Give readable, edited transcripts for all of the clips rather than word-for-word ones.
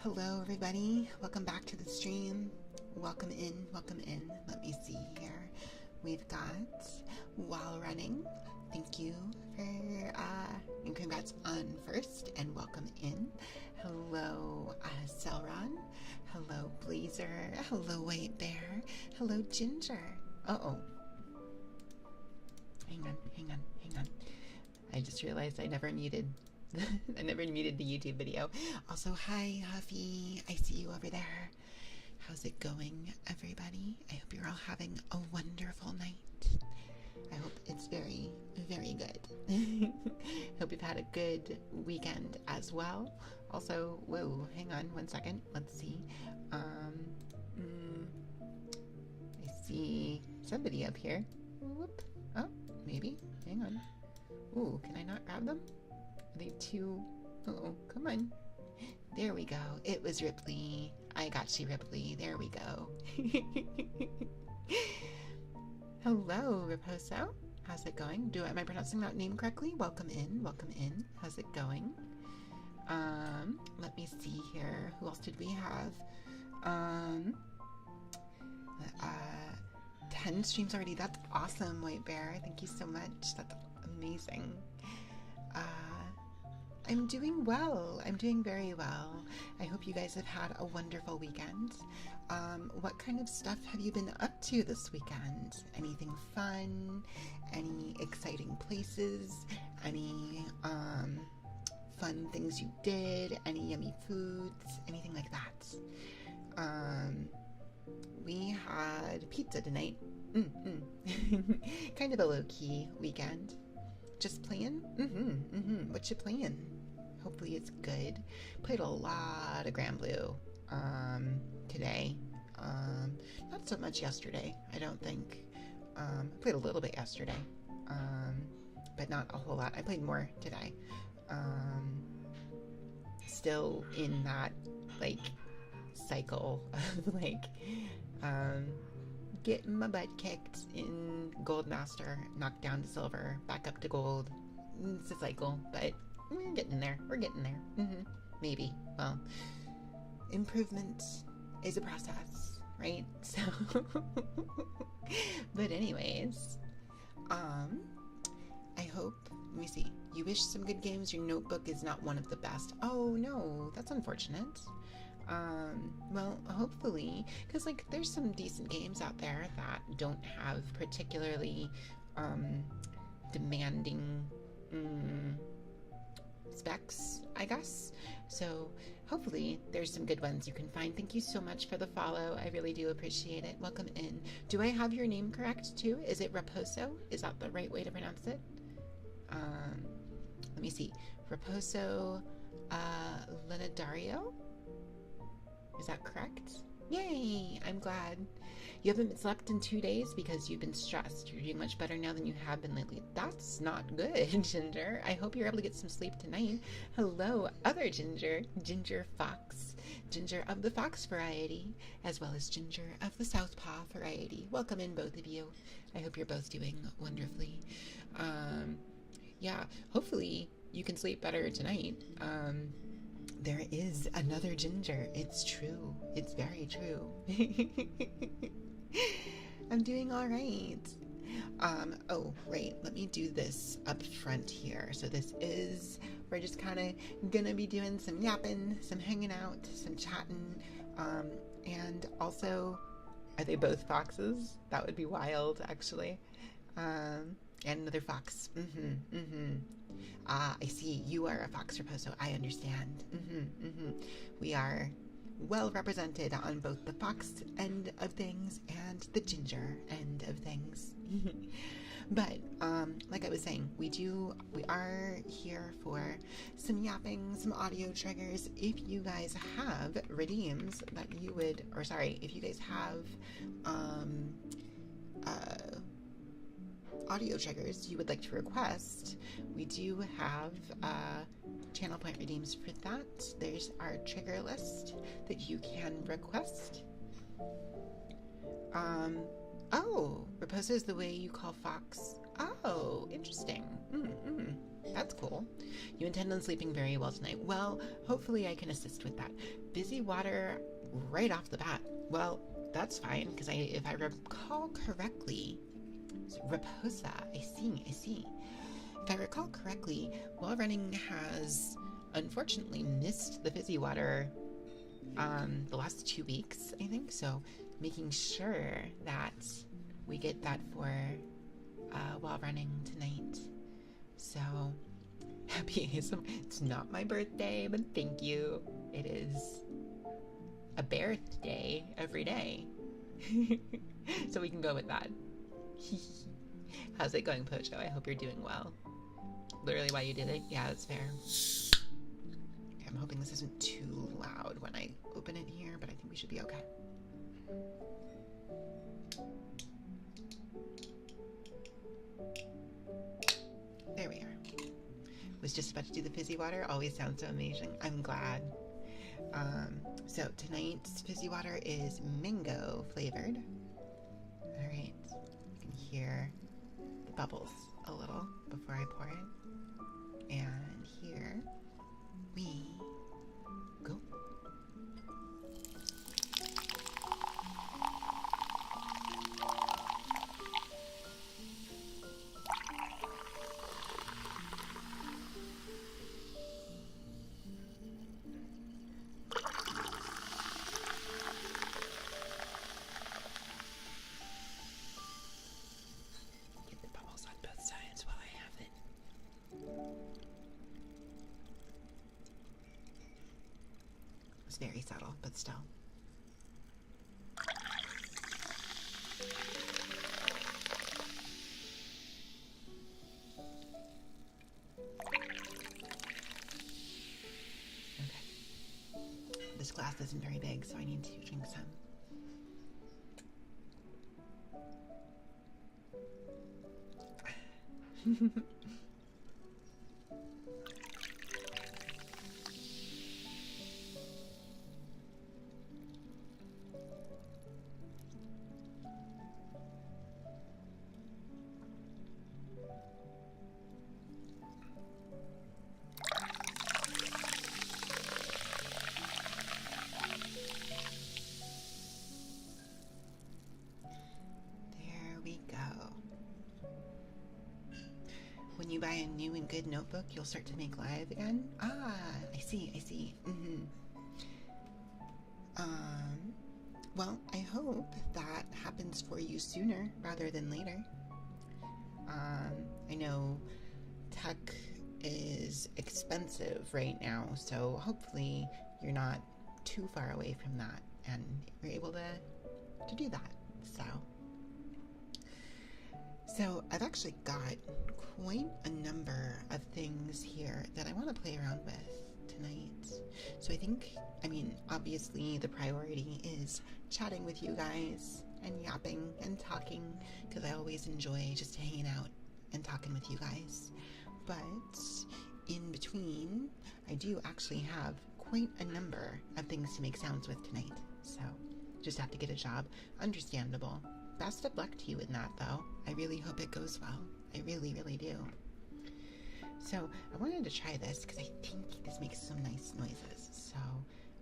Hello everybody, welcome back to the stream. Welcome in, welcome in. Let me see here. We've got While Running. Thank you for and congrats on first and welcome in. Hello Selron. Hello Blazer. Hello White Bear. Hello Ginger. Uh-oh. Hang on. I just realized I never muted I never muted the YouTube video. Also, hi Huffy. I see you over there. How's it going, everybody? I hope you're all having a wonderful night. I hope it's very, very good. Hope you've had a good weekend as well. Also, whoa, hang on one second. Let's see. I see somebody up here. Whoop. Oh, maybe. Hang on. Ooh, can I not grab them? Are they too... Uh-oh, come on. There we go. It was Ripley. I got you, Ripley. There we go. Hello, Raposo. How's it going? Am I pronouncing that name correctly? Welcome in. Welcome in. How's it going? Let me see here. Who else did we have? 10 streams already. That's awesome, White Bear. Thank you so much. That's amazing. I'm doing well. I'm doing very well. I hope you guys have had a wonderful weekend. What kind of stuff have you been up to this weekend? Anything fun? Any exciting places? Any fun things you did? Any yummy foods? Anything like that? We had pizza tonight. Kind of a low-key weekend. Just playing? What you playing? Hopefully it's good. Played a lot of Grand Blue today. Not so much yesterday, I don't think. I played a little bit yesterday, but not a whole lot. I played more today. Still in that, like, cycle of, like, getting my butt kicked in Gold Master, knocked down to Silver, back up to Gold. It's a cycle, but we're getting there. We're getting there. Maybe. Well, improvement is a process, right? So, but anyways, I hope, let me see. You wish some good games. Your notebook is not one of the best. Oh no, that's unfortunate. Well, hopefully, because, like, there's some decent games out there that don't have particularly, demanding, specs, I guess. So, hopefully, there's some good ones you can find. Thank you so much for the follow. I really do appreciate it. Welcome in. Do I have your name correct, too? Is it Raposo? Is that the right way to pronounce it? Let me see. Raposo, Lenadario? Is that correct? Yay! I'm glad. You haven't slept in 2 days because you've been stressed. You're doing much better now than you have been lately. That's not good, Ginger. I hope you're able to get some sleep tonight. Hello, other Ginger. Ginger Fox. Ginger of the Fox variety, as well as Ginger of the Southpaw variety. Welcome in, both of you. I hope you're both doing wonderfully. Yeah, hopefully you can sleep better tonight. There is another Ginger. It's true. It's very true. I'm doing all right. Oh, right. Let me do this up front here. So we're just kind of gonna be doing some yapping, some hanging out, some chatting. And also, are they both foxes? That would be wild, actually. And another fox. I see. You are a fox, Raposo. I understand. We are well represented on both the fox end of things and the ginger end of things. But, like I was saying, we are here for some yapping, some audio triggers. If you guys have redeems that you would, or sorry, if you guys have, audio triggers you would like to request, we do have channel point redeems for that. There's our trigger list that you can request. Oh, Raposo is the way you call fox. Oh, Oh, interesting. That's cool. You intend on sleeping very well tonight. Well, hopefully I can assist with that. Fizzy water right off the bat. Well, that's fine, because if I recall correctly, Raposa, I see. If I recall correctly, While Running has unfortunately missed the fizzy water the last 2 weeks, I think. So making sure that we get that for While Running tonight. So happy ASM. It's not my birthday, but thank you. It is a birthday every day. So we can go with that. How's it going, Pocho? I hope you're doing well. Literally why you did it? Yeah, that's fair. Okay, I'm hoping this isn't too loud when I open it here, but I think we should be okay. There we are. Was just about to do the fizzy water. Always sounds so amazing. I'm glad. So tonight's fizzy water is mango flavored. All right, you can hear the bubbles a little before I pour it. And here we go. Very subtle, but still. Okay. This glass isn't very big, so I need to drink some. When you buy a new and good notebook, you'll start to make live again? Ah, I see. Well, I hope that happens for you sooner rather than later. I know tech is expensive right now, so hopefully you're not too far away from that and you're able to do that. So I've actually got quite a number of things here that I want to play around with tonight. So I mean, obviously the priority is chatting with you guys and yapping and talking, because I always enjoy just hanging out and talking with you guys. But in between, I do actually have quite a number of things to make sounds with tonight. So just have to get a job. Understandable. Best of luck to you in that, though. I really hope it goes well. I really, really do. So I wanted to try this because I think this makes some nice noises. So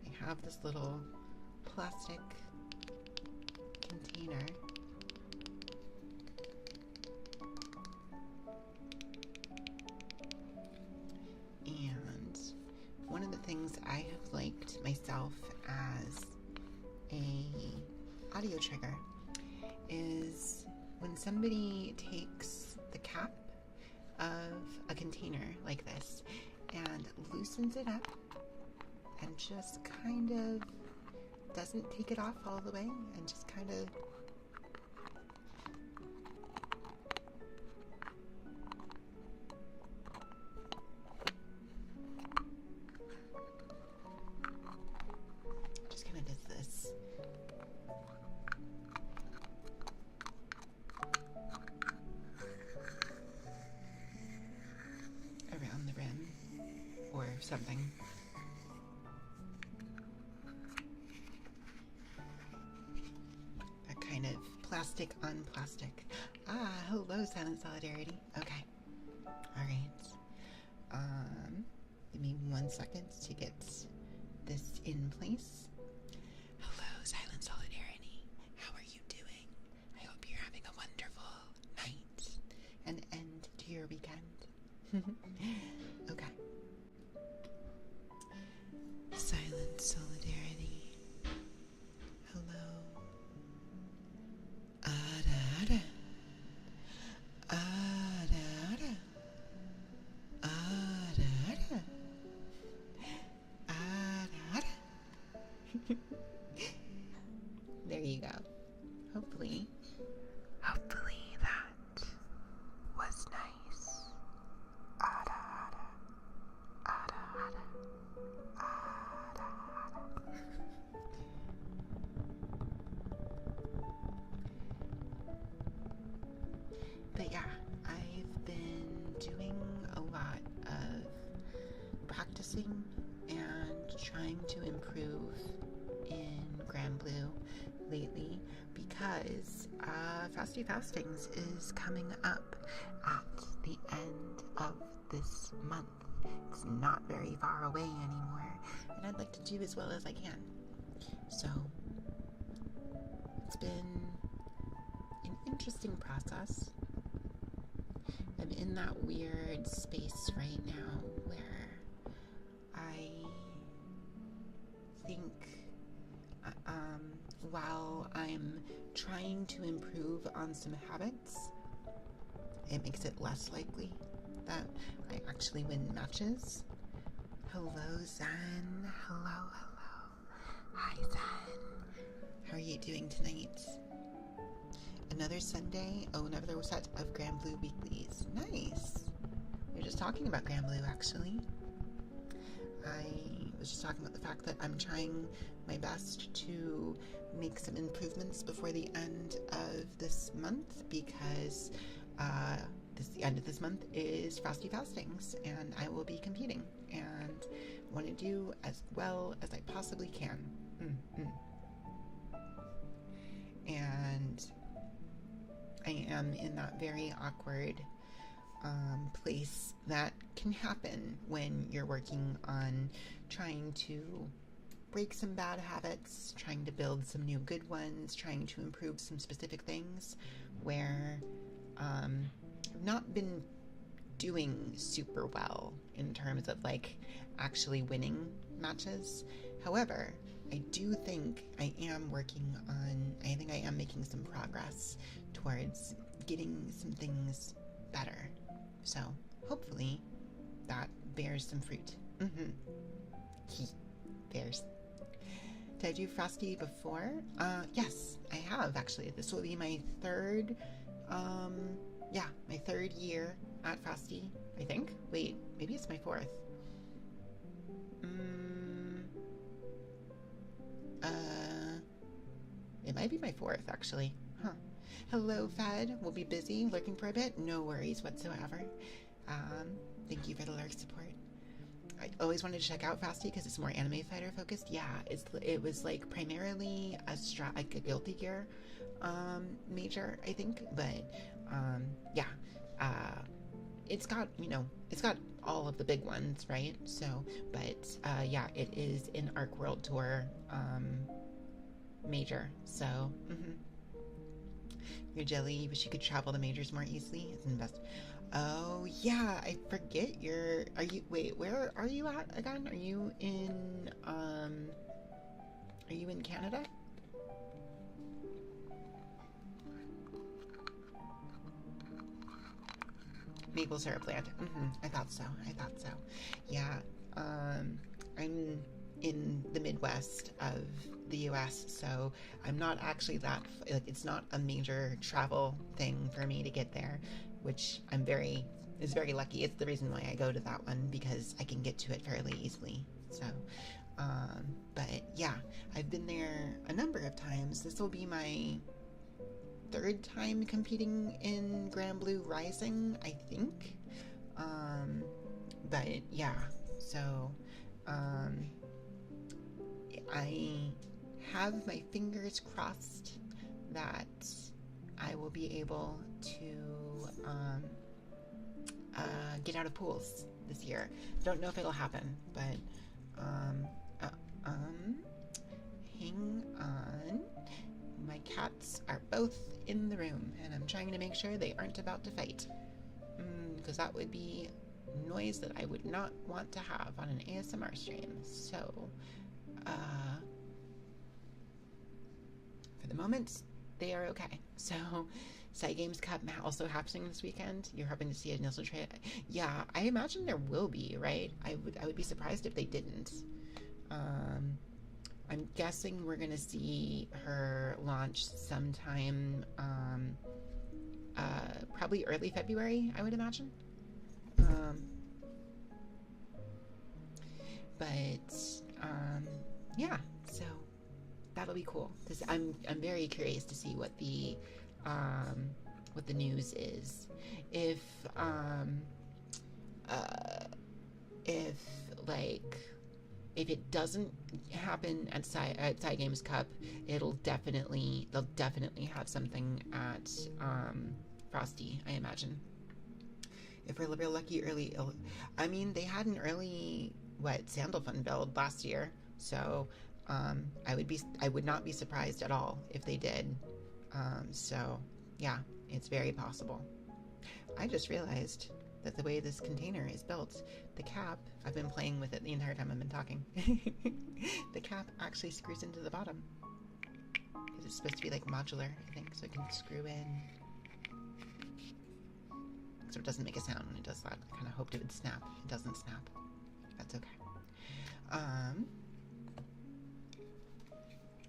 I have this little plastic container. And one of the things I have liked myself as a audio trigger is when somebody takes the cap of a container like this and loosens it up and just kind of doesn't take it off all the way and just kind of does this. Around the rim or something. That kind of plastic on plastic. Hello, Silent Solidarity. Okay. Alright. Give me 1 second to get this in place. Hello, Silent Solidarity. How are you doing? I hope you're having a wonderful night and end to your weekend. Okay. Silent Solidarity. Hello. Ada. There you go. Hopefully that was nice. But yeah, I've been doing a lot of practicing and trying to improve in Grand Blue lately because Frosty Fastings is coming up at the end of this month. It's not very far away anymore, and I'd like to do as well as I can. So it's been an interesting process. I'm in that weird space right now where I think while I'm trying to improve on some habits, it makes it less likely that I actually win matches. Hello, Zen. Hello. Hi, Zen. How are you doing tonight? Another Sunday. Oh, another set of Grand Blue weeklies. Nice. We were just talking about Grand Blue, actually. I was just talking about the fact that I'm trying my best to make some improvements before the end of this month because the end of this month is Frosty Fastings and I will be competing and want to do as well as I possibly can. And I am in that very awkward place that can happen when you're working on trying to break some bad habits, trying to build some new good ones, trying to improve some specific things where I've not been doing super well in terms of like actually winning matches. However, I do think I am making some progress towards getting some things better. So hopefully that bears some fruit. Bears. Did I do Frosty before? Yes, I have actually. This will be my third year at Frosty, I think. Wait, maybe it's my fourth. It might be my fourth, actually. Huh. Hello, Fed. We'll be busy, lurking for a bit. No worries whatsoever. Thank you for the lurk support. I always wanted to check out Frosty because it's more anime fighter focused. Yeah, it was like primarily a Guilty Gear major, I think. But it's got all of the big ones, right? So, but it is an Arc World Tour major. So, You're jelly. You wish you could travel to majors more easily. It's an best. Oh yeah, I forget. Where are you at again? Are you in Canada? Maple syrup land. I thought so. Yeah. I'm in the Midwest of the US, so I'm not actually it's not a major travel thing for me to get there, which is very lucky. It's the reason why I go to that one, because I can get to it fairly easily. So, but yeah, I've been there a number of times. This will be my third time competing in Grand Blue Rising, I think. But yeah, so I have my fingers crossed that I will will be able to get out of pools this year. Don't know if it'll happen, but hang on. My cats are both in the room, and I'm trying to make sure they aren't about to fight, because that would be noise that I would not want to have on an ASMR stream. So, for the moment, they are okay. So, Side Games Cup also happening this weekend. You're hoping to see a Nilsson trade? Yeah, I imagine there will be, right? I would be surprised if they didn't. I'm guessing we're gonna see her launch sometime, probably early February, I would imagine. Yeah, so that'll be cool. I'm very curious to see what the news is. If it doesn't happen at Side Games Cup, they'll definitely have something at Frosty, I imagine. If we're real lucky, I mean, they had an early Sandalfun build last year, so I would not be surprised at all if they did. So yeah, it's very possible. I just realized that the way this container is built, the cap, I've been playing with it the entire time I've been talking. The cap actually screws into the bottom. It's supposed to be like modular, I think, so it can screw in. So it doesn't make a sound when it does that. I kind of hoped it would snap. It doesn't snap. That's okay.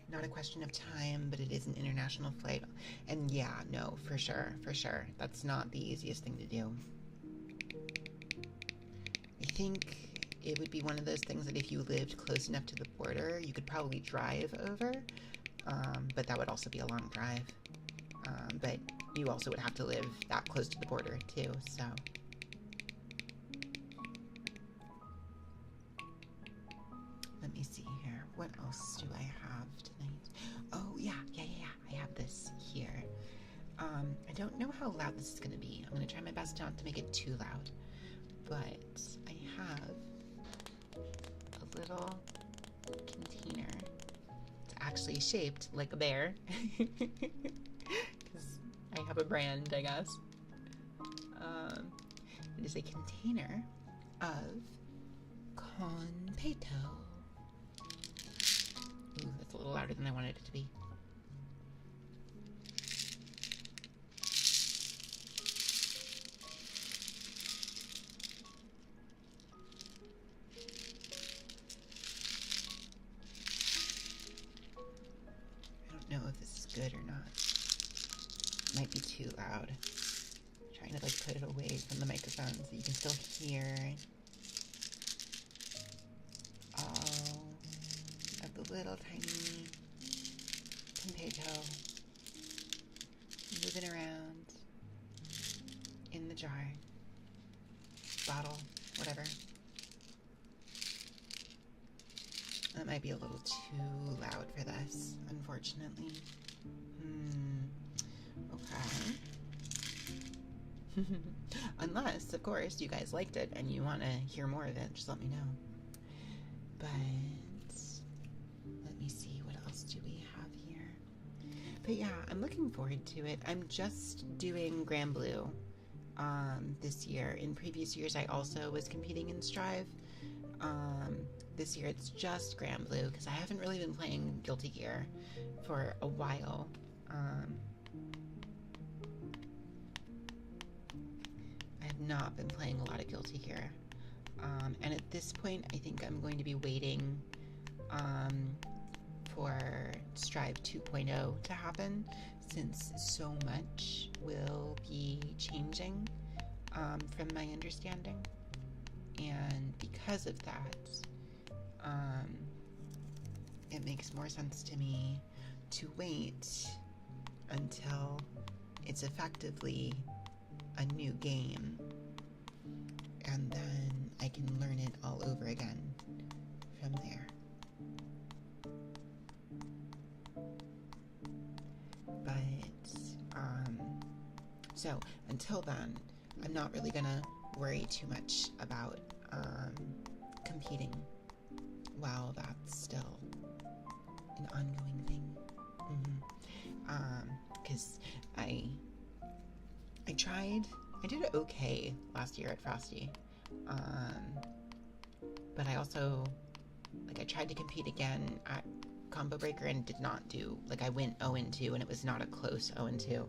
Not a question of time, but it is an international flight. And yeah, no, for sure. That's not the easiest thing to do. I think it would be one of those things that if you lived close enough to the border, you could probably drive over, but that would also be a long drive. But you also would have to live that close to the border too, so. Let me see here. What else do I have tonight? Oh, yeah. I have this here. I don't know how loud this is going to be. I'm going to try my best not to make it too loud. But I have a little container. It's actually shaped like a bear. Because I have a brand, I guess. It is a container of Conpeto. Ooh, that's a little louder than I wanted it to be. I don't know if this is good or not. It might be too loud. I'm trying to put it away from the microphone so you can still hear all of the little tiny potato moving around in the jar, bottle, whatever. That might be a little too loud for this, unfortunately. Okay. Unless, of course, you guys liked it and you want to hear more of it, just let me know. But let me see, what else do we have here? But yeah, I'm looking forward to it. I'm just doing Grand Blue this year. In previous years, I also was competing in Strive. This year it's just Grand Blue because I haven't really been playing Guilty Gear for a while. I have not been playing a lot of Guilty Gear. And at this point, I think I'm going to be waiting for Strive 2.0 to happen, since so much will be changing from my understanding. And because of that, it makes more sense to me to wait until it's effectively a new game, and then I can learn it all over again from there. But So until then, I'm not really gonna worry too much about competing while that's still an ongoing thing. Because I did it okay last year at Frosty, but I also, like, I tried to compete again at Combo Breaker and did not do, like, I went 0-2 and it was not a close 0-2.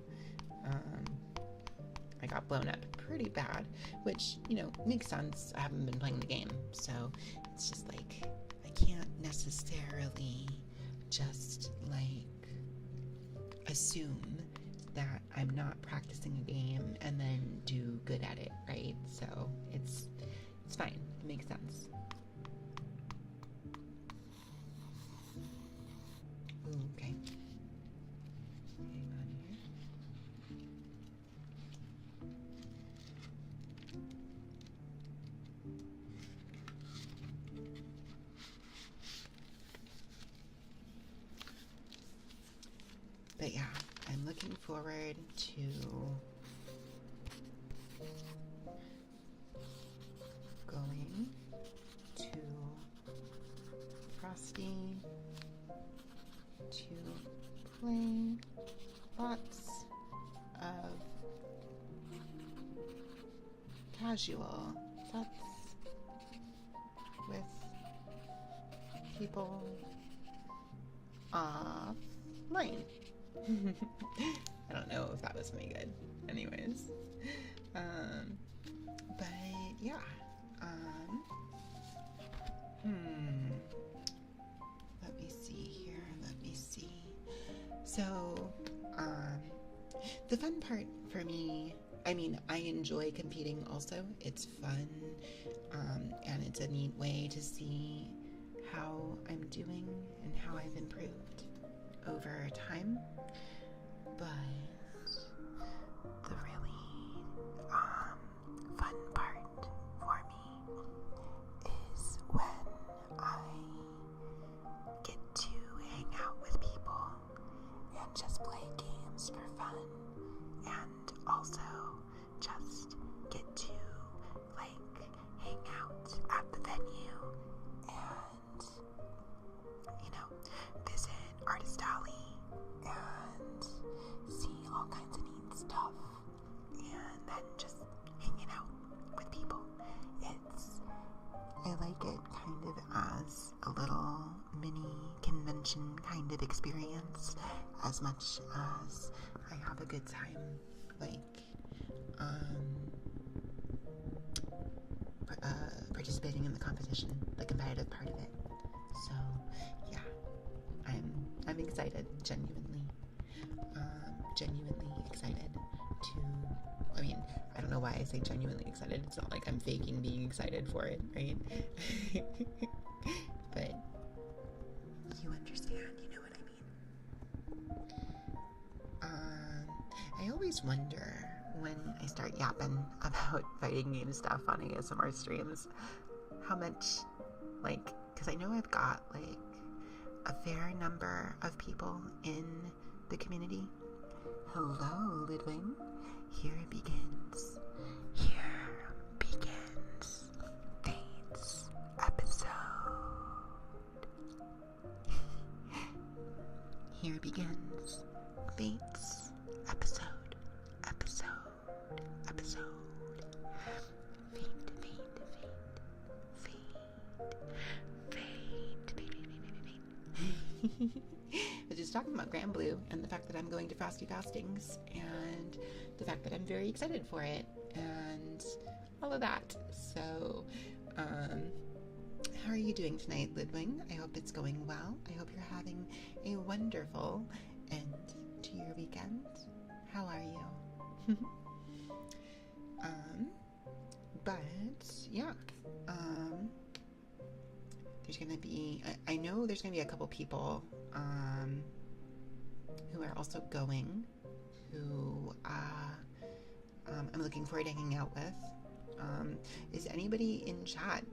I got blown up pretty bad, which, you know, makes sense. I haven't been playing the game, so it's just like, I can't necessarily just, like, assume that I'm not practicing a game and then do good at it, right? So it's fine. It makes sense. Ooh, okay. Hang on here. But yeah, I'm looking forward to going to Frosty to play lots of casual sets with people offline. I don't know if that was any good. Anyways. But yeah. Let me see here. Let me see. So, the fun part for me, I mean, I enjoy competing also. It's fun. And it's a neat way to see how I'm doing and how I've improved over time. But the really fun part for me is when I get to hang out with people and just play games for fun, and also just get to, like, hang out at the venue and, you know, visit Artist Alley and see all kinds of neat stuff, and then just hanging out with people. I like it kind of as a little mini convention kind of experience, as much as I have a good time, like, participating in the competition, the competitive part of it. So, yeah, I'm excited, genuinely excited to, I mean, I don't know why I say genuinely excited. It's not like I'm faking being excited for it, right? But you understand, you know what I mean. I always wonder when I start yapping about fighting game stuff on ASMR streams, how much, like, because I know I've got, like, a fair number of people in the community. Hello, Ludwig. Here it begins. Here begins Fate's episode. Here begins Fate's episode. I was just talking about Grand Blue and the fact that I'm going to Frosty Fastings and the fact that I'm very excited for it and all of that. So, how are you doing tonight, Ludwig? I hope it's going well. I hope you're having a wonderful end to your weekend. How are you? But yeah, there's gonna be, I know there's gonna be a couple people who are also going, who I'm looking forward to hanging out with. Is anybody in chat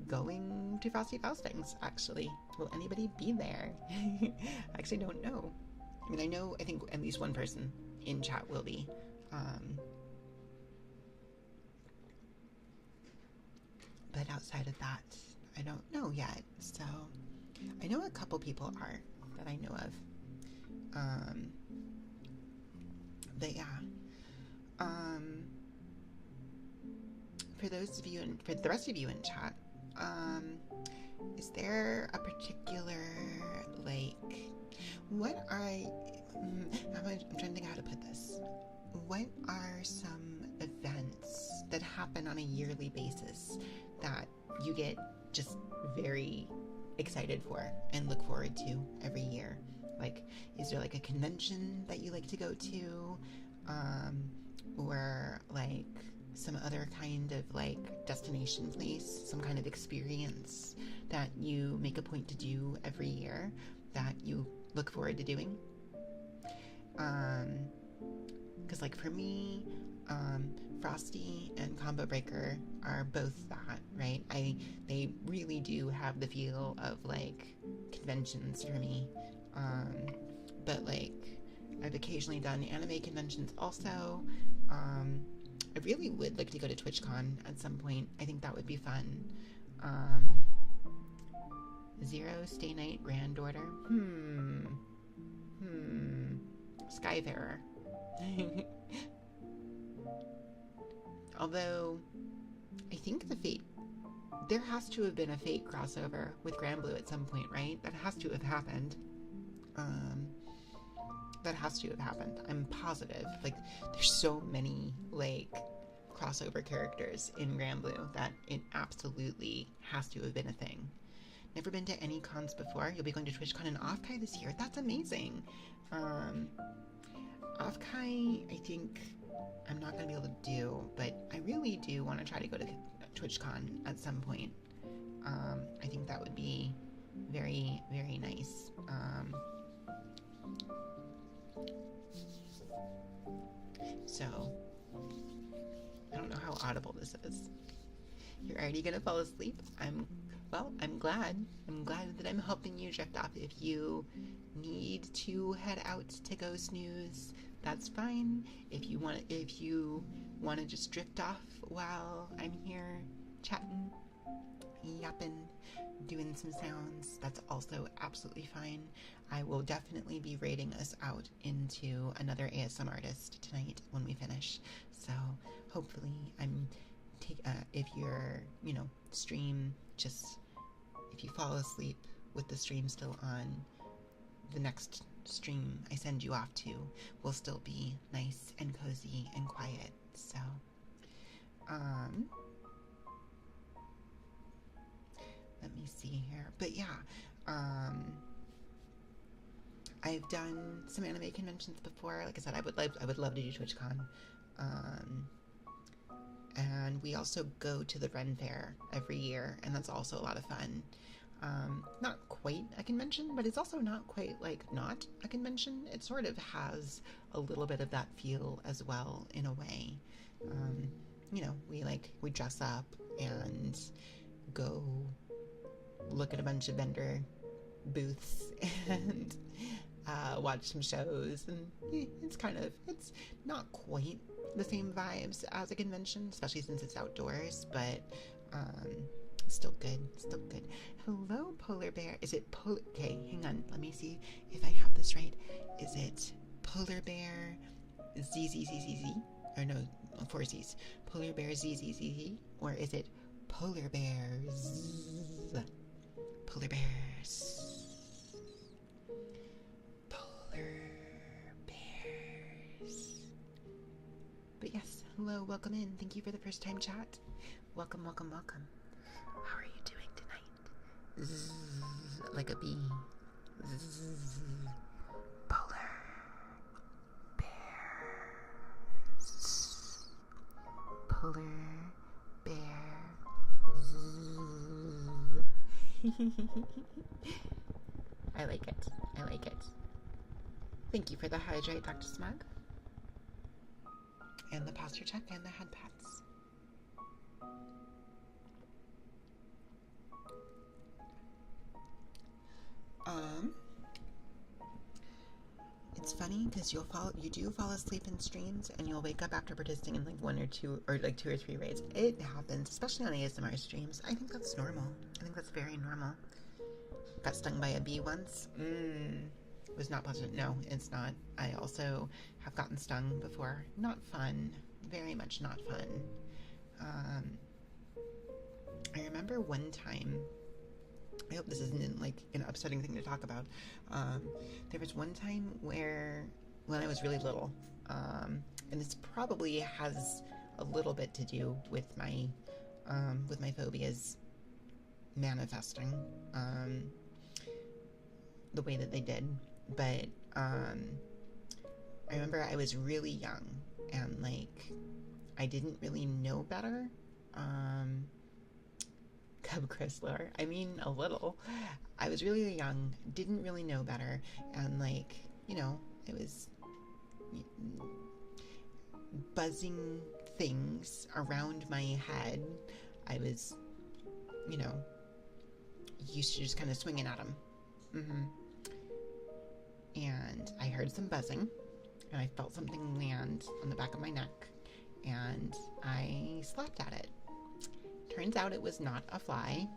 going to Frosty Faustings, actually? Will anybody be there? I actually don't know. I mean, I think at least one person in chat will be. Um, but outside of that, I don't know yet. So I know a couple people are that I know of. But yeah. For those of you and for the rest of you in chat, is there a particular, like, what are I'm trying to think how to put this. What are some events that happen on a yearly basis that you get just very excited for and look forward to every year? Like, is there like a convention that you like to go to? Or like some other kind of like destination place, some kind of experience that you make a point to do every year that you look forward to doing? Because like for me, Frosty and Combo Breaker are both that, right? They really do have the feel of like conventions for me. But like I've occasionally done anime conventions also. I really would like to go to TwitchCon at some point. I think that would be fun. Zero Stay Night Grand Order. Skyfarer. Although, I think there has to have been a Fate crossover with Grand Blue at some point, right? That has to have happened. That has to have happened. I'm positive. Like, there's so many, like, crossover characters in Grand Blue that it absolutely has to have been a thing. Never been to any cons before. You'll be going to TwitchCon and Offkai this year. That's amazing. Offkai, I think I'm not going to be able to do, but I really do want to try to go to TwitchCon at some point. I think that would be very, very nice. So, I don't know how audible this is. You're already gonna fall asleep? I'm glad. I'm glad that I'm helping you drift off. If you need to head out to go snooze, that's fine. If you want to just drift off while I'm here chatting, yapping, doing some sounds, that's also absolutely fine. I will definitely be raiding us out into another ASM artist tonight when we finish. So hopefully if your stream, just if you fall asleep with the stream still on, the next stream I send you off to will still be nice and cozy and quiet. So let me see here. But yeah, I've done some anime conventions before. Like I said, I would love to do TwitchCon. And we also go to the Ren Fair every year, and that's also a lot of fun. Not quite a convention, but it's also not quite like not a convention. It sort of has a little bit of that feel as well, in a way. We dress up and go look at a bunch of vendor booths and watch some shows, and it's not quite the same vibes as a convention, especially since it's outdoors, but still good. Hello, Polar Bear. Is it okay, hang on, let me see if I have this right. Is it Polar Bear ZZZZZ? Or no, 4 Z's. Polar Bear ZZZZ? Or is it Polar Bears? Polar Bears. Polar Bears. But yes, hello, welcome in. Thank you for the first time chat. Welcome. How are you doing tonight? Zzz, like a bee. Zzz, polar bears. Polar bear. I like it. Thank you for the hydrate, Dr. Smug. And the posture check and the head pats. It's funny because you do fall asleep in streams, and you'll wake up after participating in like one or two or like 2 or 3 raids. It happens, especially on ASMR streams. I think that's normal. I think that's very normal. Got stung by a bee once. Was not pleasant. No, it's not. I also have gotten stung before. Not fun. Very much not fun. I remember one time, I hope this isn't like an upsetting thing to talk about. There was one time when I was really little, and this probably has a little bit to do with my phobias manifesting the way that they did. But I remember I was really young, and like I didn't really know better. Cub Chrysler. I mean, a little. I was really young, didn't really know better, and like, you know, it was buzzing things around my head. I was, you know, used to just kind of swinging at them. And I heard some buzzing, and I felt something land on the back of my neck, and I slapped at it. Turns out it was not a fly,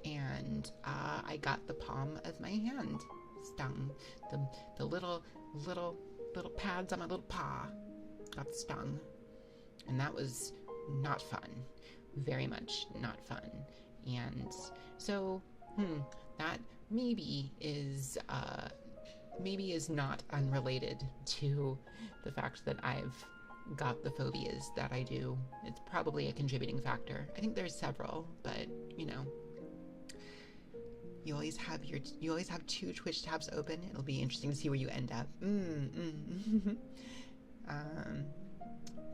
and I got the palm of my hand stung. The little pads on my little paw got stung, and that was not fun. Very much not fun. And so, that maybe is not unrelated to the fact that I've got the phobias that I do. It's probably a contributing factor. I think there's several, but you know, you always have 2 Twitch tabs open. It'll be interesting to see where you end up.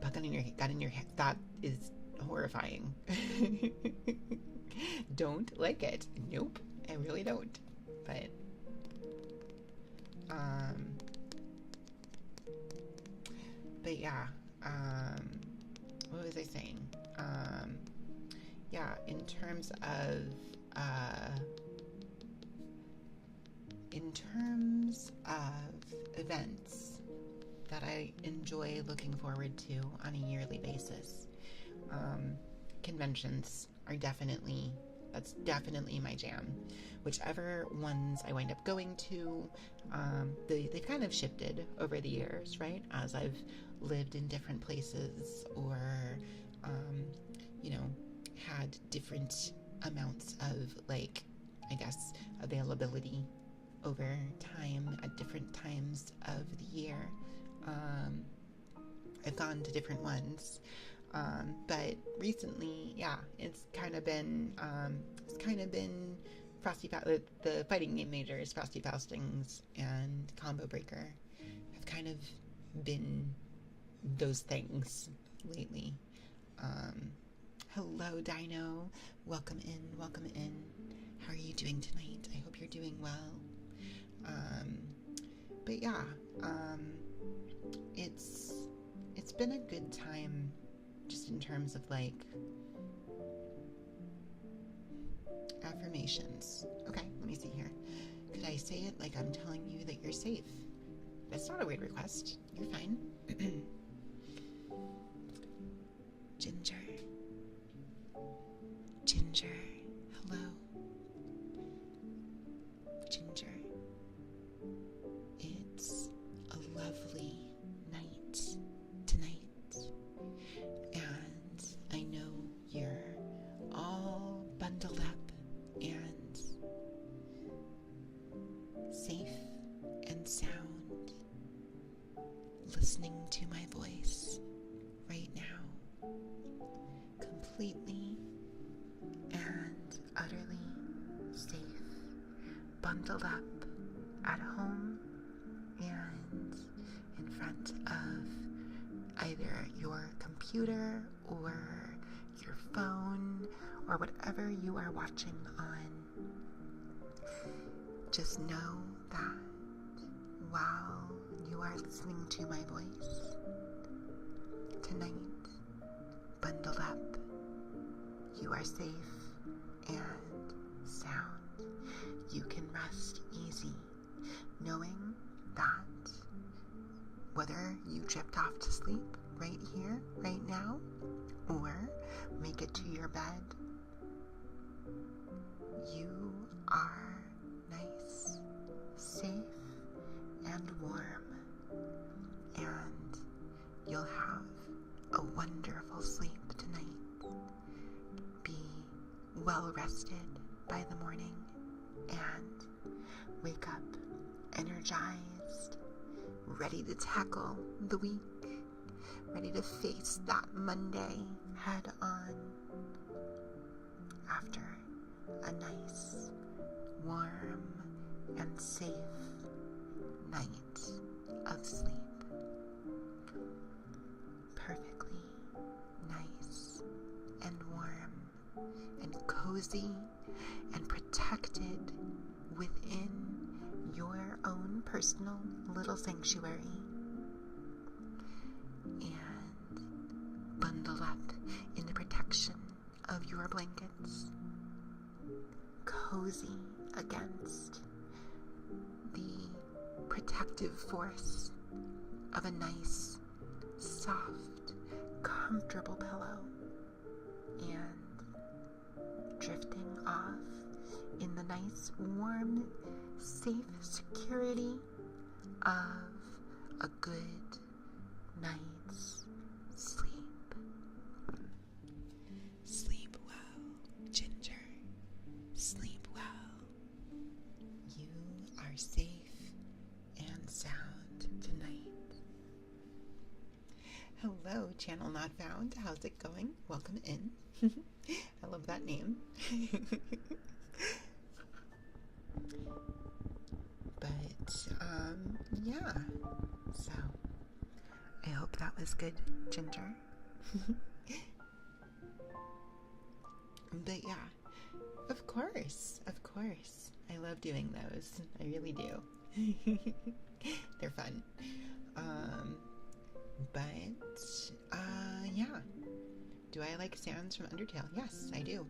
Bug got in your head. That is horrifying. Don't like it. Nope, I really don't. But yeah, what was I saying? Yeah, in terms of events that I enjoy looking forward to on a yearly basis, conventions are that's definitely my jam. Whichever ones I wind up going to, they've kind of shifted over the years, right? As I've lived in different places, or, you know, had different amounts of, like, I guess, availability over time at different times of the year. I've gone to different ones. But recently, yeah, it's kind of been the fighting game majors, Frosty Faustings, and Combo Breaker have kind of been those things lately. Hello, Dino. Welcome in. How are you doing tonight? I hope you're doing well. But yeah, it's been a good time, just in terms of like affirmations. Okay, let me see here. Could I say it like I'm telling you that you're safe? That's not a weird request. You're fine. Ginger. Hello. Ginger. It's a lovely night tonight. And I know you're all bundled up and safe and sound, listening to my voice right now, completely and utterly safe, bundled up at home and in front of either your computer or your phone or whatever you are watching on. Just know that while you are listening to my voice tonight, bundled up, you are safe and sound. You can rest easy knowing that whether you drift off to sleep right here, right now, or make it to your bed, you are nice, safe, and warm, and you'll have a wonderful sleep tonight. Be well rested by the morning and wake up energized, ready to tackle the week, ready to face that Monday head on after a nice, warm, and safe night of sleep. Perfectly nice and warm and cozy and protected within your own personal little sanctuary. And bundle up in the protection of your blankets, cozy against the protective force of a nice, soft, comfortable pillow, and drifting off in the nice, warm, safe security of a good night's sleep. Sleep well, Ginger. Sleep well. You are safe and sound tonight. Hello, Channel Not Found. How's it going? Welcome in. I love that name. But, yeah. So, I hope that was good, Ginger. But yeah, of course. I love doing those. I really do. They're fun. Yeah. Do I like sounds from Undertale? Yes, I do.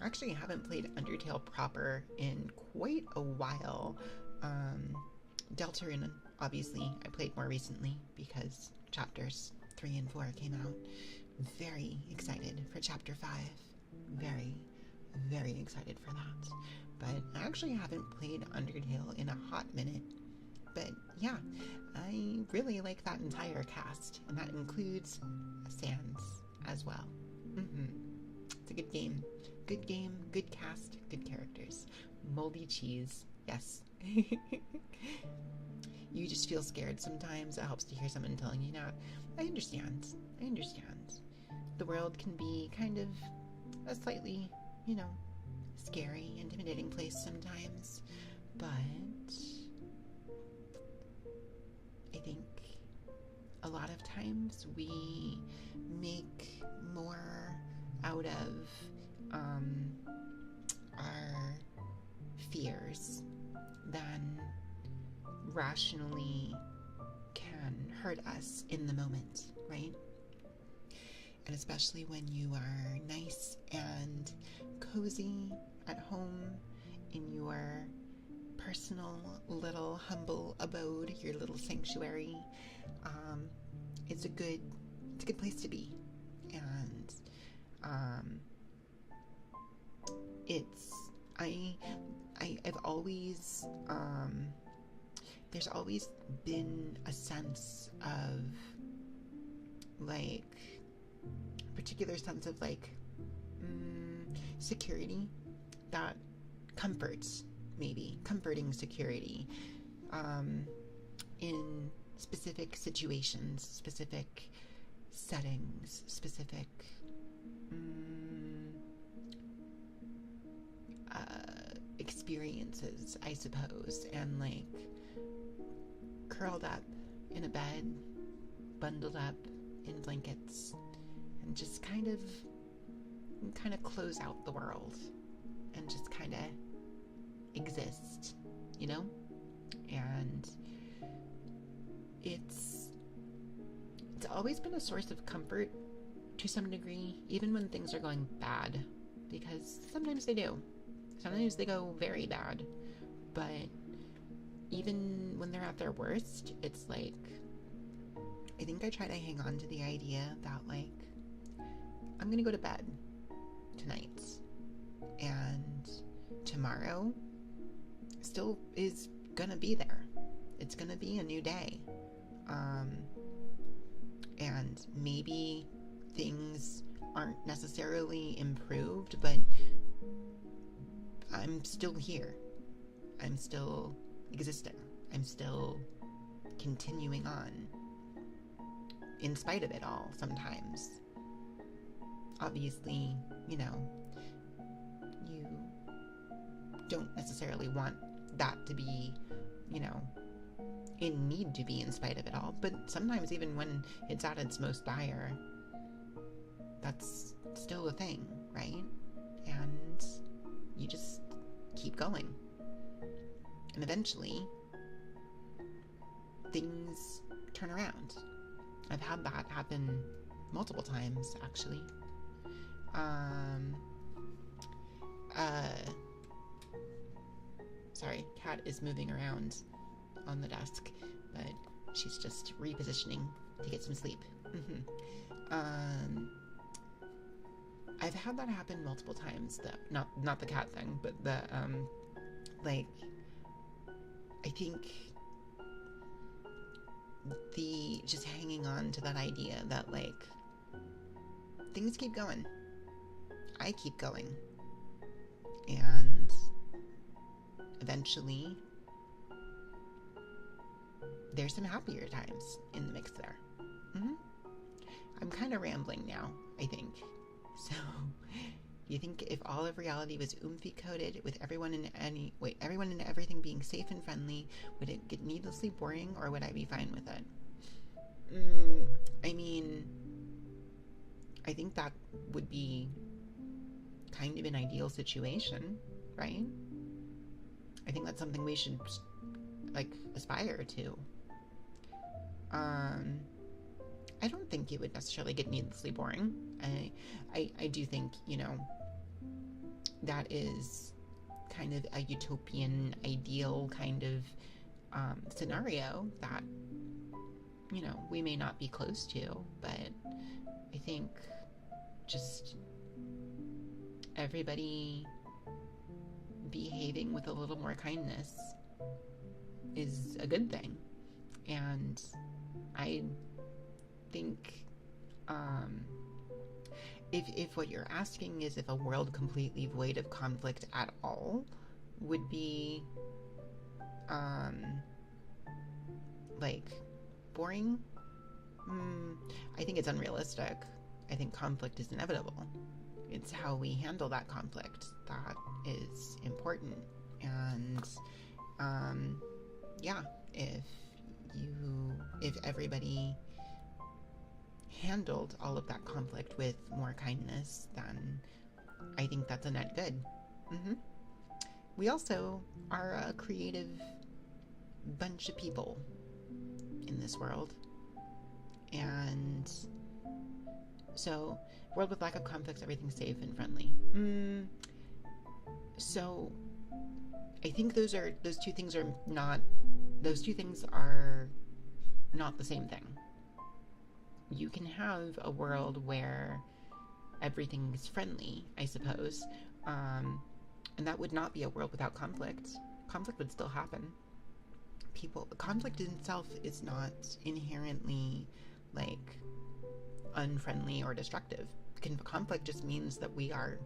Actually, I haven't played Undertale proper in quite a while. Deltarune, obviously, I played more recently because chapters 3 and 4 came out. Very excited for chapter 5. Very, very excited for that. But I actually haven't played Undertale in a hot minute. But yeah, I really like that entire cast, and that includes Sans as well. It's a good game. Good game, good cast, good characters. Moldy cheese, yes. You just feel scared sometimes. It helps to hear someone telling you that. I understand. The world can be kind of a slightly, scary, intimidating place sometimes. But I think a lot of times we make more out of our fears than rationally can hurt us in the moment, right? And especially when you are nice and cozy at home in your personal little humble abode, your little sanctuary, it's a good place to be. And I've always there's always been a sense of particular sense of security that comforts, maybe comforting security in specific situations, specific settings, specific experiences, I suppose. And curled up in a bed, bundled up in blankets, and just kind of close out the world and just kind of exist, and it's always been a source of comfort to some degree, even when things are going bad, because sometimes they do. Sometimes they go very bad. But even when they're at their worst, it's like, I think I try to hang on to the idea that, like, I'm going to go to bed tonight. And tomorrow still is going to be there. It's going to be a new day. And maybe things aren't necessarily improved, but I'm still here. I'm still existing. I'm still continuing on in spite of it all sometimes. Obviously, you don't necessarily want that to be, in need to be in spite of it all, but sometimes even when it's at its most dire, that's still a thing, right? And you just keep going. And eventually, things turn around. I've had that happen multiple times, actually. Sorry, cat is moving around on the desk, but she's just repositioning to get some sleep. I've had that happen multiple times. Not the cat thing, but I think the just hanging on to that idea that, like, things keep going. I keep going. And eventually there's some happier times in the mix there. I'm kind of rambling now, I think. So, do you think if all of reality was oomphy coated with everyone and everything being safe and friendly, would it get needlessly boring, or would I be fine with it? I mean, I think that would be kind of an ideal situation, right? I think that's something we should, like, aspire to. I don't think it would necessarily get needlessly boring. I do think, that is kind of a utopian, ideal kind of scenario that, we may not be close to, but I think just everybody behaving with a little more kindness is a good thing. And I think if what you're asking is if a world completely void of conflict at all would be boring, I think it's unrealistic. I think conflict is inevitable. It's how we handle that conflict that is important. And if everybody handled all of that conflict with more kindness, then I think that's a net good. We also are a creative bunch of people in this world. And so, world with lack of conflicts, everything's safe and friendly. So, I think those two things are not the same thing. You can have a world where everything is friendly, I suppose, and that would not be a world without conflict. Conflict would still happen. Conflict in itself is not inherently, like, unfriendly or destructive. Conflict just means that we are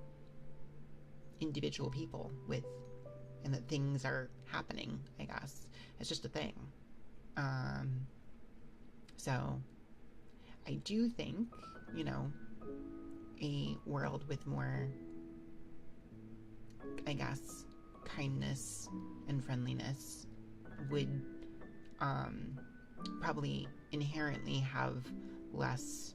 individual people and that things are happening, I guess. It's just a thing. So I do think, a world with more, I guess, kindness and friendliness would probably inherently have less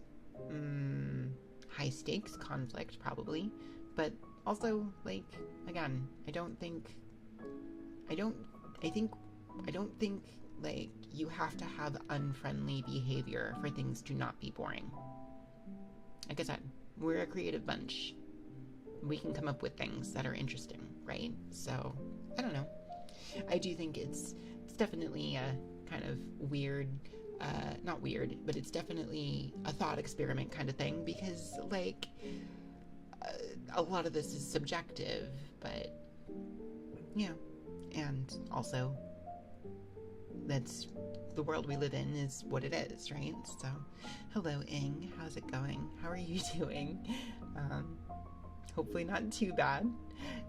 high stakes conflict, probably, but also, like, again, I don't think like you have to have unfriendly behavior for things to not be boring. Like I said, we're a creative bunch. we can come up with things that are interesting, right? So I don't know. I do think it's definitely a kind of weird, not weird, but it's definitely a thought experiment kind of thing, because like a lot of this is subjective, but yeah, and also that's the world we live in is what it is, right? So hello Ing, how's it going? How are you doing? Hopefully not too bad.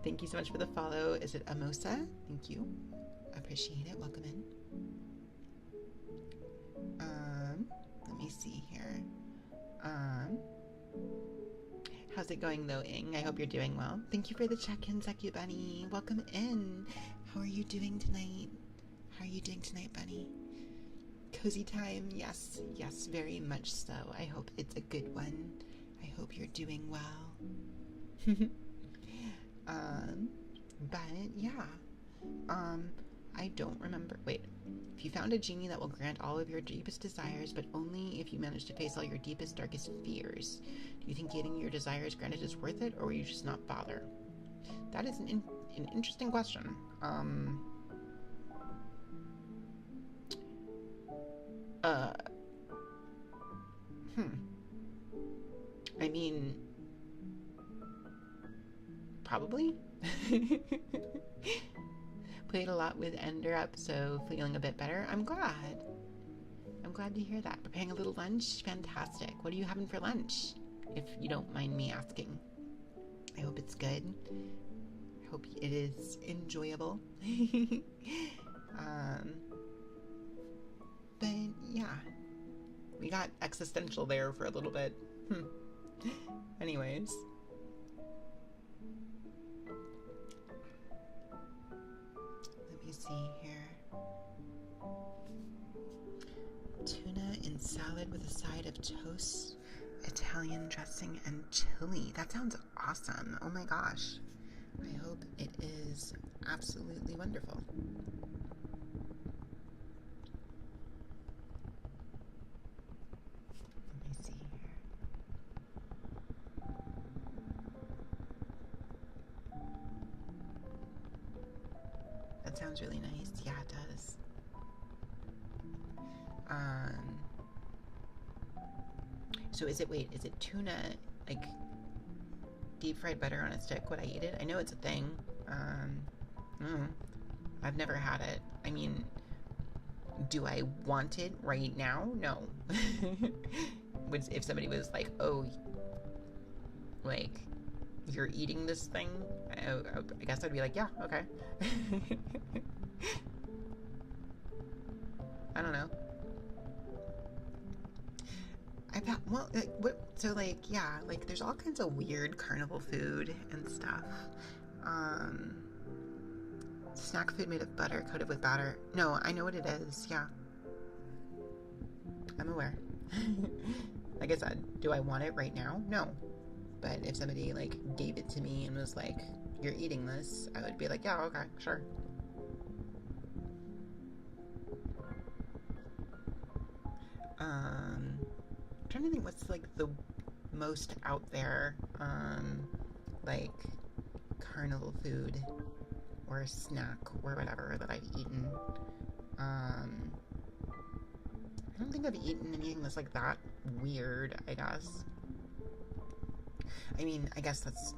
Thank you so much for the follow. Is it Amosa? Thank you, appreciate it. Welcome in. Let me see here. How's it going though, Ing? I hope you're doing well. Thank you for the check-in, Zeku Bunny. Welcome in. How are you doing tonight? How are you doing tonight, Bunny? Cozy time, yes, yes, very much so. I hope it's a good one. I hope you're doing well. But yeah, I don't remember. Wait, if you found a genie that will grant all of your deepest desires, but only if you manage to face all your deepest, darkest fears, do you think getting your desires granted is worth it, or will you just not bother? That is an interesting question. I mean, probably. Played a lot with Ender up, so feeling a bit better. I'm glad. I'm glad to hear that. Preparing a little lunch? Fantastic. What are you having for lunch? If you don't mind me asking. I hope it's good. I hope it is enjoyable. But yeah. We got existential there for a little bit. Anyways. Let me see here. Tuna in salad with a side of toast, Italian dressing, and chili. That sounds awesome. Oh my gosh. I hope it is absolutely wonderful. Let me see here. That sounds really nice. Yeah, it does. So is it tuna, like, deep fried butter on a stick? Would I eat it? I know it's a thing. I've never had it. I mean, do I want it right now? No. If somebody was like, oh, like, you're eating this thing? I guess I'd be like, yeah, okay. I don't know. There's all kinds of weird carnival food and stuff. Snack food made of butter, coated with batter. No, I know what it is, yeah. I'm aware. Like I said, do I want it right now? No. But if somebody, like, gave it to me and was like, you're eating this, I would be like, yeah, okay, sure. I'm trying to think what's, like, the most out there, like, carnival food or snack or whatever that I've eaten. I don't think I've eaten anything that's, like, that weird, I guess. I mean, I guess that's,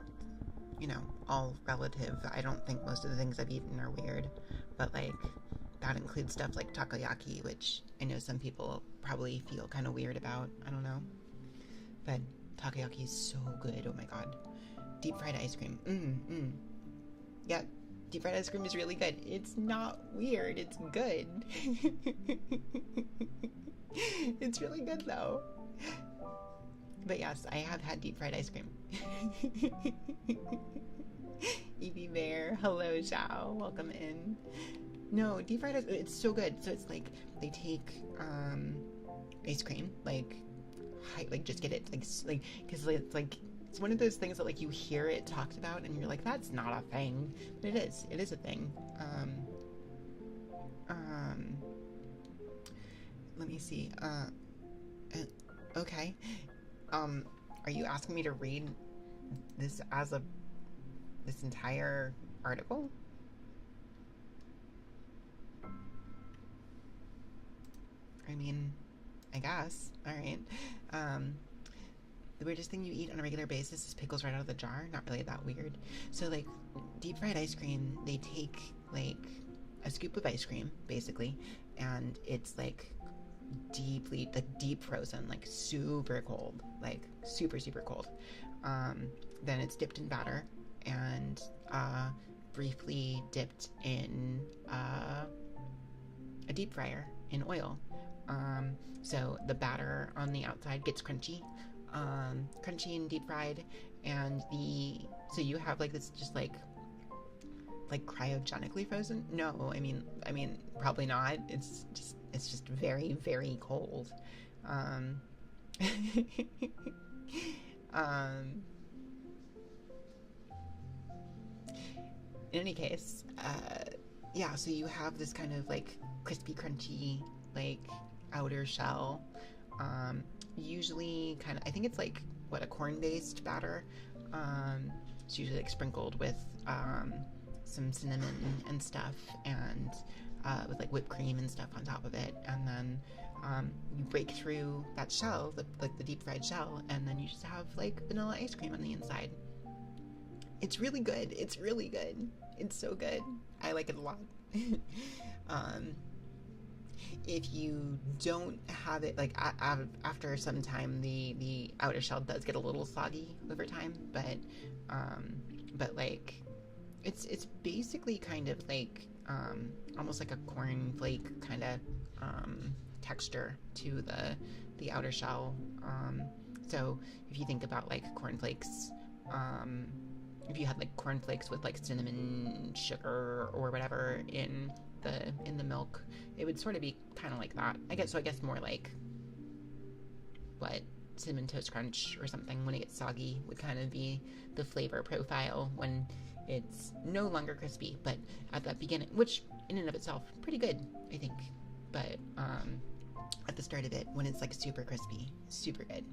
all relative. I don't think most of the things I've eaten are weird, but, like, that includes stuff like takoyaki, which I know some people probably feel kind of weird about. I don't know. But takoyaki is so good. Oh my god. Deep fried ice cream. Yeah, deep fried ice cream is really good. It's not weird. It's good. It's really good though. But yes, I have had deep fried ice cream. Evie Bear, hello Zhao, welcome in. No, deep fried ice, it's so good. So it's like they take ice cream, like just get it like because it's like it's one of those things that like you hear it talked about and you're like, that's not a thing, but it is a thing. Let me see. Okay. Are you asking me to read this as a this entire article? I mean, I guess. All right. The weirdest thing you eat on a regular basis is pickles right out of the jar. Not really that weird. So, like, deep fried ice cream, they take, like, a scoop of ice cream, basically, and it's, like, deep frozen, like, super cold. Like, super, super cold. Then it's dipped in batter and briefly dipped in a deep fryer in oil. So the batter on the outside gets crunchy and deep fried, and so you have like this just like cryogenically frozen. No, I mean probably not. It's just very, very cold. In any case, yeah, so you have this kind of like crispy, crunchy, like outer shell. Usually kind of, I think it's like a corn-based batter. It's usually like sprinkled with some cinnamon and stuff, and with like whipped cream and stuff on top of it. And then you break through that shell, the deep fried shell, and then you just have like vanilla ice cream on the inside. It's really good. It's really good. It's so good. I like it a lot. If you don't have it, like after some time, the outer shell does get a little soggy over time, but like it's basically kind of like almost like a cornflake kind of texture to the outer shell. So if you think about like cornflakes, if you had like cornflakes with like cinnamon sugar or whatever in the milk, it would sort of be kind of like that. I guess more like what Cinnamon Toast Crunch or something when it gets soggy would kind of be the flavor profile when it's no longer crispy, but at that beginning, which in and of itself pretty good, I think. But at the start of it, when it's like super crispy, super good.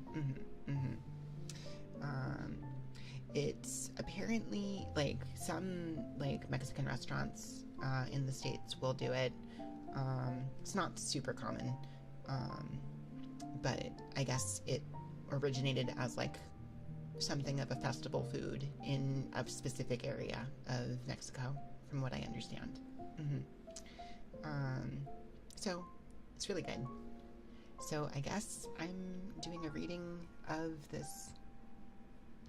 It's apparently like some like Mexican restaurants in the States will do it. It's not super common, but I guess it originated as like something of a festival food in a specific area of Mexico, from what I understand. So it's really good. So I guess I'm doing a reading of this.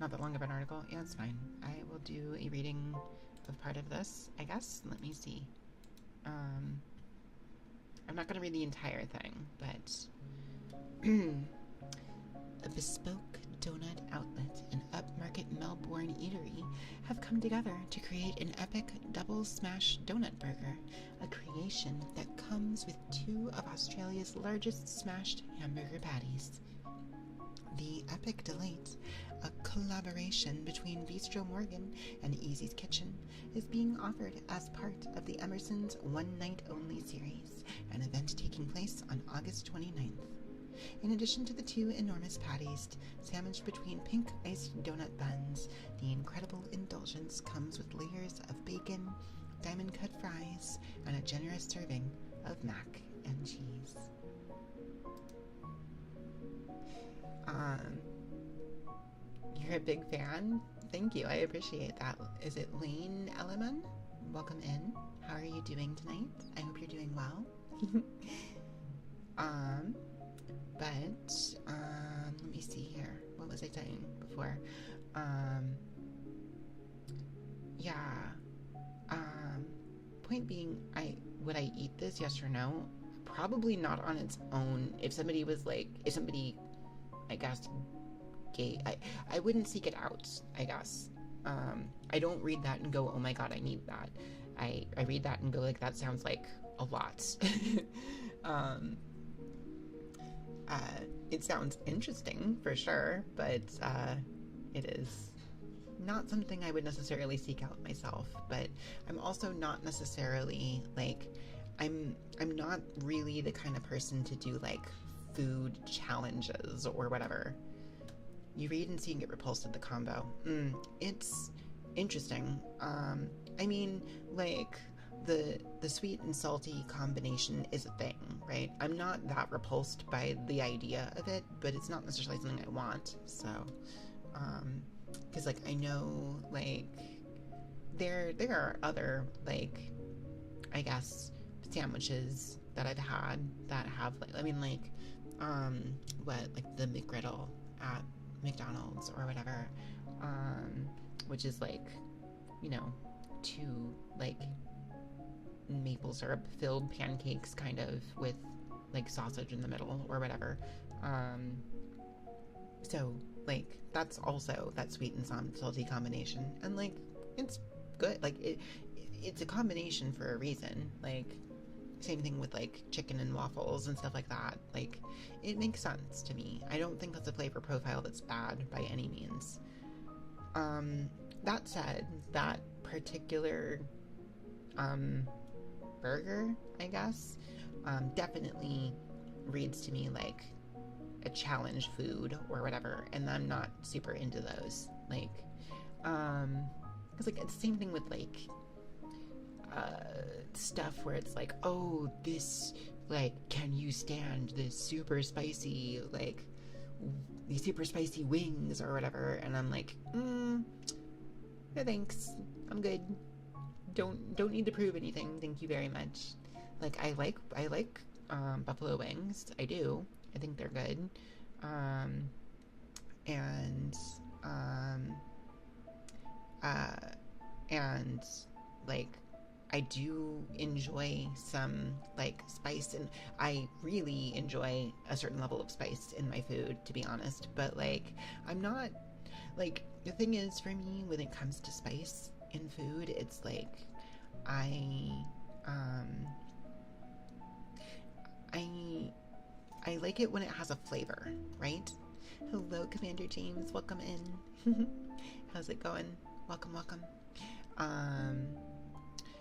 Not that long of an article. Yeah, it's fine. I will do a reading of part of this, I guess. Let me see. I'm not going to read the entire thing, but a bespoke donut outlet and upmarket Melbourne eatery have come together to create an epic double smash donut burger, a creation that comes with 2 of Australia's largest smashed hamburger patties. The Epic Delight, a collaboration between Bistro Morgan and Easy's Kitchen, is being offered as part of the Emerson's One Night Only series, an event taking place on August 29th. In addition to the 2 enormous patties, sandwiched between pink iced donut buns, the incredible indulgence comes with layers of bacon, diamond-cut fries, and a generous serving of mac and cheese. You're a big fan? Thank you, I appreciate that. Is it Lane Elliman? Welcome in. How are you doing tonight? I hope you're doing well. Let me see here. What was I saying before? Point being, would I eat this? Yes or no? Probably not on its own. If somebody, I guess, gay, I wouldn't seek it out, I guess. I don't read that and go, oh my god, I need that. I read that and go, like, that sounds like a lot. It sounds interesting, for sure, but it is not something I would necessarily seek out myself. But I'm also not necessarily, like, I'm not really the kind of person to do, like, food challenges or whatever. You read and see and get repulsed at the combo. It's interesting. I mean, like the sweet and salty combination is a thing, right? I'm not that repulsed by the idea of it, but it's not necessarily something I want. So, because like I know like there are other like I guess sandwiches that I've had that have like I mean what like the McGriddle at McDonald's or whatever, which is like two like maple syrup filled pancakes kind of with like sausage in the middle or whatever. So like that's also that sweet and salty combination, and like it's good. Like it's a combination for a reason. Like same thing with like chicken and waffles and stuff like that. Like it makes sense to me. I don't think that's a flavor profile that's bad by any means. That said, that particular burger, I guess, definitely reads to me like a challenge food or whatever, and I'm not super into those. Like, because like it's the same thing with like stuff where it's like, oh, this like, can you stand this super spicy like these super spicy wings or whatever? And I'm like, no thanks, I'm good. Don't need to prove anything. Thank you very much. Like I like buffalo wings. I do. I think they're good. And like I do enjoy some like spice, and I really enjoy a certain level of spice in my food, to be honest. But like I'm not like, the thing is for me when it comes to spice in food, it's like I like it when it has a flavor, right? Hello, Commander James. Welcome in. How's it going? Welcome.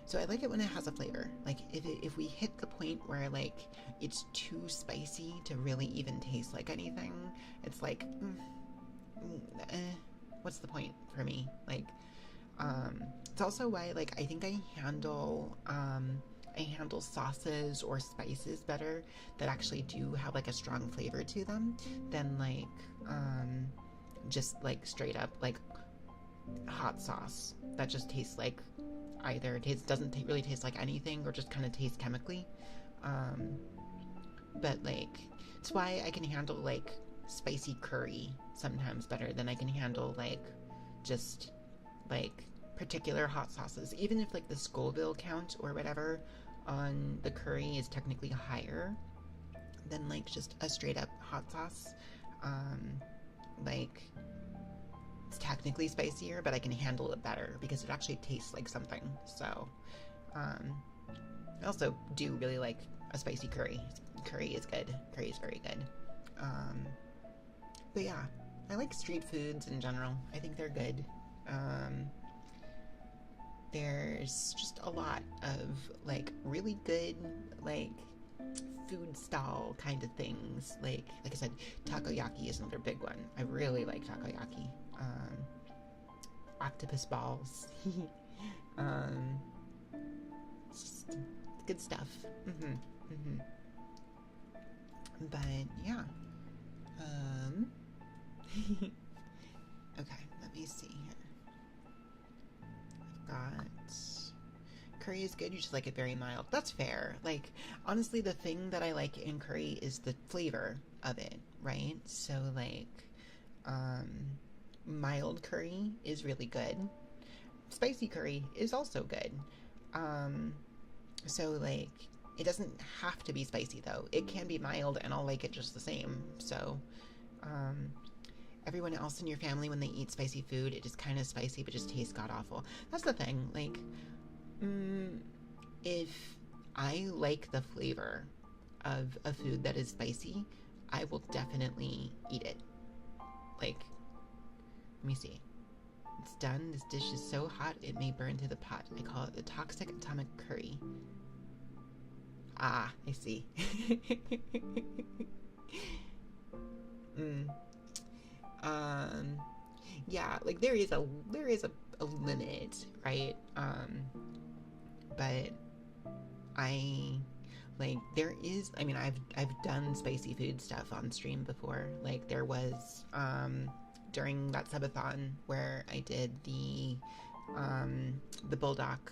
So I like it when it has a flavor. Like if we hit the point where like it's too spicy to really even taste like anything, it's like, what's the point for me? Like, it's also why like I think I handle sauces or spices better that actually do have like a strong flavor to them than like just like straight up like hot sauce that just tastes like either doesn't really taste like anything or just kind of tastes chemically. But like it's why I can handle like spicy curry sometimes better than I can handle like just like particular hot sauces, even if like the Scoville count or whatever on the curry is technically higher than like just a straight up hot sauce. Like it's technically spicier, but I can handle it better because it actually tastes like something. So I also do really like a spicy curry. Curry is good. Curry is very good. But yeah, I like street foods in general. I think they're good. There's just a lot of like really good like food stall kind of things. Like I said, takoyaki is another big one. I really like takoyaki. Octopus balls. It's just good stuff. But yeah. Okay, let me see here. I've got curry is good. You just like it very mild. That's fair. Like honestly, the thing that I like in curry is the flavor of it, right? So like, mild curry is really good. Spicy curry is also good. So like it doesn't have to be spicy though. It can be mild and I'll like it just the same. So everyone else in your family, when they eat spicy food, it is kind of spicy but just tastes god awful. That's the thing. Like if I like the flavor of a food that is spicy, I will definitely eat it. Like, let me see. It's done. This dish is so hot it may burn through the pot. I call it the toxic atomic curry. Ah, I see. Yeah, like there is a a limit, right? But I like there is. I mean, I've done spicy food stuff on stream before. Like there was during that subathon where I did the bulldog,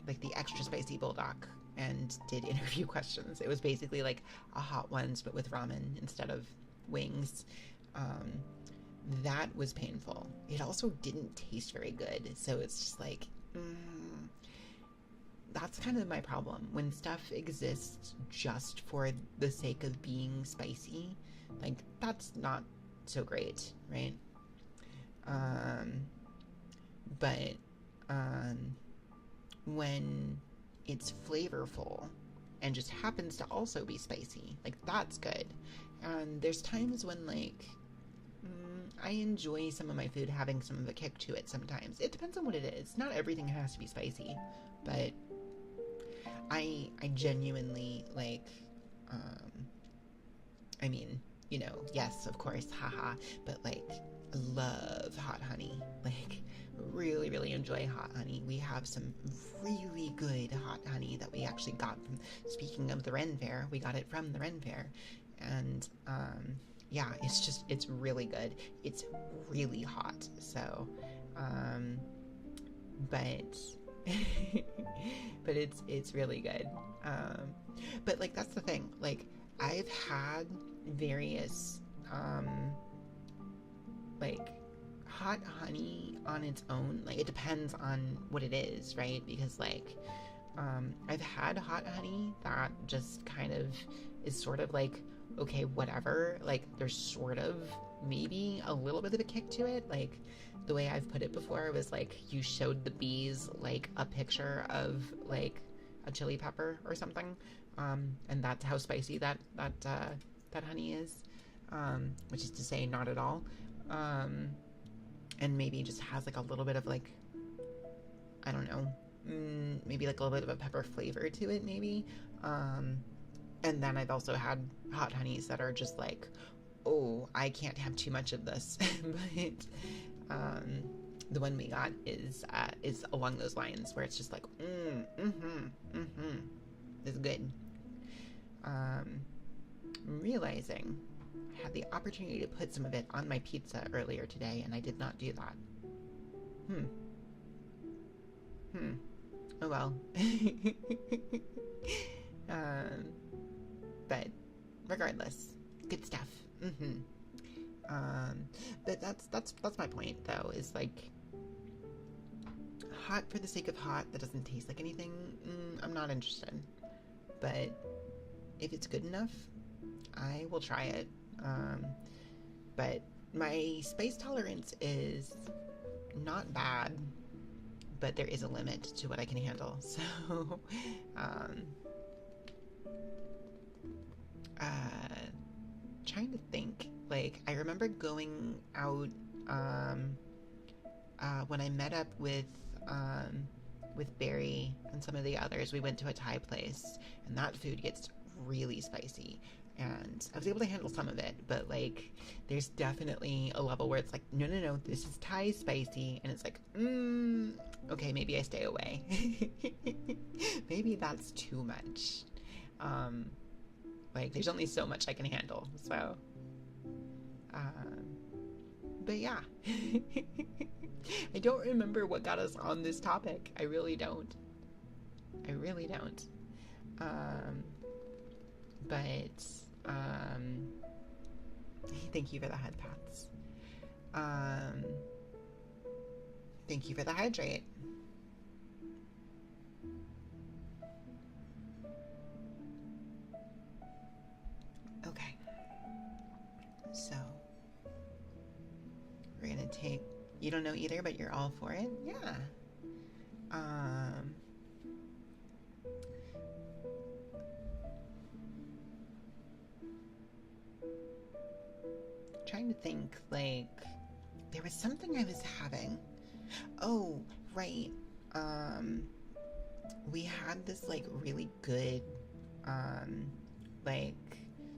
like the extra spicy bulldog, and did interview questions. It was basically like a hot ones, but with ramen instead of wings. That was painful. It also didn't taste very good, so it's just like, that's kind of my problem. When stuff exists just for the sake of being spicy, like, that's not so great, right? But when it's flavorful and just happens to also be spicy, like, that's good. And there's times when, like, I enjoy some of my food having some of a kick to it sometimes. It depends on what it is. Not everything has to be spicy, but I genuinely, like, I mean, you know, yes, of course, haha, but, like, I love hot honey. Like, really, really enjoy hot honey. We have some really good hot honey that we actually got from, speaking of the Ren Fair, we got it from the Ren Fair. And, yeah, it's really good. It's really hot. So, but, but it's really good. But like, that's the thing. Like, I've had various, like, hot honey on its own. Like, it depends on what it is, right? Because, like, I've had hot honey that just kind of is sort of like, okay, whatever, like, there's sort of maybe a little bit of a kick to it. Like, the way I've put it before was like, you showed the bees like a picture of like a chili pepper or something, and that's how spicy that honey is, which is to say not at all, and maybe just has like a little bit of like, I don't know, maybe like a little bit of a pepper flavor to it, maybe. And then I've also had hot honeys that are just like, oh, I can't have too much of this. But the one we got is along those lines, where it's just like, it's good. I'm realizing I had the opportunity to put some of it on my pizza earlier today, and I did not do that. Oh well. But regardless, good stuff. But that's my point, though, is like, hot for the sake of hot that doesn't taste like anything, I'm not interested. But if it's good enough, I will try it. But my spice tolerance is not bad, but there is a limit to what I can handle. So, trying to think, like, I remember going out, when I met up with Barry and some of the others. We went to a Thai place, and that food gets really spicy, and I was able to handle some of it, but like, there's definitely a level where it's like, no, this is Thai spicy, and it's like, okay, maybe I stay away. Maybe that's too much. Like, there's only so much I can handle, so, but yeah. I don't remember what got us on this topic. I really don't. But, thank you for the head pats. Thank you for the hydrate. Okay. So, we're gonna take, you don't know either, but you're all for it? Yeah. Trying to think, like, there was something I was having. Oh, right. We had this, like, really good, like,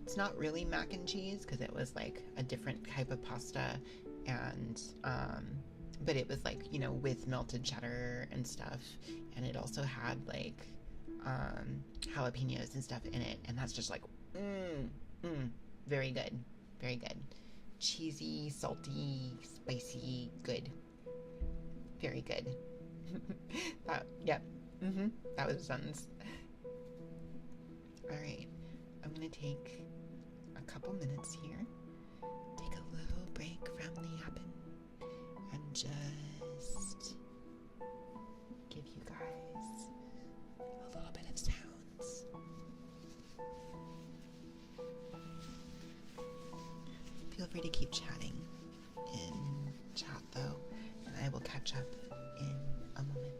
it's not really mac and cheese, because it was, like, a different type of pasta, and, but it was like, you know, with melted cheddar and stuff, and it also had like jalapenos and stuff in it, and that's just like very good, very good, cheesy, salty, spicy, good, very good. Yep. That was a sentence. All right, I'm gonna take a couple minutes here, take a little break from the yapping, and just give you guys a little bit of sounds. Feel free to keep chatting in chat though, and I will catch up in a moment.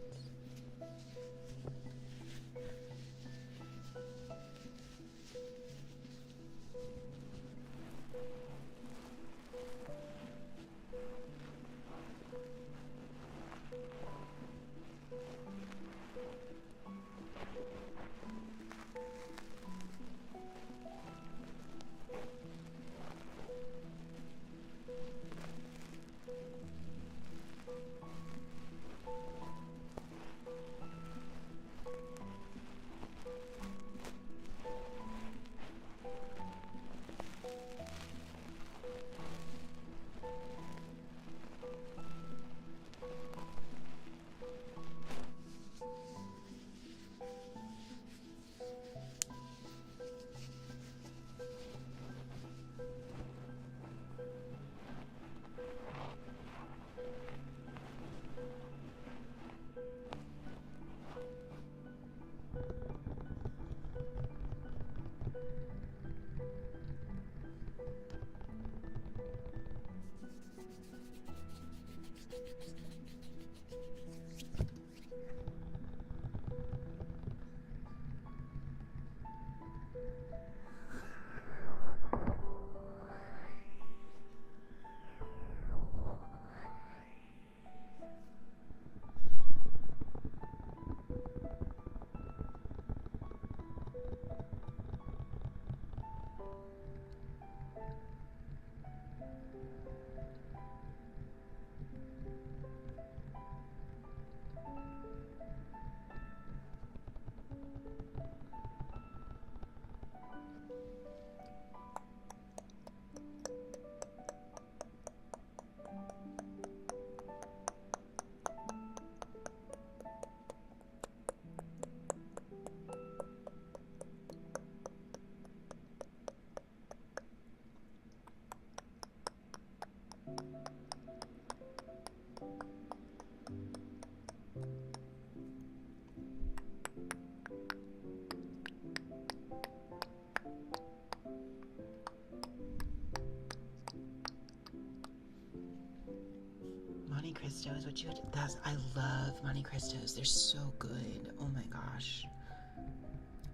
Monte Cristo is what you would, I love Monte Cristos. They're so good. Oh my gosh.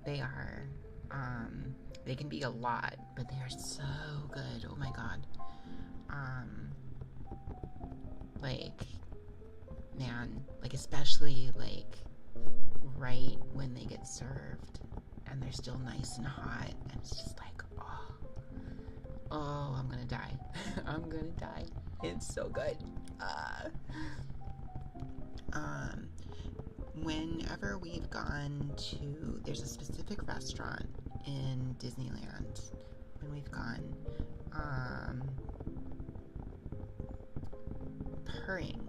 They are, they can be a lot, but they are so good. Oh my god. Like, man, like especially like right when they get served and they're still nice and hot, and it's just like, oh, I'm gonna die. I'm gonna die. It's so good. Whenever we've gone to, there's a specific restaurant in Disneyland when we've gone, purring.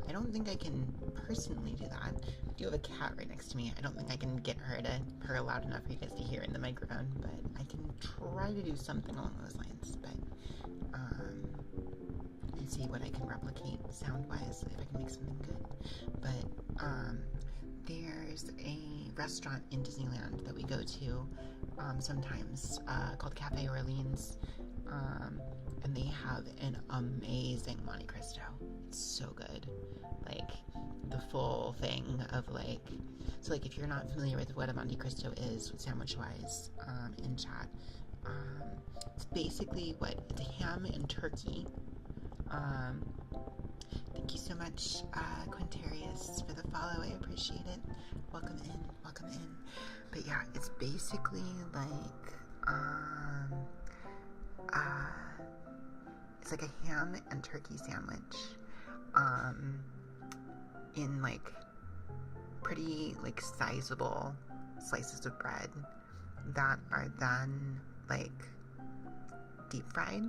I don't think I can personally do that. I do have a cat right next to me. I don't think I can get her to purr loud enough for you guys to hear in the microphone, but I can try to do something along those lines, but and see what I can replicate sound-wise, if I can make something good. But there's a restaurant in Disneyland that we go to sometimes called Cafe Orleans, and they have an amazing Monte Cristo. It's so good. Like, the full thing of like, so like if you're not familiar with what a Monte Cristo is sandwich-wise, in chat, it's basically it's ham and turkey. Thank you so much, Quintarius, for the follow. I appreciate it. Welcome in. But yeah, it's basically like, it's like a ham and turkey sandwich in like pretty like sizable slices of bread that are then like deep fried,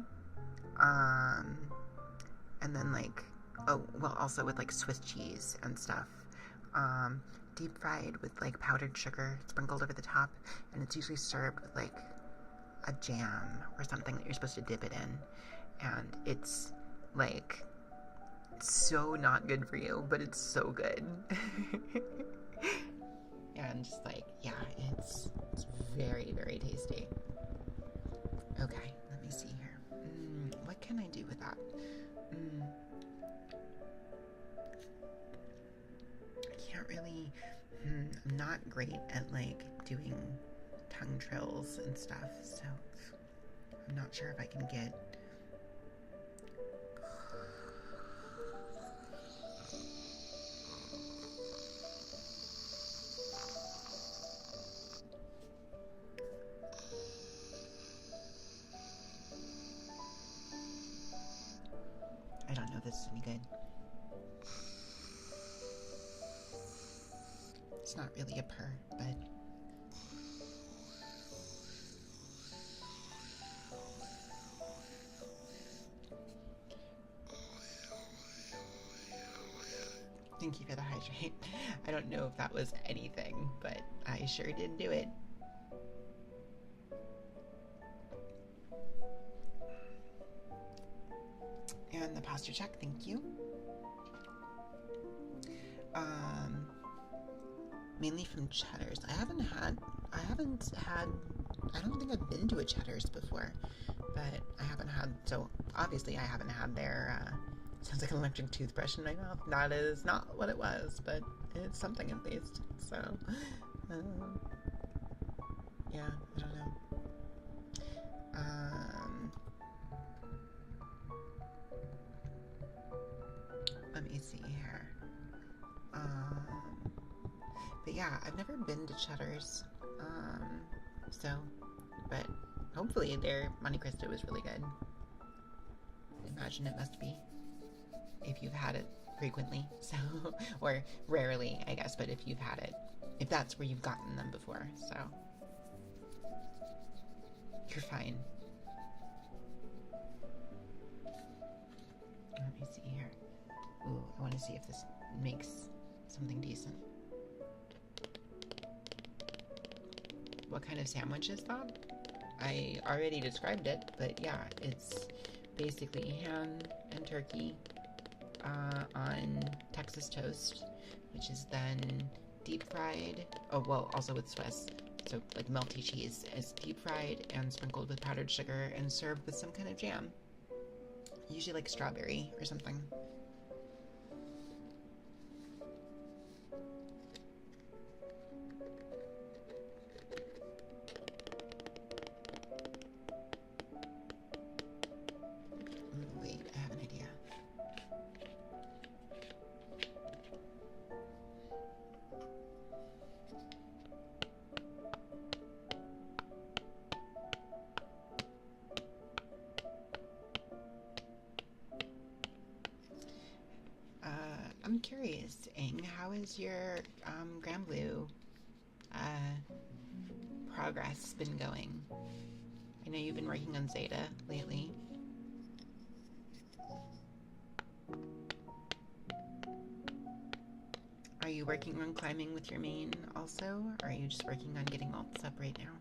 and then like, oh well, also with like Swiss cheese and stuff, deep fried with like powdered sugar sprinkled over the top, and it's usually served with like a jam or something that you're supposed to dip it in, and it's like so not good for you, but it's so good. And just like, yeah, it's very, very tasty. Okay, let me see here. What can I do with that? I can't really, I'm not great at like doing tongue trills and stuff, so I'm not sure if I can get I don't know if this is any good. It's not really a purr, but thank you for the hydrate. I don't know if that was anything, but I sure did do it. And the posture check, thank you. Mainly from Cheddar's. I don't think I've been to a Cheddar's before, but I haven't had, so obviously I haven't had their, sounds like an electric toothbrush in my mouth. That is not what it was, but it's something at least, so, yeah, I don't know. Let me see here. But yeah, I've never been to Cheddar's, so, but hopefully their Monte Cristo is really good. I imagine it must be, if you've had it frequently, so, or rarely, I guess, but if you've had it, if that's where you've gotten them before, so, you're fine. Let me see here. Ooh, I want to see if this makes something decent. What kind of sandwich is that? I already described it, but yeah, it's basically ham and turkey on Texas toast, which is then deep fried. Oh, well, also with Swiss. So like melty cheese is deep fried and sprinkled with powdered sugar and served with some kind of jam. Usually like strawberry or something. Wait, I have an idea. I'm curious, Ing, how is your Grand Blue progress been going? I know you've been working on Zeta lately. Are you working on climbing with your main also, or are you just working on getting alts up right now?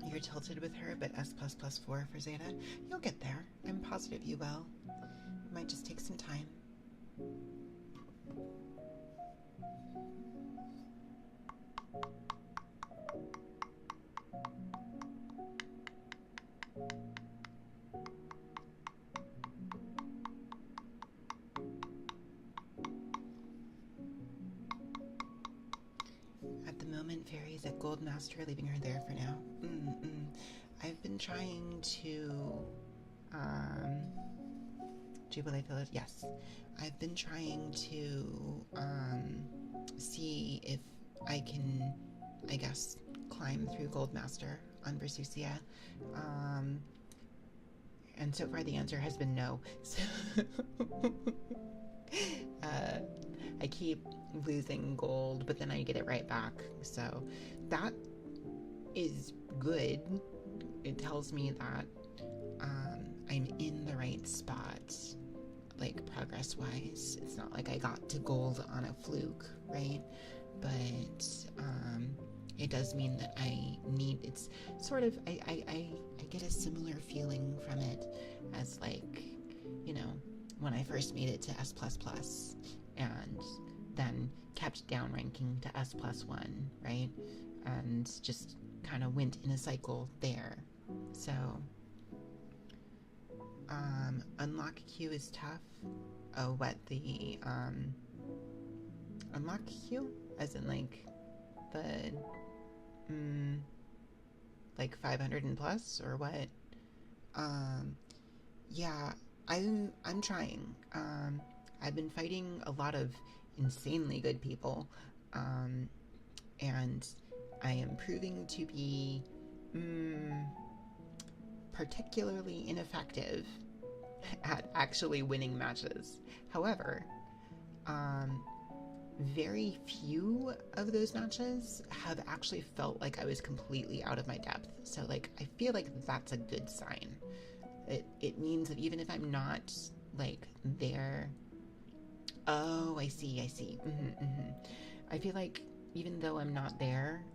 You're tilted with her, but S++4 for Zeta. You'll get there. I'm positive you will. It might just take some time. At the moment, Fairy's at Gold Master, leaving her there for now. I've been trying to do believe it. Yes. I've been trying to see if I can, I guess, climb through Goldmaster on Bersucia. And so far the answer has been no. So I keep losing gold, but then I get it right back. So that is good. It tells me that I'm in the right spot, like progress-wise. It's not like I got to gold on a fluke, right? But it does mean that I need, it's sort of, I get a similar feeling from it as, like, you know, when I first made it to S++, and then kept down ranking to S+1, right? And just kind of went in a cycle there. So unlock queue is tough. Oh, what, the unlock queue? As in, like, the like 500 and plus, or what? Yeah, I'm trying. I've been fighting a lot of insanely good people, and I am proving to be particularly ineffective at actually winning matches. However, very few of those matches have actually felt like I was completely out of my depth. So, like, I feel like that's a good sign. It means that even if I'm not, like, there... Oh, I see. I feel like even though I'm not there,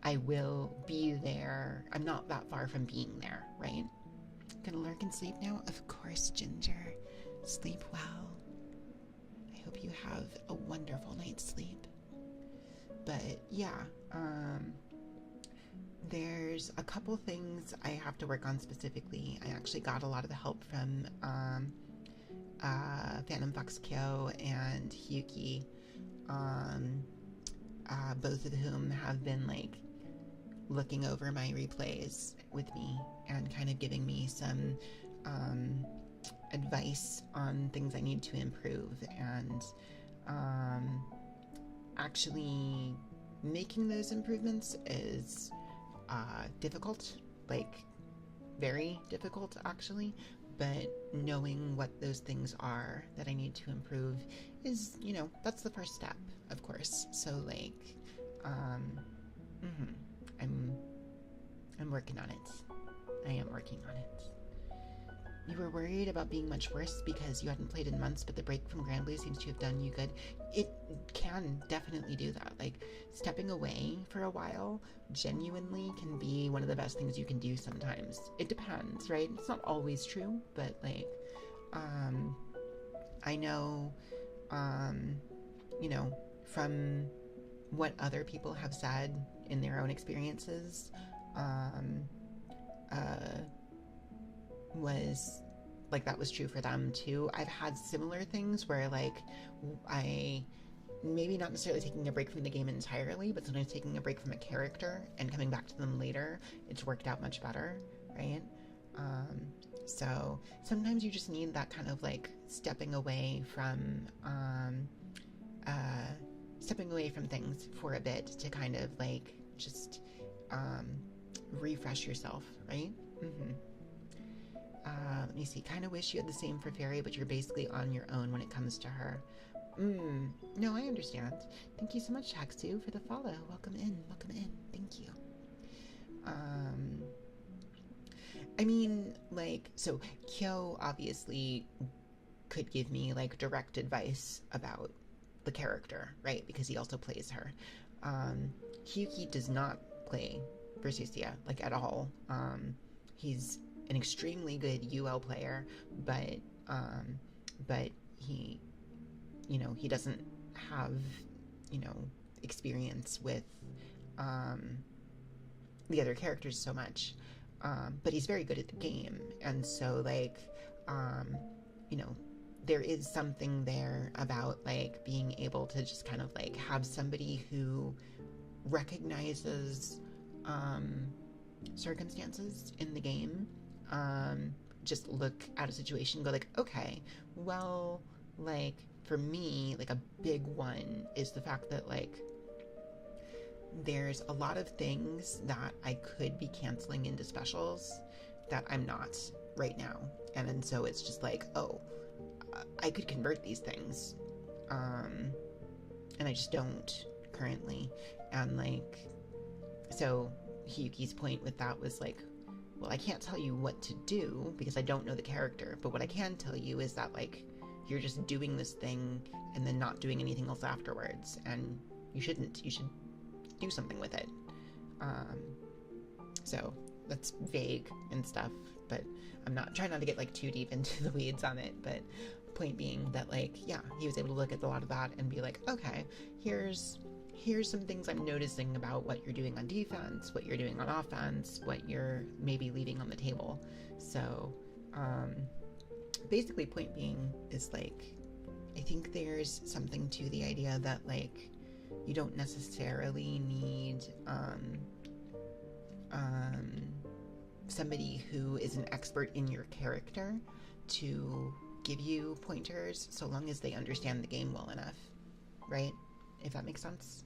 I will be there. I'm not that far from being there, right? Gonna lurk and sleep now? Of course, Ginger. Sleep well. I hope you have a wonderful night's sleep. But yeah, there's a couple things I have to work on specifically. I actually got a lot of the help from Phantom Fox Kyo and Hyuki, both of whom have been, like, looking over my replays with me and kind of giving me some advice on things I need to improve, and actually making those improvements is difficult, like very difficult actually, but knowing what those things are that I need to improve is, you know, that's the first step, of course. So, like, I'm working on it. I am working on it. You were worried about being much worse because you hadn't played in months, but the break from Grand Blue seems to have done you good. It can definitely do that. Like, stepping away for a while genuinely can be one of the best things you can do sometimes. It depends, right? It's not always true, but, like, I know, you know, from what other people have said in their own experiences, was like, that was true for them too. I've had similar things where, like, I maybe not necessarily taking a break from the game entirely, but sometimes taking a break from a character and coming back to them later, it's worked out much better, right? So sometimes you just need that kind of, like, stepping away from things for a bit to kind of, like, just refresh yourself, right? Let me see. Kind of wish you had the same for Fairy, but you're basically on your own when it comes to her. No, I understand. Thank you so much, Haxu, for the follow. Welcome in. Thank you. I mean, like, so Kyo obviously could give me, like, direct advice about the character, right? Because he also plays her. Hyuki does not play Bersucia, like, at all. He's an extremely good UL player, but he, you know, he doesn't have, you know, experience with the other characters so much, but he's very good at the game, and so, like, you know, there is something there about, like, being able to just kind of, like, have somebody who recognizes circumstances in the game just look at a situation and go like, okay, well, like for me, like a big one is the fact that like there's a lot of things that I could be canceling into specials that I'm not right now. And so it's just like, oh, I could convert these things. And I just don't currently. And like, so Hiyuki's point with that was like, well, I can't tell you what to do because I don't know the character. But what I can tell you is that like, you're just doing this thing and then not doing anything else afterwards. And you shouldn't. You should do something with it. So that's vague and stuff, but I'm not trying not to get like too deep into the weeds on it. But point being that like, yeah, he was able to look at a lot of that and be like, okay, here's some things I'm noticing about what you're doing on defense, what you're doing on offense, what you're maybe leaving on the table. So basically point being is like, I think there's something to the idea that like you don't necessarily need somebody who is an expert in your character to give you pointers so long as they understand the game well enough, right? If that makes sense.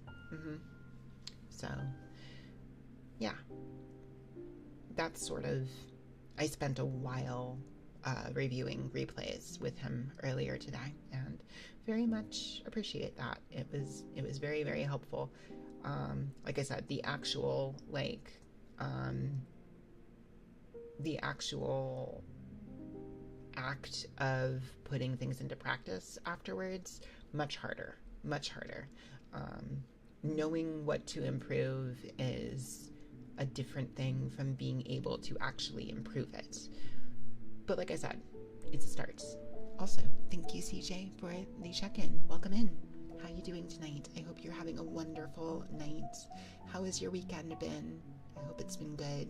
So yeah, that's sort of, I spent a while reviewing replays with him earlier today and very much appreciate that. It was very, very helpful. Like I said, the actual act of putting things into practice afterwards, much harder. Knowing what to improve is a different thing from being able to actually improve it. But like I said, it's a start. Also, thank you, CJ, for the check-in. Welcome in. How are you doing tonight? I hope you're having a wonderful night. How has your weekend been? I hope it's been good.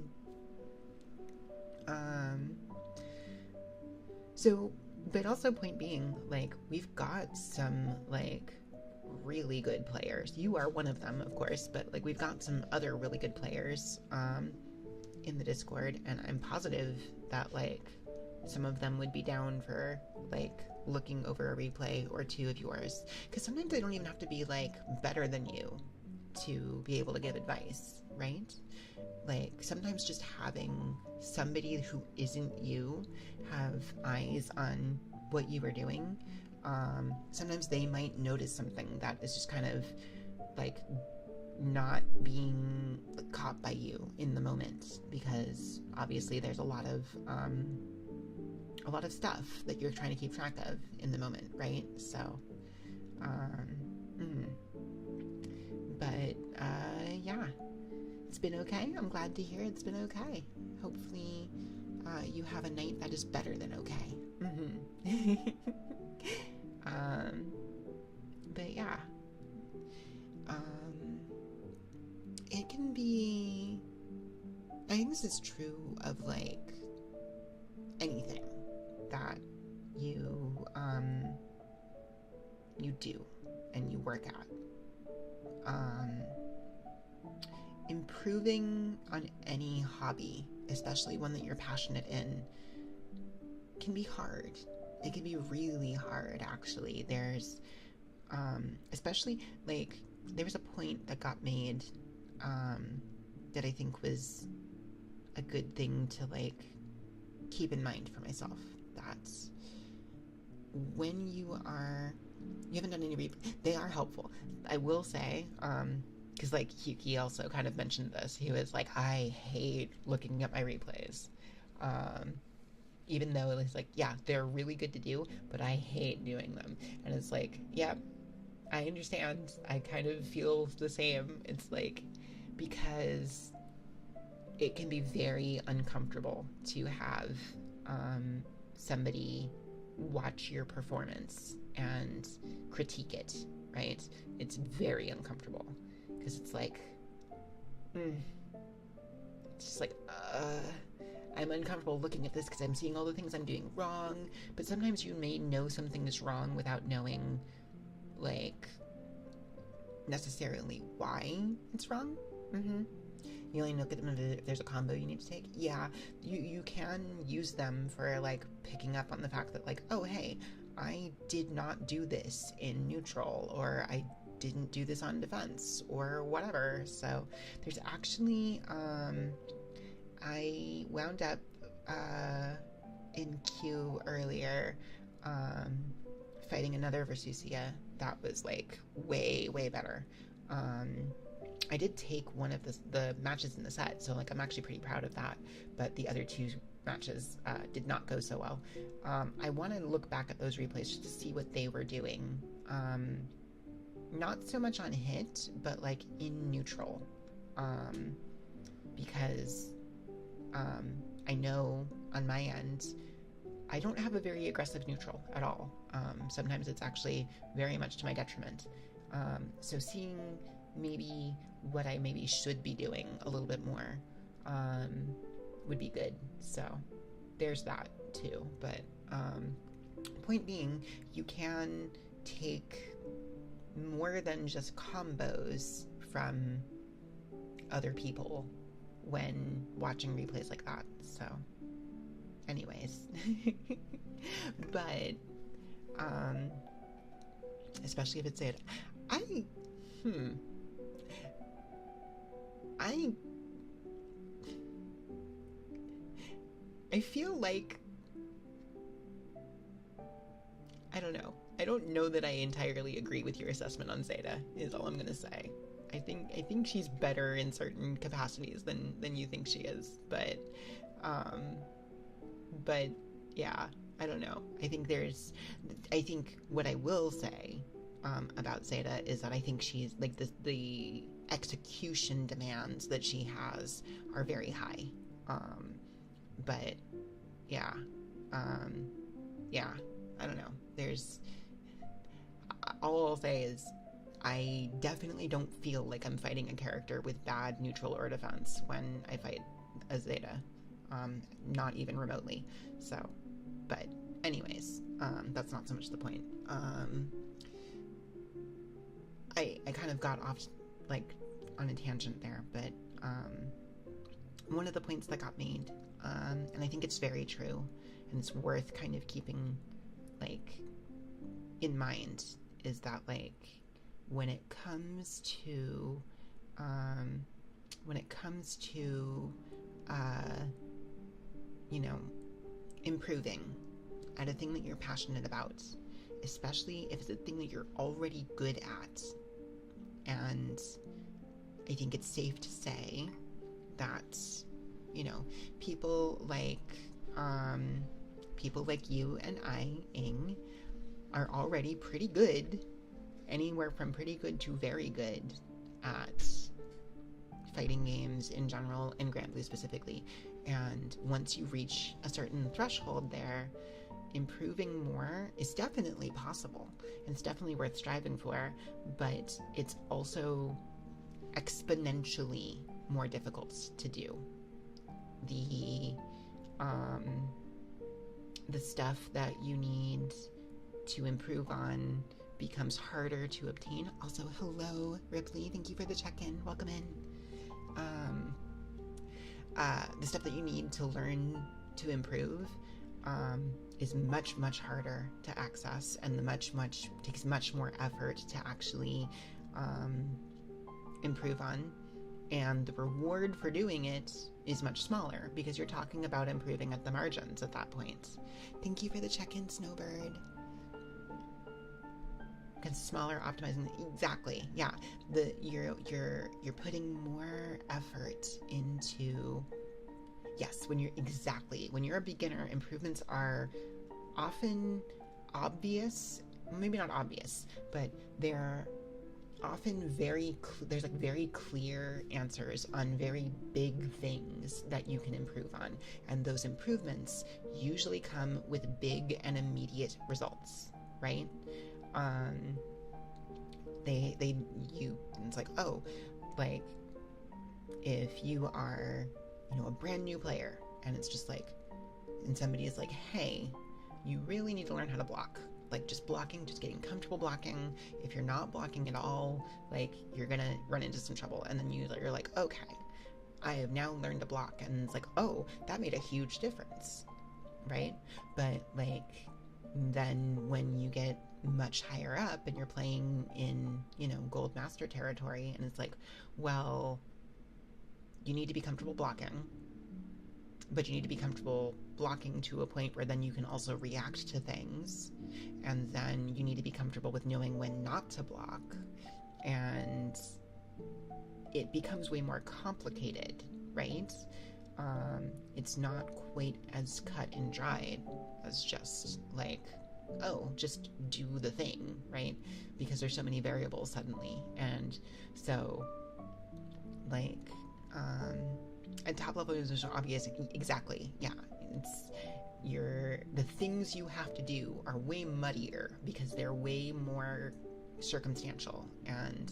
So, but also point being, like, we've got some, like, really good players. You are one of them, of course, but, like, we've got some other really good players, in the Discord, and I'm positive that, like, some of them would be down for, like, looking over a replay or two of yours. Because sometimes they don't even have to be, like, better than you to be able to give advice, right? Like, sometimes just having somebody who isn't you have eyes on what you are doing, sometimes they might notice something that is just kind of, like, not being caught by you in the moment, because obviously there's a lot of stuff that you're trying to keep track of in the moment, right? So, but yeah, it's been okay. I'm glad to hear it's been okay. Hopefully, you have a night that is better than okay. But yeah, it can be, I think this is true of, like, anything that you do and you work at. Improving on any hobby, especially one that you're passionate in, can be hard. It can be really hard, actually. There's, especially, like, there was a point that got made, that I think was a good thing to, like, keep in mind for myself. That's when you haven't done any they are helpful. I will say, because, like, Yuki also kind of mentioned this. He was like, I hate looking at my replays. Even though it's like, yeah, they're really good to do, but I hate doing them. And it's like, yeah, I understand. I kind of feel the same. It's like, because it can be very uncomfortable to have somebody watch your performance and critique it, right? It's very uncomfortable because it's like, it's just like, I'm uncomfortable looking at this because I'm seeing all the things I'm doing wrong. But sometimes you may know something is wrong without knowing, like, necessarily why it's wrong. You only look at them if there's a combo you need to take. Yeah, you can use them for like picking up on the fact that like, oh hey, I did not do this in neutral, or I didn't do this on defense, or whatever. So there's actually I wound up in queue earlier fighting another Versusia that was like way better. I did take one of the matches in the set, so like I'm actually pretty proud of that, but the other two matches did not go so well. I want to look back at those replays just to see what they were doing. Not so much on hit, but like in neutral, because I know on my end I don't have a very aggressive neutral at all. Sometimes it's actually very much to my detriment. So seeing maybe what I maybe should be doing a little bit more would be good. So there's that too. But point being, you can take more than just combos from other people when watching replays like that. So anyways, but especially if it's it, I feel like, I don't know. I don't know that I entirely agree with your assessment on Zeta, is all I'm gonna say. I think she's better in certain capacities than you think she is, but yeah, I don't know. I think what I will say about Zeta is that I think she's like the execution demands that she has are very high. But yeah, I don't know. All I'll say is I definitely don't feel like I'm fighting a character with bad neutral or defense when I fight a Zeta. Not even remotely. So, but anyways, that's not so much the point. I kind of got off like on a tangent there, but one of the points that got made, and I think it's very true, and it's worth kind of keeping like in mind, is that like when it comes to you know, improving at a thing that you're passionate about, especially if it's a thing that you're already good at. And I think it's safe to say that, you know, people like you and I, Ing, are already pretty good, anywhere from pretty good to very good at fighting games in general, and Grand Blue specifically. And once you reach a certain threshold there, improving more is definitely possible, and it's definitely worth striving for, but it's also exponentially more difficult to do. The stuff that you need to improve on becomes harder to obtain. Also, hello, Ripley. Thank you for the check-in. Welcome in. The stuff that you need to learn to improve is much harder to access, and takes much more effort to actually improve on. And the reward for doing it is much smaller, because you're talking about improving at the margins at that point. Thank you for the check-in, Snowbird. Because smaller optimizing, exactly, yeah. You're putting more effort into, yes, when you're a beginner, improvements are often obvious, maybe not obvious, but they're often there's like very clear answers on very big things that you can improve on, and those improvements usually come with big and immediate results, right? It's like, oh, like if you are, you know, a brand new player, and it's just like, and somebody is like, hey, you really need to learn how to block. Like just getting comfortable blocking. If you're not blocking at all, like you're gonna run into some trouble. And then you're like, okay, I have now learned to block, and it's like, oh, that made a huge difference, right? But like, then when you get much higher up and you're playing in, gold master territory, and it's like, well, you need to be comfortable blocking, but you need to be comfortable blocking to a point where then you can also react to things, and then you need to be comfortable with knowing when not to block, and it becomes way more complicated, right? It's not quite as cut and dried as just like, oh, just do the thing, right? Because there's so many variables suddenly. And so, like, at top level users are obvious, exactly, yeah. It's the things you have to do are way muddier because they're way more circumstantial. And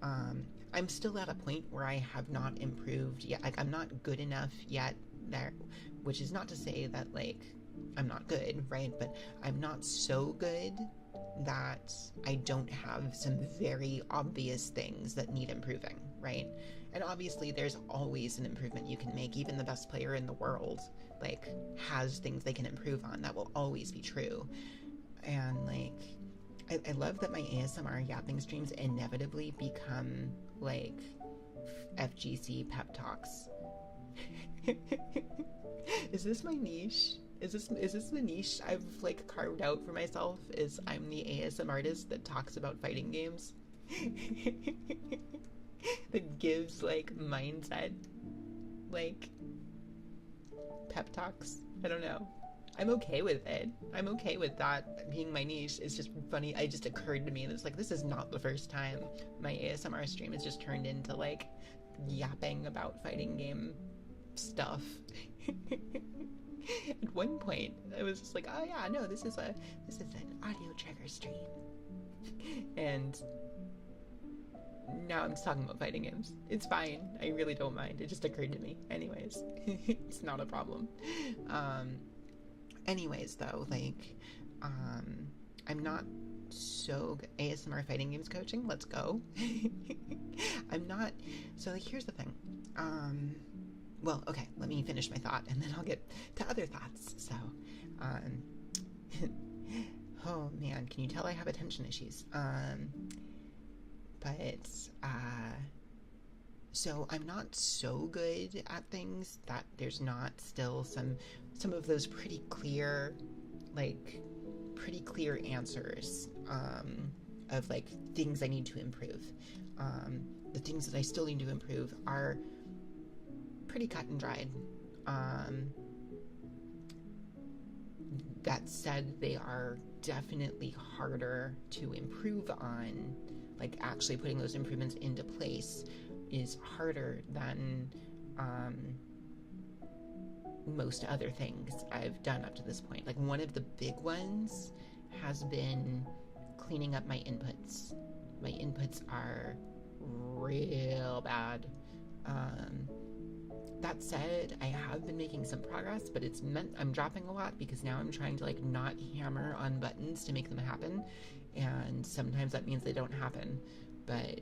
I'm still at a point where I have not improved yet. Like, I'm not good enough yet there, which is not to say that, like, I'm not good, right? But I'm not so good that I don't have some very obvious things that need improving, right? And obviously there's always an improvement you can make. Even the best player in the world, like, has things they can improve on. That will always be true. And, like, I love that my ASMR yapping streams inevitably become, like, FGC pep talks. Is this my niche? Is this the niche I've, like, carved out for myself? Is I'm the ASMR artist that talks about fighting games? That gives, like, mindset, like, pep talks? I don't know. I'm okay with it. I'm okay with that being my niche. It's just funny. It just occurred to me that it's like, this is not the first time my ASMR stream has just turned into, like, yapping about fighting game stuff. At one point, I was just like, oh yeah, no, this is an audio trigger stream. And now I'm just talking about fighting games. It's fine. I really don't mind. It just occurred to me. Anyways, it's not a problem. Anyways, though, like, I'm not so good. ASMR fighting games coaching, let's go. I'm not, so, like, here's the thing. Well, okay, let me finish my thought, and then I'll get to other thoughts. So, oh man, can you tell I have attention issues? So I'm not so good at things that there's not still some of those pretty clear answers of, like, things I need to improve. The things that I still need to improve are pretty cut and dried. That said, they are definitely harder to improve on. Like, actually putting those improvements into place is harder than most other things I've done up to this point. Like, one of the big ones has been cleaning up my inputs. My inputs are real bad. That said, I have been making some progress, but I'm dropping a lot because now I'm trying to, like, not hammer on buttons to make them happen, and sometimes that means they don't happen. But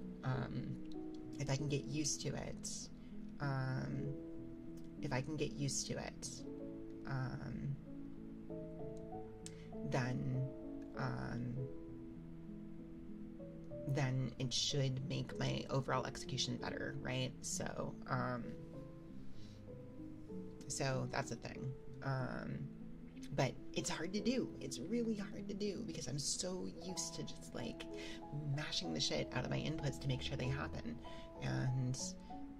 if I can get used to it, then it should make my overall execution better, right? So that's a thing. But it's hard to do. It's really hard to do because I'm so used to just, like, mashing the shit out of my inputs to make sure they happen. And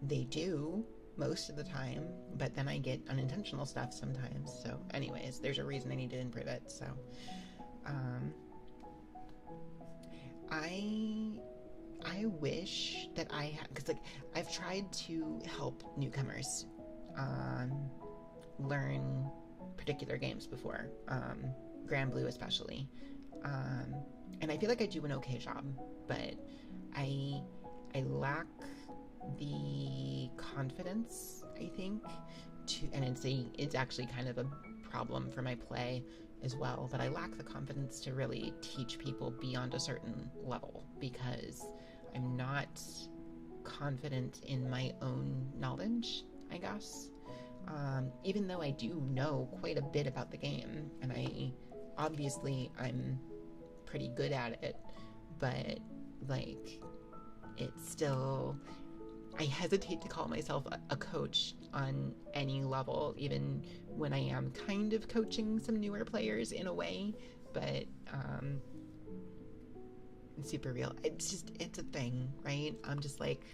they do most of the time, but then I get unintentional stuff sometimes. So anyways, there's a reason I need to improve it. So I wish that I had, because, like, I've tried to help newcomers learn particular games before, Grand Blue especially, and I feel like I do an okay job, but I lack the confidence, I think, and it's actually kind of a problem for my play as well, but I lack the confidence to really teach people beyond a certain level because I'm not confident in my own knowledge, I guess. Even though I do know quite a bit about the game, and I'm pretty good at it, but like, it's still, I hesitate to call myself a coach on any level, even when I am kind of coaching some newer players in a way, but it's super real. It's a thing, right? I'm just like,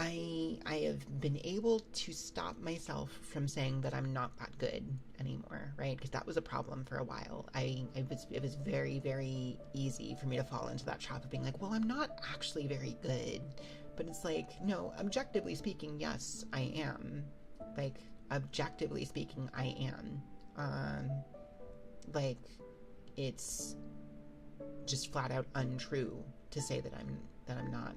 I have been able to stop myself from saying that I'm not that good anymore, right? Because that was a problem for a while. It was very, very easy for me to fall into that trap of being like, well, I'm not actually very good. But it's like, no, objectively speaking, yes, I am. Like, objectively speaking, I am. Like, it's just flat out untrue to say that I'm not.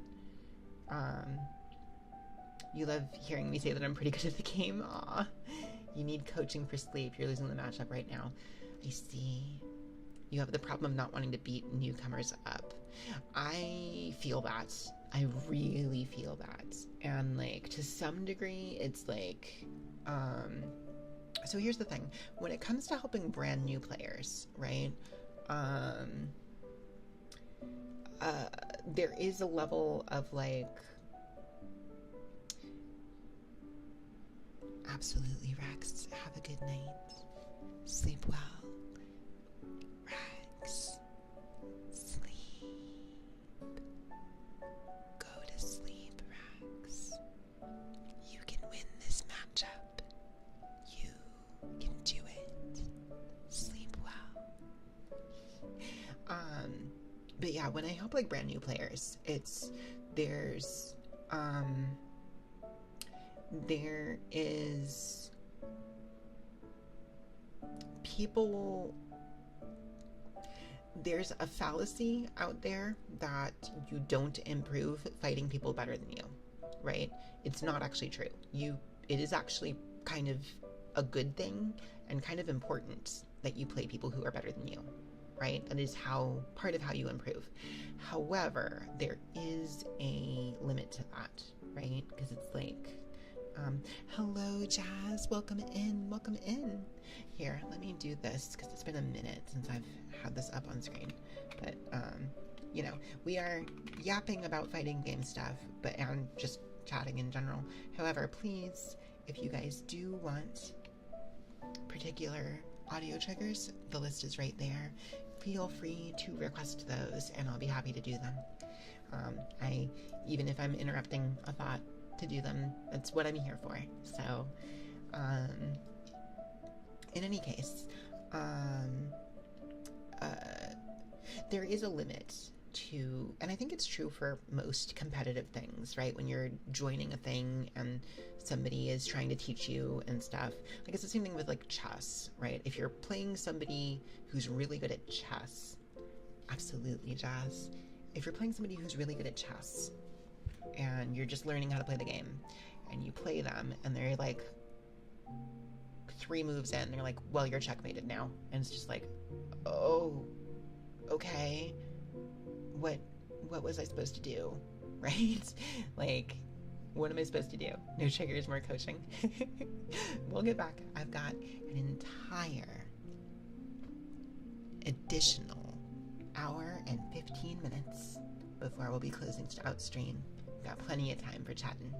You love hearing me say that I'm pretty good at the game. Aw. You need coaching for sleep. You're losing the matchup right now. I see. You have the problem of not wanting to beat newcomers up. I feel that. I really feel that. And like, to some degree, it's like, so here's the thing. When it comes to helping brand new players, right? There is a level of like, absolutely, Rex. Have a good night. Sleep well. Rex. Sleep. Go to sleep, Rex. You can win this matchup. You can do it. Sleep well. But yeah, when I help like brand new players, there is people, there's a fallacy out there that you don't improve fighting people better than you, right? It's not actually true. It is actually kind of a good thing and kind of important that you play people who are better than you, right? That is part of how you improve. However, there is a limit to that, right? Because it's like, hello, Jazz. Welcome in. Here, let me do this because it's been a minute since I've had this up on screen. But, we are yapping about fighting game stuff, and just chatting in general. However, please, if you guys do want particular audio triggers, the list is right there. Feel free to request those, and I'll be happy to do them. Even if I'm interrupting a thought to do them, that's what I'm here for. So, in any case, there is a limit to, and I think it's true for most competitive things, right? When you're joining a thing and somebody is trying to teach you and stuff. Like, it's the same thing with like chess, right? If you're playing somebody who's really good at chess, absolutely, Jazz. If you're playing somebody who's really good at chess and you're just learning how to play the game and you play them and they're like 3 moves in, they're like, well, you're checkmated now. And it's just like, oh, okay. What was I supposed to do? Right? Like, what am I supposed to do? No triggers, more coaching. We'll get back. I've got an entire additional hour and 15 minutes before we'll be closing out stream. Got plenty of time for chatting.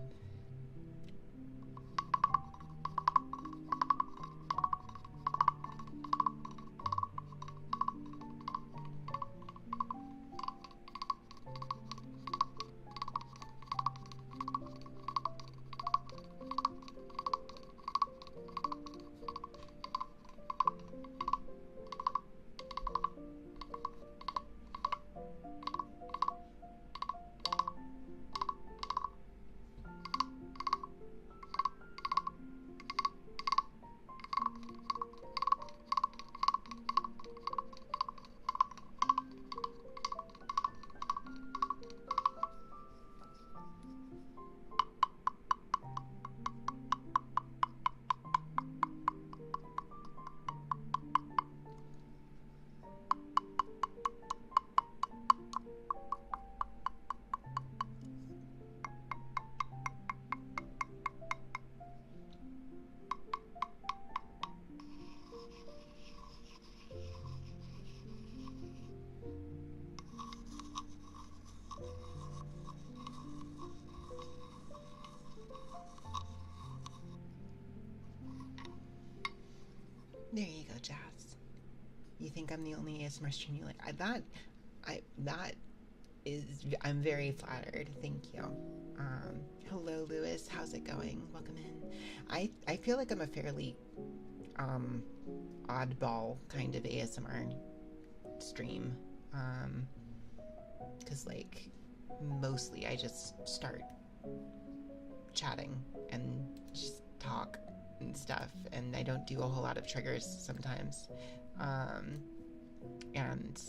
think I'm the only ASMR stream you like. I'm very flattered. Thank you. Hello, Lewis. How's it going? Welcome in. I feel like I'm a fairly oddball kind of ASMR stream. Because like mostly I just start chatting and just talk and stuff, and I don't do a whole lot of triggers sometimes. And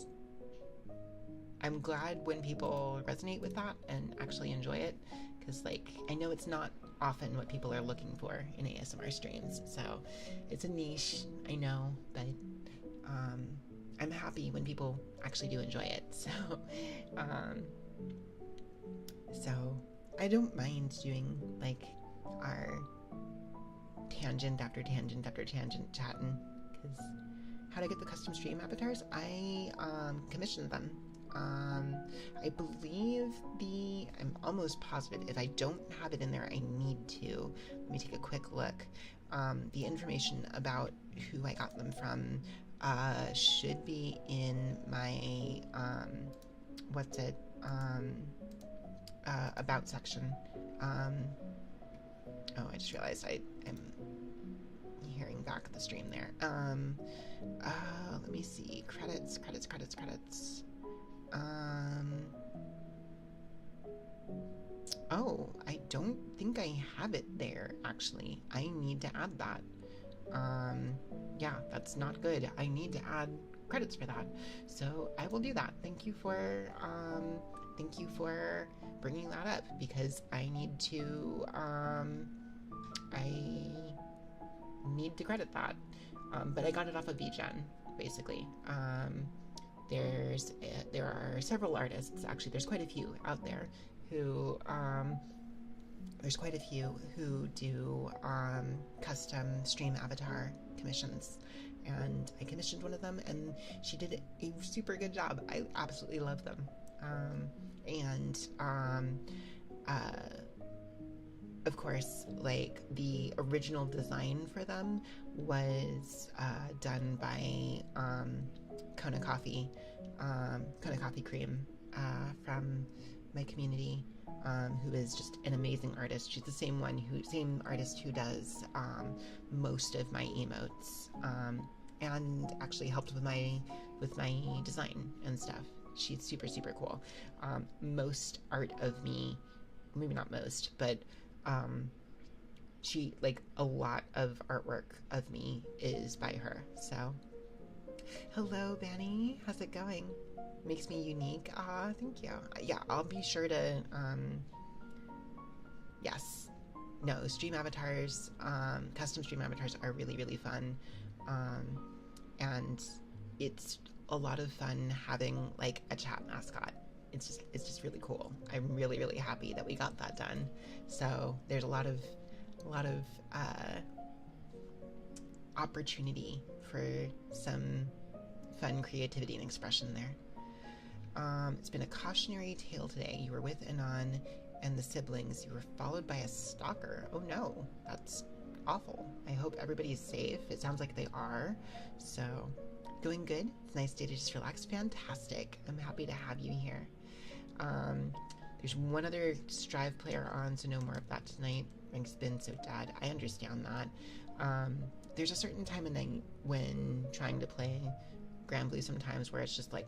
I'm glad when people resonate with that and actually enjoy it, because like I know it's not often what people are looking for in ASMR streams, so it's a niche, I know, but I'm happy when people actually do enjoy it. So I don't mind doing like our tangent after tangent after tangent chatting, because how to get the custom stream avatars, I commissioned them. I believe I'm almost positive, if I don't have it in there, I need to. Let me take a quick look. The information about who I got them from should be in my, about section. Oh, I just realized I'm hearing back the stream there. Let me see. Credits. Oh, I don't think I have it there, actually. I need to add that. Yeah, that's not good. I need to add credits for that. So I will do that. Thank you for bringing that up, because I need to credit that. But I got it off of VGen, basically. There are several artists, actually. There's quite a few out there who do custom stream avatar commissions, and I commissioned one of them, and she did a super good job. I absolutely love them. Of course, like the original design for them was done by Kona Coffee Cream from my community, who is just an amazing artist. She's the same artist who does most of my emotes, and actually helped with my design and stuff. She's super, super cool. Most art of me, maybe not most, but she, like, a lot of artwork of me is by her. So hello, Benny, how's it going? Makes me unique. Thank you. Yeah, I'll be sure to yes, no, stream avatars, custom stream avatars are really, really fun, and it's a lot of fun having like a chat mascot. It's just really cool. I'm really, really happy that we got that done. So there's a lot of opportunity for some fun creativity and expression there. It's been a cautionary tale today. You were with Anon and the siblings. You were followed by a stalker. Oh no, that's awful. I hope everybody's safe. It sounds like they are. So, going good? It's a nice day to just relax. Fantastic. I'm happy to have you here. There's one other Strive player on, so no more of that tonight. Rank's been so dead. I understand that. There's a certain time of night when trying to play Grand Blue sometimes where it's just like,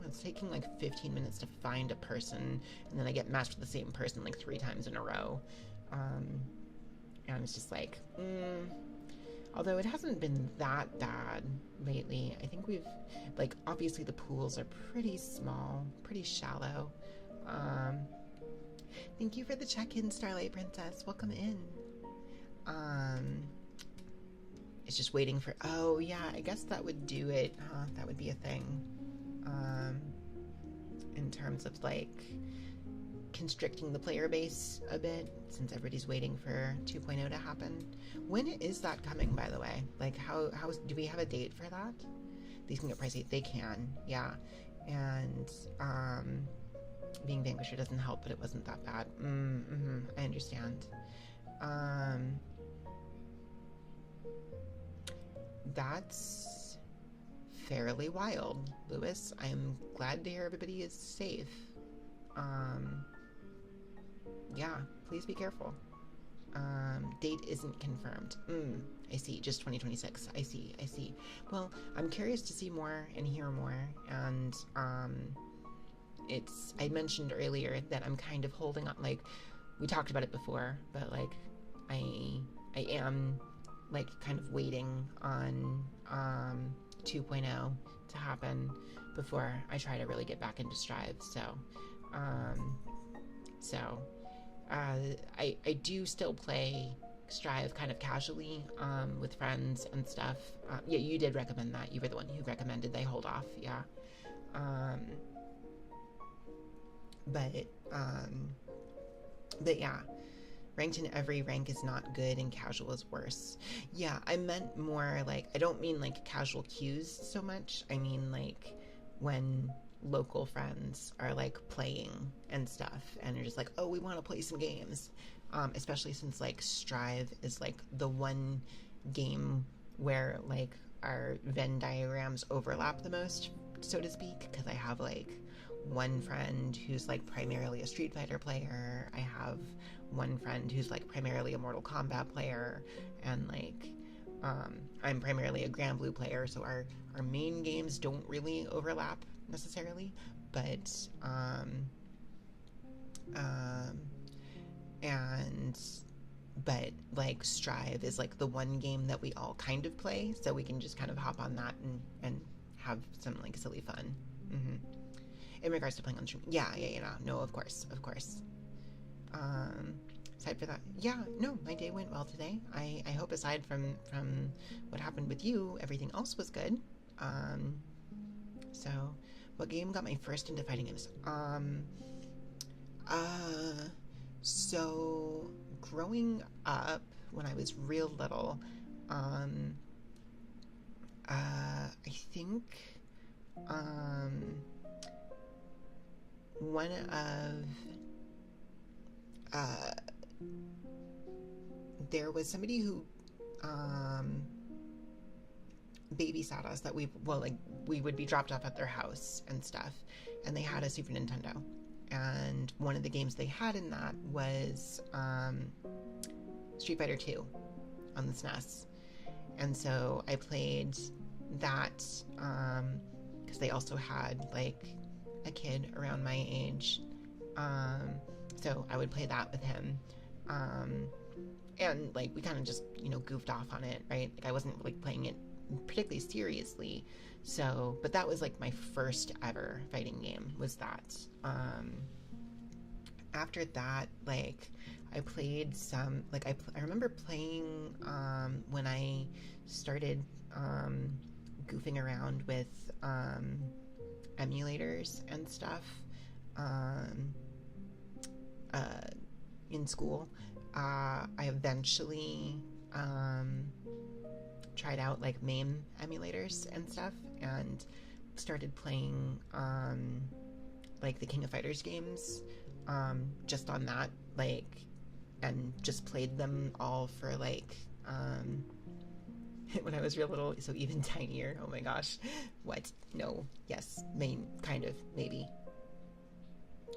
it's taking like 15 minutes to find a person, and then I get matched with the same person like 3 times in a row. And it's just like, although it hasn't been that bad lately. I think we've, like, obviously the pools are pretty small, pretty shallow. Thank you for the check-in, Starlight Princess. Welcome in. It's just waiting for, oh yeah, I guess that would do it, huh? That would be a thing. In terms of like constricting the player base a bit, since everybody's waiting for 2.0 to happen. When is that coming, by the way? Like, how do we have a date for that? These can get pricey. They can, yeah. And being Vanquisher doesn't help, but it wasn't that bad. I understand. That's fairly wild, Lewis. I'm glad to hear everybody is safe. Yeah, please be careful. Date isn't confirmed. I see, just 2026. I see. Well, I'm curious to see more and hear more, and I mentioned earlier that I'm kind of holding on, like, we talked about it before, but, like, I am, like, kind of waiting on 2.0 to happen before I try to really get back into Strive. I do still play Strive kind of casually with friends and stuff. Yeah, you did recommend that. You were the one who recommended they hold off. Yeah. But yeah, ranked in every rank is not good and casual is worse. Yeah, I meant more like, I don't mean like casual queues so much. I mean like when local friends are like playing and stuff and are just like, oh, we want to play some games. Especially since like Strive is like the one game where like our Venn diagrams overlap the most, so to speak, because I have like one friend who's like primarily a Street Fighter player. I have one friend who's like primarily a Mortal Kombat player, and like I'm primarily a Grand Blue player, so our main games don't really overlap necessarily, but like Strive is like the one game that we all kind of play, so we can just kind of hop on that and have some like silly fun. In regards to playing on stream, yeah, no, of course. Aside for that, yeah, no, my day went well today. I hope aside from what happened with you, everything else was good. So what game got my first into fighting games? So growing up when I was real little, I think one of there was somebody who babysat us that we would be dropped off at their house and stuff, and they had a Super Nintendo, and one of the games they had in that was Street Fighter 2 on the SNES. And so I played that because they also had like a kid around my age, so I would play that with him, and like we kind of just goofed off on it, right? Like I wasn't like playing it particularly seriously, so but that was like my first ever fighting game was that. After that, like I played some, like I remember playing when I started goofing around with emulators and stuff in school. I eventually tried out like MAME emulators and stuff and started playing like the King of Fighters games just on that, like, and just played them all for like when I was real little, so even tinier. Oh my gosh. What? No. Yes. Kind of. Maybe.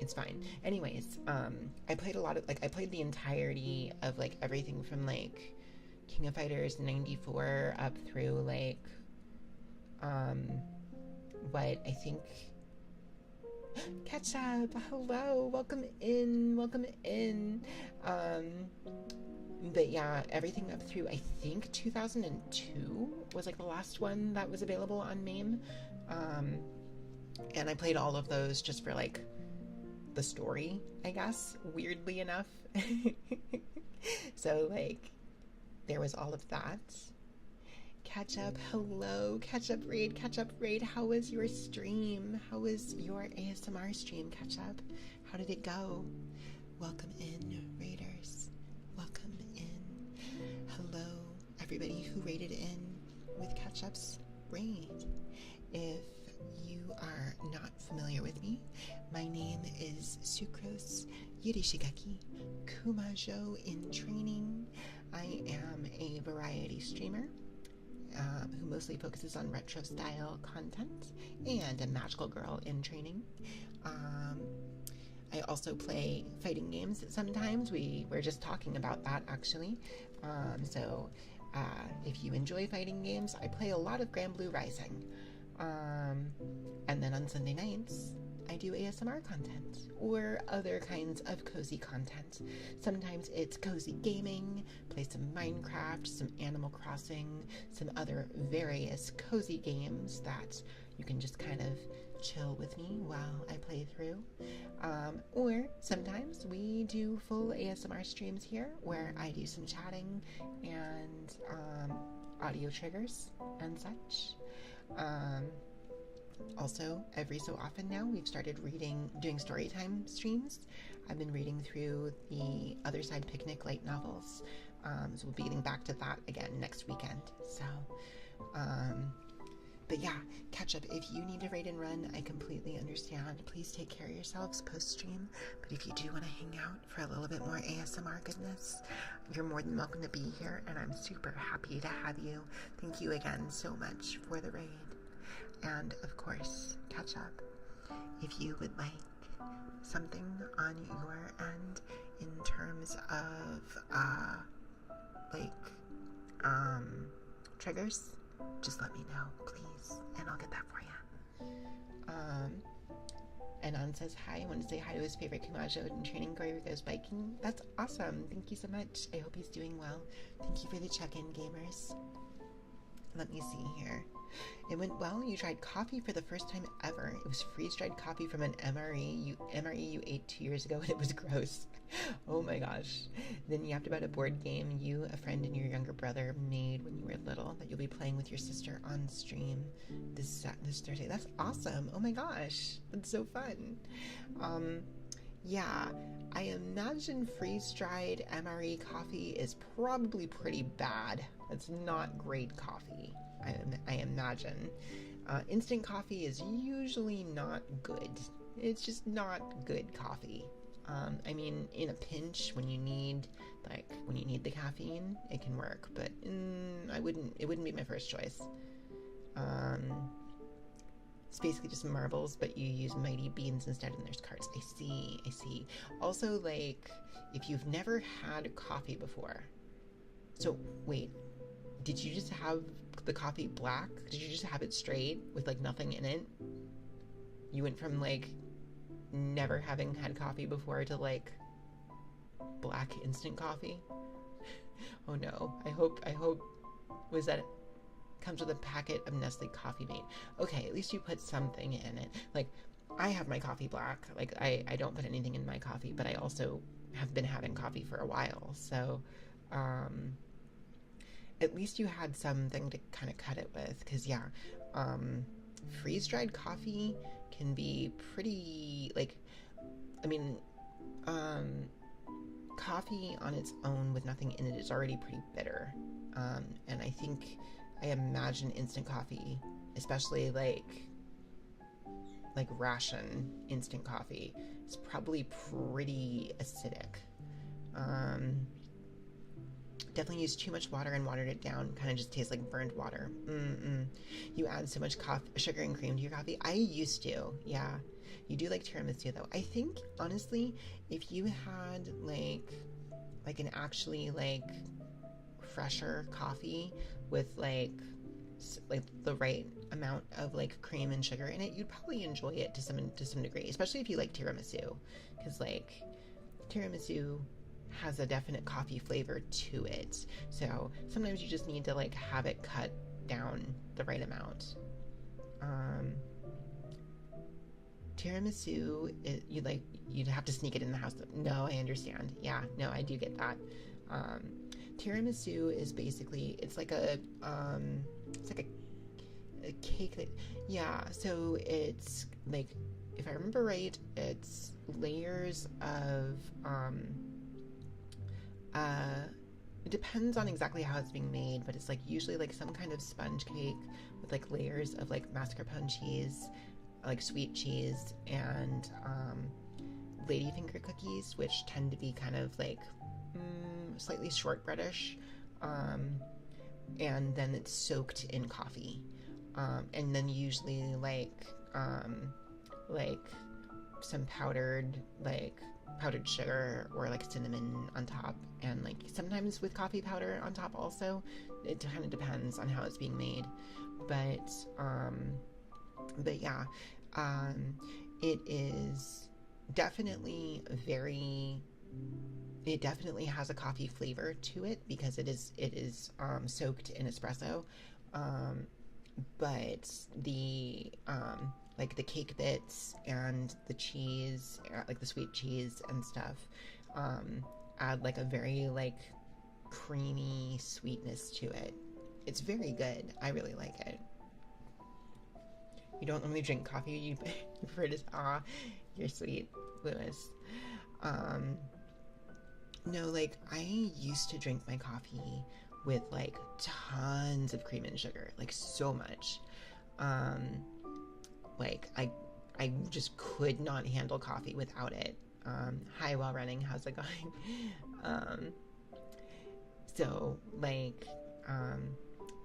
It's fine. Anyways, I played a lot of, like, I played the entirety of, like, everything from, like, King of Fighters 94 up through, like, what I think... Ketchup! Hello! Welcome in! But yeah, everything up through, I think, 2002 was, like, the last one that was available on MAME. And I played all of those just for, like, the story, I guess, weirdly enough. So, like, there was all of that. Ketchup, hello. Ketchup Raid. How was your stream? How was your ASMR stream, Ketchup? How did it go? Welcome in, Raiders. Welcome in. Hello, everybody who raided in with Ketchup's raid. If you are not familiar with me, my name is Sucrose Yurishigaki Kumajo in training. I am a variety streamer, who mostly focuses on retro style content, and a magical girl in training. I also play fighting games sometimes. We were just talking about that, actually. So if you enjoy fighting games, I play a lot of Grand Blue Rising. And then on Sunday nights, I do ASMR content or other kinds of cozy content. Sometimes it's cozy gaming, play some Minecraft, some Animal Crossing, some other various cozy games that you can just kind of chill with me while I play through. Or sometimes we do full ASMR streams here where I do some chatting and audio triggers and such. Also, every so often now, we've started doing storytime streams. I've been reading through the Other Side Picnic light novels. So we'll be getting back to that again next weekend. So, but yeah, catch up. If you need to raid and run, I completely understand. Please take care of yourselves post-stream. But if you do want to hang out for a little bit more ASMR goodness, you're more than welcome to be here, and I'm super happy to have you. Thank you again so much for the raid. And of course, catch up. If you would like something on your end in terms of triggers, just let me know, please, and I'll get that for you. Anon says hi. I want to say hi to his favorite Kumajo in training where he goes biking. That's awesome. Thank you so much. I hope he's doing well. Thank you for the check-in, gamers. Let me see here. It went well. You tried coffee for the first time ever. It was freeze-dried coffee from an MRE you ate 2 years ago, and it was gross. Oh my gosh. Then you yapped about a board game you, a friend, and your younger brother made when you were little that you'll be playing with your sister on stream this Thursday. That's awesome. Oh my gosh. That's so fun. Yeah, I imagine freeze-dried MRE coffee is probably pretty bad. It's not great coffee, I imagine. Instant coffee is usually not good. It's just not good coffee. I mean, in a pinch, when you need the caffeine, it can work, but it wouldn't be my first choice. It's basically just marbles, but you use mighty beans instead, and there's cards. I see. Also, like, if you've never had coffee before, so wait, did you just have the coffee black? Did you just have it straight with like nothing in it? You went from like never having had coffee before to like black instant coffee? Oh no, I hope was that comes with a packet of Nestle Coffee Mate. Okay, at least you put something in it. Like, I have my coffee black. Like, I don't put anything in my coffee, but I also have been having coffee for a while. So, at least you had something to kind of cut it with. Because, yeah, freeze-dried coffee can be pretty, like, I mean, coffee on its own with nothing in it is already pretty bitter. And I imagine instant coffee, especially like ration instant coffee, is probably pretty acidic. Definitely used too much water and watered it down. Kind of just tastes like burned water. You add so much sugar and cream to your coffee. I used to, yeah. You do like tiramisu though. I think honestly, if you had like an actually like fresher coffee with like the right amount of like cream and sugar in it, you'd probably enjoy it to some degree, especially if you like tiramisu, because like tiramisu has a definite coffee flavor to it. So sometimes you just need to like have it cut down the right amount. Tiramisu, you'd have to sneak it in the house. No, I understand. Yeah, no, I do get that. Tiramisu is basically, it's like a cake that, yeah, so it's like, if I remember right, it's layers of, it depends on exactly how it's being made, but it's like usually like some kind of sponge cake with like layers of like mascarpone cheese, like sweet cheese, and ladyfinger cookies, which tend to be kind of like slightly shortbreadish, and then it's soaked in coffee, and then usually like some powdered sugar or like cinnamon on top, and like sometimes with coffee powder on top also. It kind of depends on how it's being made, but yeah, it is definitely it definitely has a coffee flavor to it because it is soaked in espresso, but like the cake bits and the cheese, like the sweet cheese and stuff, add like a very like creamy sweetness to it. It's very good. I really like it. You don't normally drink coffee. You prefer to. You're sweet, Lewis. No, like I used to drink my coffee with like tons of cream and sugar, like so much. Like I just could not handle coffee without it. Hi, Well Running, how's it going? So like,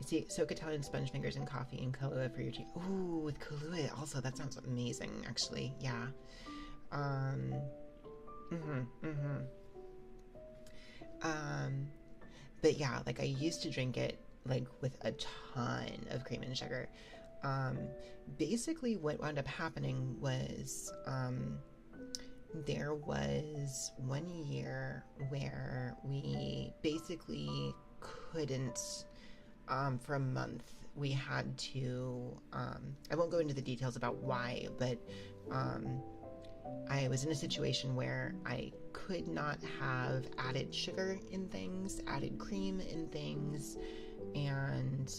see, soak Italian sponge fingers in coffee and Kahlua for your tea. Ooh, with Kahlua also, that sounds amazing, actually. Yeah. But yeah, like I used to drink it like with a ton of cream and sugar. Basically what wound up happening was, there was one year where we basically couldn't, for a month, we had to, I won't go into the details about why, but I was in a situation where I could not have added sugar in things, added cream in things, and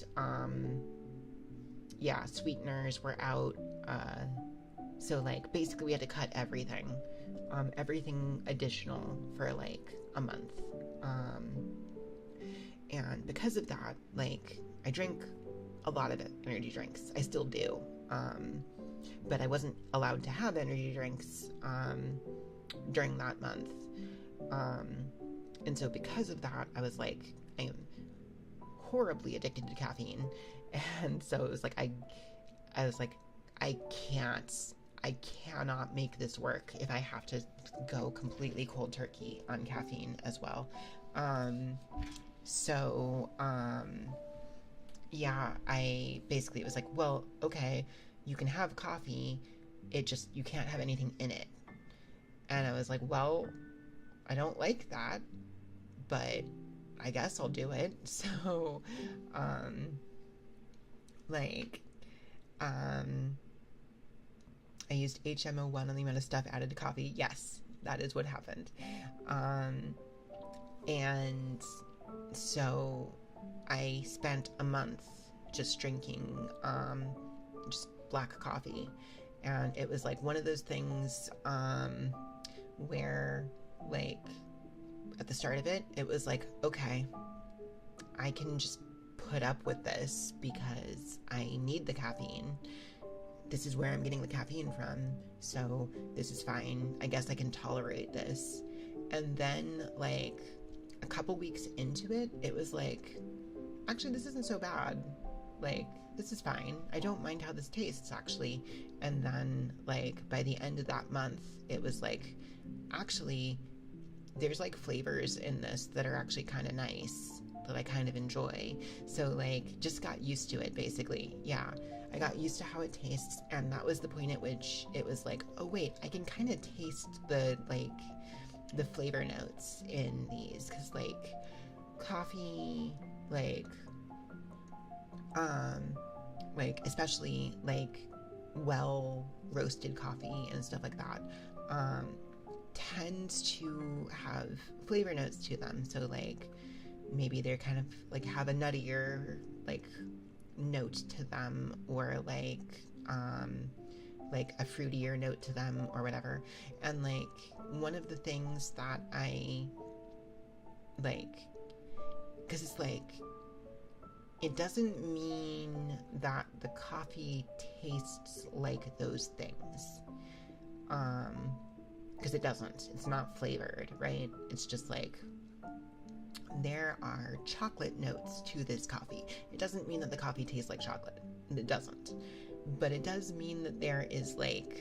yeah, sweeteners were out. So like basically we had to cut everything, everything additional for like a month. And because of that, like I drink a lot of energy drinks. I still do. But I wasn't allowed to have energy drinks during that month. And so because of that, I was like, I am horribly addicted to caffeine. And so it was like, I was like, I cannot make this work if I have to go completely cold turkey on caffeine as well. Yeah, I basically was like, well, okay, you can have coffee, you can't have anything in it. And I was like, well, I don't like that, but I guess I'll do it. So, I used HMO1 on the amount of stuff added to coffee. Yes, that is what happened. And so I spent a month just drinking just black coffee, and it was like one of those things where like at the start of it was like, okay, I can just put up with this because I need the caffeine. This is where I'm getting the caffeine from, so this is fine. I guess I can tolerate this. And then like a couple weeks into it, it was like, actually, this isn't so bad. Like, this is fine. I don't mind how this tastes, actually. And then, like, by the end of that month, it was like, actually, there's, like, flavors in this that are actually kind of nice, that I kind of enjoy. So, like, just got used to it, basically. Yeah, I got used to how it tastes, and that was the point at which it was like, oh, wait, I can kind of taste the flavor notes in these, because, like, coffee, like especially like well roasted coffee and stuff like that, tends to have flavor notes to them. So like maybe they're kind of like have a nuttier like note to them, or like a fruitier note to them or whatever. And like one of the things that I like, because it's like, it doesn't mean that the coffee tastes like those things, because it doesn't. It's not flavored, right? It's just like there are chocolate notes to this coffee. It doesn't mean that the coffee tastes like chocolate. It doesn't. But it does mean that there is like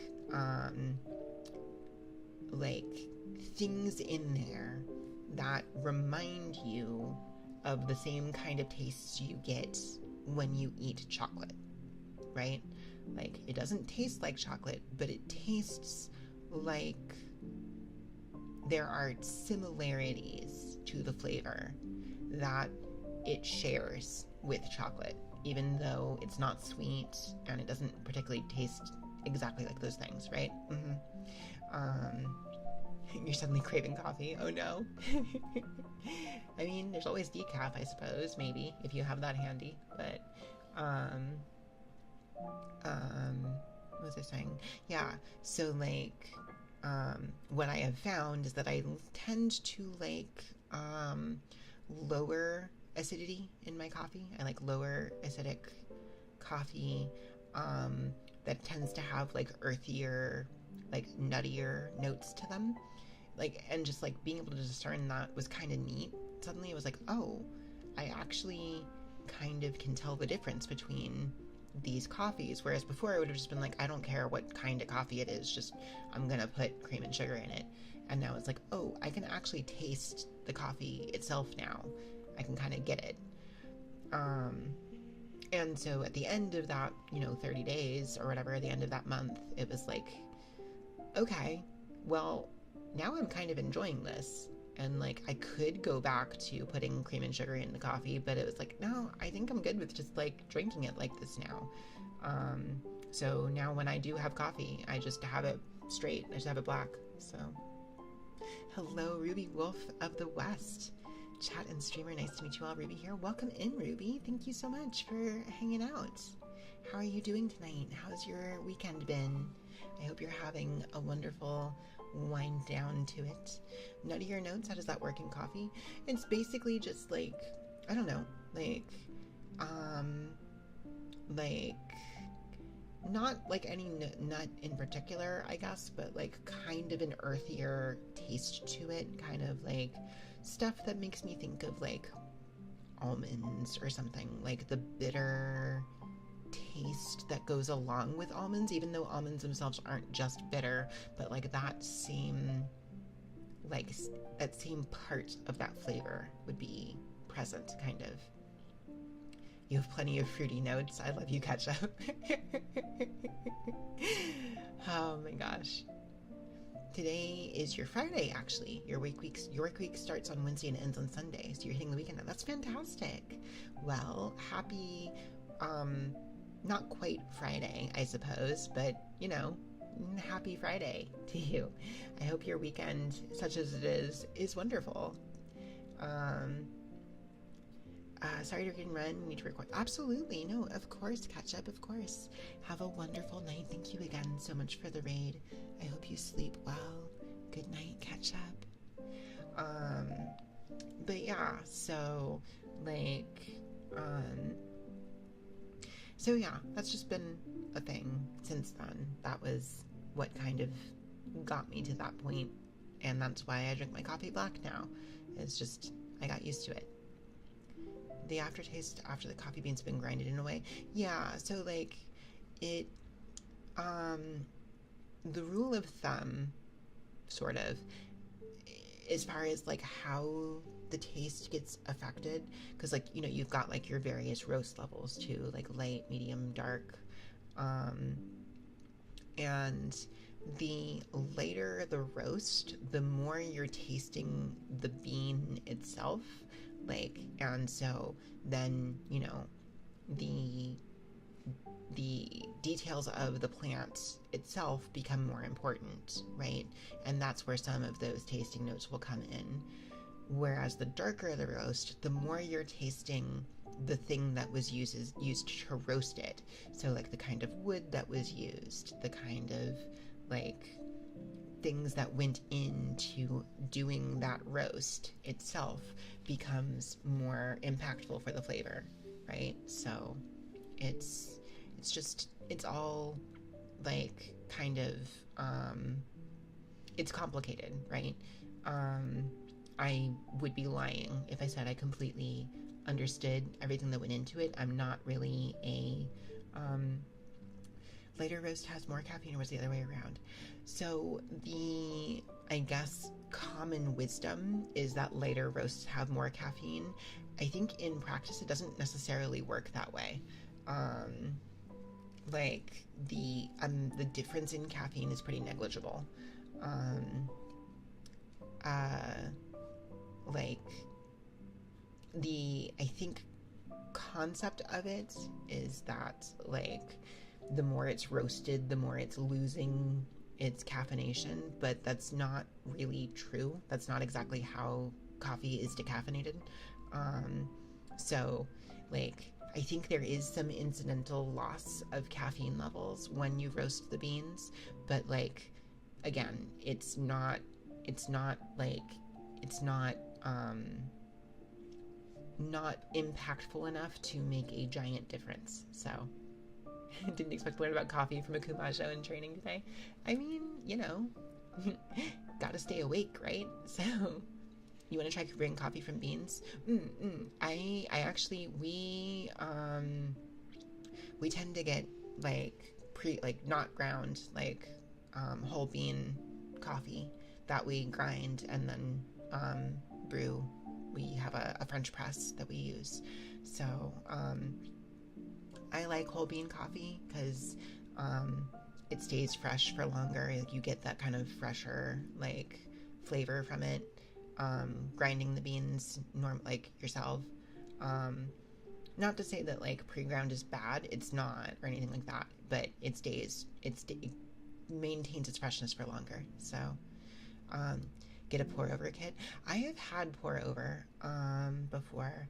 things in there that remind you of the same kind of tastes you get when you eat chocolate, right? Like, it doesn't taste like chocolate, but it tastes like there are similarities to the flavor that it shares with chocolate, even though it's not sweet and it doesn't particularly taste exactly like those things, right? You're suddenly craving coffee. Oh no. I mean, there's always decaf, I suppose, maybe, if you have that handy. But, what was I saying? Yeah, so, like, what I have found is that I tend to like lower acidity in my coffee. I like lower acidic coffee that tends to have like earthier, like nuttier notes to them. Like, and just like being able to discern that was kind of neat. Suddenly it was like, oh, I actually kind of can tell the difference between these coffees, whereas before I would have just been like, I don't care what kind of coffee it is, just I'm gonna put cream and sugar in it. And now it's like, oh, I can actually taste the coffee itself now. I can kind of get it. And so at the end of that, 30 days or whatever, at the end of that month, it was like, okay, well, now I'm kind of enjoying this. And like, I could go back to putting cream and sugar in the coffee, but it was like, no, I think I'm good with just like drinking it like this now. So now when I do have coffee, I just have it straight. I just have it black. So hello, Ruby Wolf of the West. Chat and streamer, nice to meet you all. Ruby here. Welcome in, Ruby. Thank you so much for hanging out. How are you doing tonight? How's your weekend been? I hope you're having a wonderful wind down to it. Nuttier notes, how does that work in coffee? It's basically just like, I don't know, like not like any nut in particular, I guess, but like kind of an earthier taste to it, kind of like stuff that makes me think of like almonds or something, like the bitter taste that goes along with almonds, even though almonds themselves aren't just bitter, but like that same part of that flavor would be present, kind of. You have plenty of fruity notes. I love you, ketchup. Oh my gosh. Today is your Friday, actually. Your work week starts on Wednesday and ends on Sunday, so you're hitting the weekend. That's fantastic. Well, happy not quite Friday, I suppose, but, happy Friday to you. I hope your weekend, such as it is wonderful. Sorry to run, need to record. Absolutely, no, of course, catch up, of course. Have a wonderful night. Thank you again so much for the raid. I hope you sleep well. Good night, catch up. But yeah, so, so yeah, that's just been a thing since then. That was what kind of got me to that point, and that's why I drink my coffee black now. It's just, I got used to it. The aftertaste after the coffee beans have been grinded in a way. Yeah, so like, it, the rule of thumb, sort of, as far as like how the taste gets affected, because like, you've got like your various roast levels too, like light, medium, dark, and the later the roast, the more you're tasting the bean itself, like, and so then the details of the plant itself become more important, right? And that's where some of those tasting notes will come in. Whereas the darker the roast, the more you're tasting the thing that was used to roast it. So like the kind of wood that was used, the kind of like things that went into doing that roast itself becomes more impactful for the flavor, right? So it's all like kind of it's complicated, right? I would be lying if I said I completely understood everything that went into it. I'm not really a lighter roast has more caffeine, or was the other way around? So the, I guess, common wisdom is that lighter roasts have more caffeine. I think in practice it doesn't necessarily work that way. Um, like the difference in caffeine is pretty negligible. Um, uh, like I think concept of it is that like the more it's roasted, the more it's losing its caffeination, but that's not really true. That's not exactly how coffee is decaffeinated. Um, so, like, I think there is some incidental loss of caffeine levels when you roast the beans, but like, again, it's not like, it's not impactful enough to make a giant difference. So, didn't expect to learn about coffee from a Kumajo in training today. I mean, gotta stay awake, right? So, you want to try brewing coffee from beans? I actually, we tend to get like not ground, like whole bean coffee that we grind and then brew. We have a French press that we use. So I like whole bean coffee because it stays fresh for longer. Like, you get that kind of fresher like flavor from it. Grinding the beans like yourself. Not to say that like pre-ground is bad, it's not, or anything like that, but it maintains its freshness for longer. So get a pour over kit. I have had pour over before.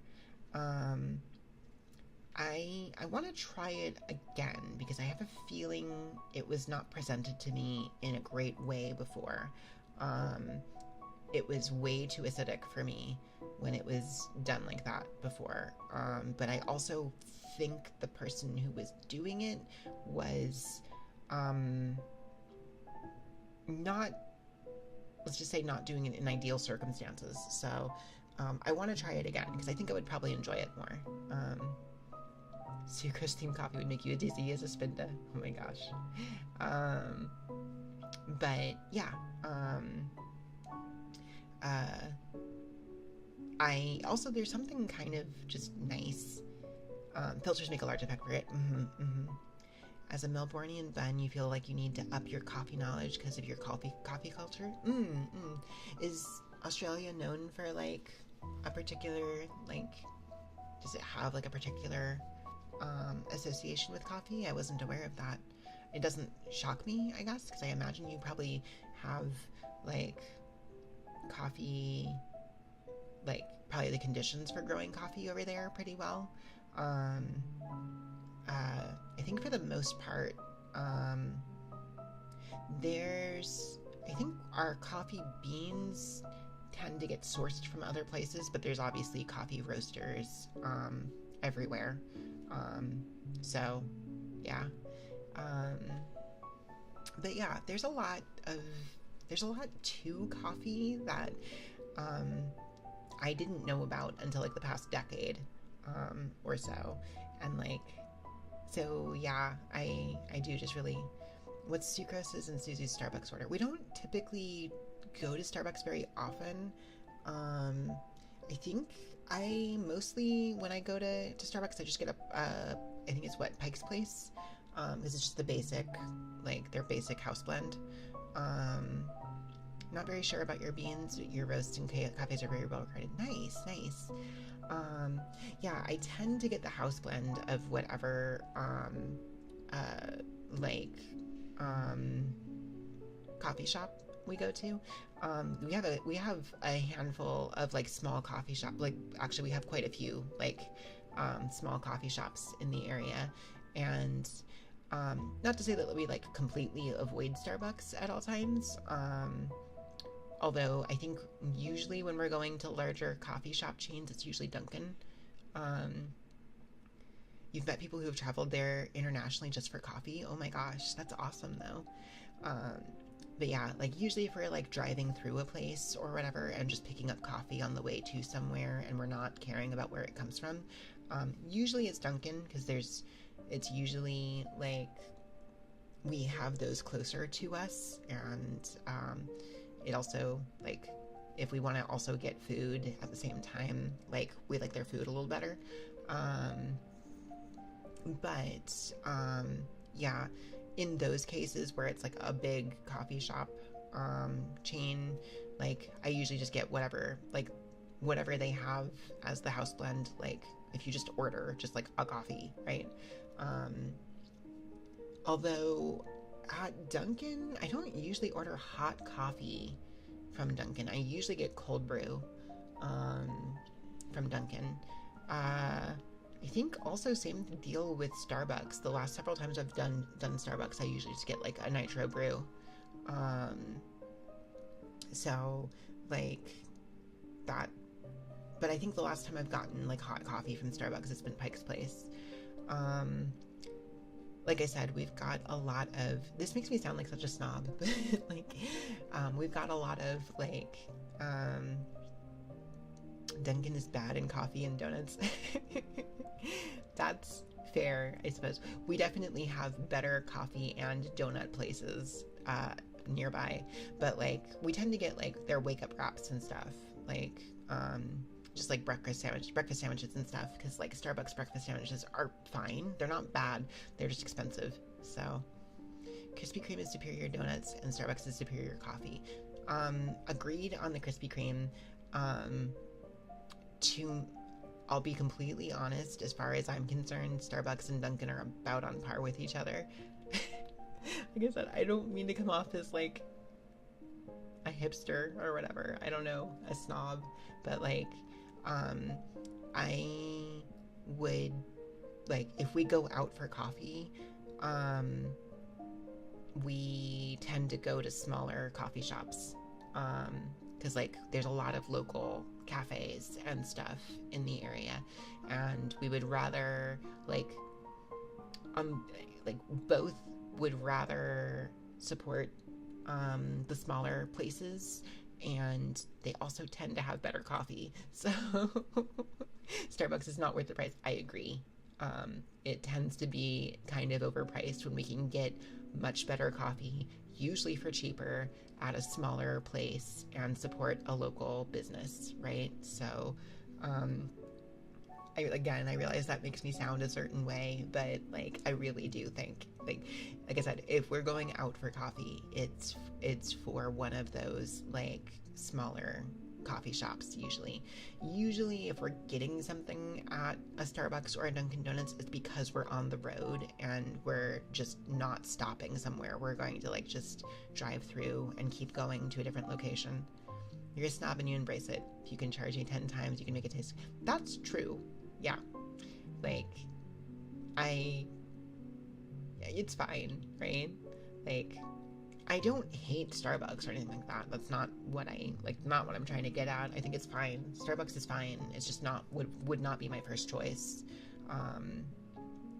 I want to try it again because I have a feeling it was not presented to me in a great way before. It was way too acidic for me when it was done like that before. But I also think the person who was doing it was not, let's just say, not doing it in ideal circumstances. So I want to try it again because I think I would probably enjoy it more. Sucrose steamed coffee would make you as dizzy as a spinda. Oh my gosh. But yeah. I also, there's something kind of just nice. Filters make a large effect for it. As a Melbourneian bun, you feel like you need to up your coffee knowledge because of your coffee culture. Is Australia known for like a particular, like, does it have like a particular association with coffee? I wasn't aware of that. It doesn't shock me, I guess, because I imagine you probably have like coffee, like probably the conditions for growing coffee over there pretty well. I think for the most part, I think our coffee beans tend to get sourced from other places, but there's obviously coffee roasters everywhere. So yeah. But yeah, there's a lot to coffee that I didn't know about until like the past decade or so. And like, so yeah, I do just really, what's Sucrose's and Susie's Starbucks order? We don't typically go to Starbucks very often. I think I mostly, when I go to Starbucks, I just get I think it's Pike's Place, because it's just the basic, like their basic house blend. Not very sure about your beans. Your roasts and cafes are very well regarded. Nice. Yeah, I tend to get the house blend of whatever, coffee shop we go to. We have a handful of like small coffee shop. Like, actually, we have quite a few like small coffee shops in the area, and not to say that we like completely avoid Starbucks at all times. Although I think usually when we're going to larger coffee shop chains, it's usually Dunkin'. You've met people who have traveled there internationally just for coffee. Oh my gosh, that's awesome though. but yeah, like usually if we're like driving through a place or whatever and just picking up coffee on the way to somewhere and we're not caring about where it comes from, usually it's Dunkin', because it's usually like we have those closer to us, and it also, like, if we want to also get food at the same time, like, we like their food a little better. But yeah, in those cases where it's like a big coffee shop chain, like, I usually just get whatever they have as the house blend. Like, if you just order just like a coffee, right? Although at Dunkin', I don't usually order hot coffee from Dunkin'. I usually get cold brew from Dunkin'. I think also same deal with Starbucks. The last several times I've done Starbucks, I usually just get like a nitro brew. So like that. But I think the last time I've gotten like hot coffee from Starbucks, it's been Pike's Place. Like I said, we've got a lot of, this makes me sound like such a snob, but like, we've got a lot of like, Dunkin' is bad in coffee and donuts. That's fair, I suppose. We definitely have better coffee and donut places nearby, but like, we tend to get like their wake up wraps and stuff, like just like breakfast sandwiches and stuff, because like Starbucks breakfast sandwiches are fine. They're not bad, they're just expensive. So Krispy Kreme is superior donuts and Starbucks is superior coffee. Agreed on the Krispy Kreme. I'll be completely honest, as far as I'm concerned, Starbucks and Dunkin' are about on par with each other. Like I said, I don't mean to come off as like a hipster or whatever, I don't know, a snob, but like, I would, like, if we go out for coffee, we tend to go to smaller coffee shops, because like there's a lot of local cafes and stuff in the area, and we would rather like both would rather support the smaller places, and they also tend to have better coffee. So Starbucks is not worth the price. I agree. It tends to be kind of overpriced when we can get much better coffee, usually for cheaper, at a smaller place and support a local business, right? So I realize that makes me sound a certain way, but like I really do think, like I said, if we're going out for coffee, it's for one of those like smaller coffee shops. Usually if we're getting something at a Starbucks or a Dunkin' Donuts, it's because we're on the road and we're just not stopping somewhere. We're going to like just drive through and keep going to a different location. You're a snob and you embrace it. If you can charge me 10 times, you can make it taste. That's true. Yeah. Like, it's fine, right? Like, I don't hate Starbucks or anything like that. That's not what not what I'm trying to get at. I think it's fine. Starbucks is fine. It's just not, would not be my first choice.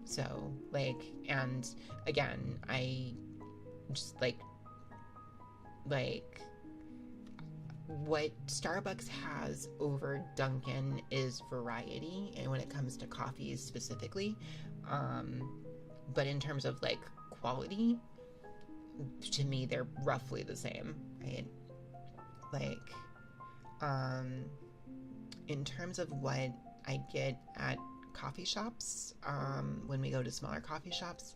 So, like, and again, I just like, what Starbucks has over Dunkin' is variety, and when it comes to coffees specifically, but in terms of like quality, to me they're roughly the same, right? Like, in terms of what I get at coffee shops, when we go to smaller coffee shops,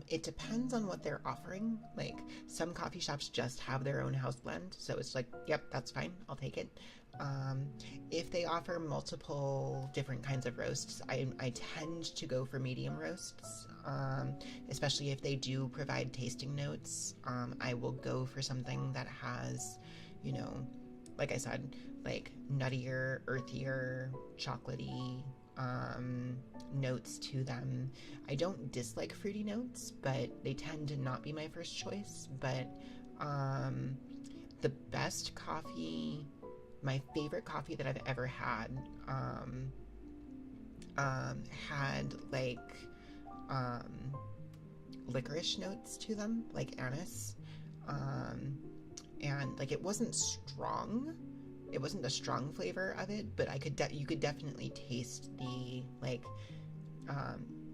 it depends on what they're offering. Like, some coffee shops just have their own house blend, so it's like, yep, that's fine, I'll take it. If they offer multiple different kinds of roasts, I tend to go for medium roasts, especially if they do provide tasting notes. I will go for something that has, you know, like I said, like nuttier, earthier, chocolatey notes to them. I don't dislike fruity notes, but they tend to not be my first choice. But the best coffee, my favorite coffee that I've ever had, had like licorice notes to them, like anise. And like it wasn't strong. It wasn't a strong flavor of it, but you could definitely taste the like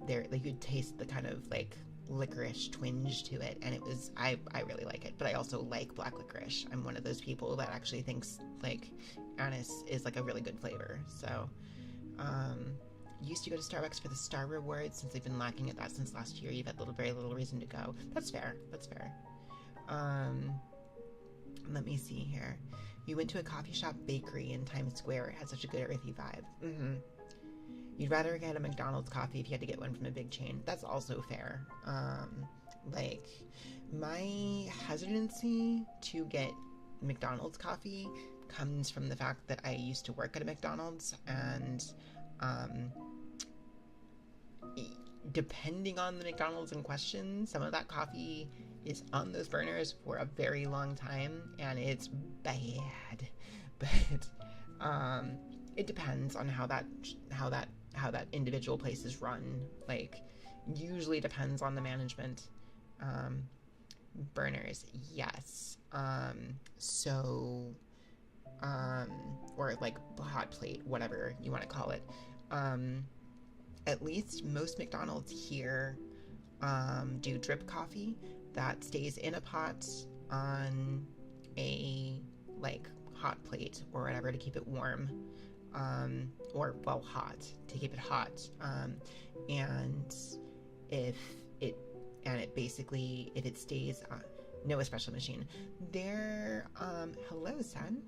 you could taste the kind of like licorice twinge to it, and it was I really like it. But I also like black licorice. I'm one of those people that actually thinks like anise is like a really good flavor. So used to go to Starbucks for the star rewards. Since they've been lacking at that since last year, you've had very little reason to go. That's fair. Let me see here. You went to a coffee shop bakery in Times Square. It had such a good earthy vibe. You'd rather get a McDonald's coffee if you had to get one from a big chain. That's also fair. Like, my hesitancy to get McDonald's coffee comes from the fact that I used to work at a McDonald's, and depending on the McDonald's in question, some of that coffee is on those burners for a very long time, and it's bad. But it depends on how that individual place is run. Like, usually depends on the management. Burners, yes. Or like hot plate, whatever you want to call it. At least most McDonald's here do drip coffee that stays in a pot on a like hot plate or whatever to keep it warm, or well, hot to keep it hot. And if it basically, if it stays on, no espresso machine. There, hello, son.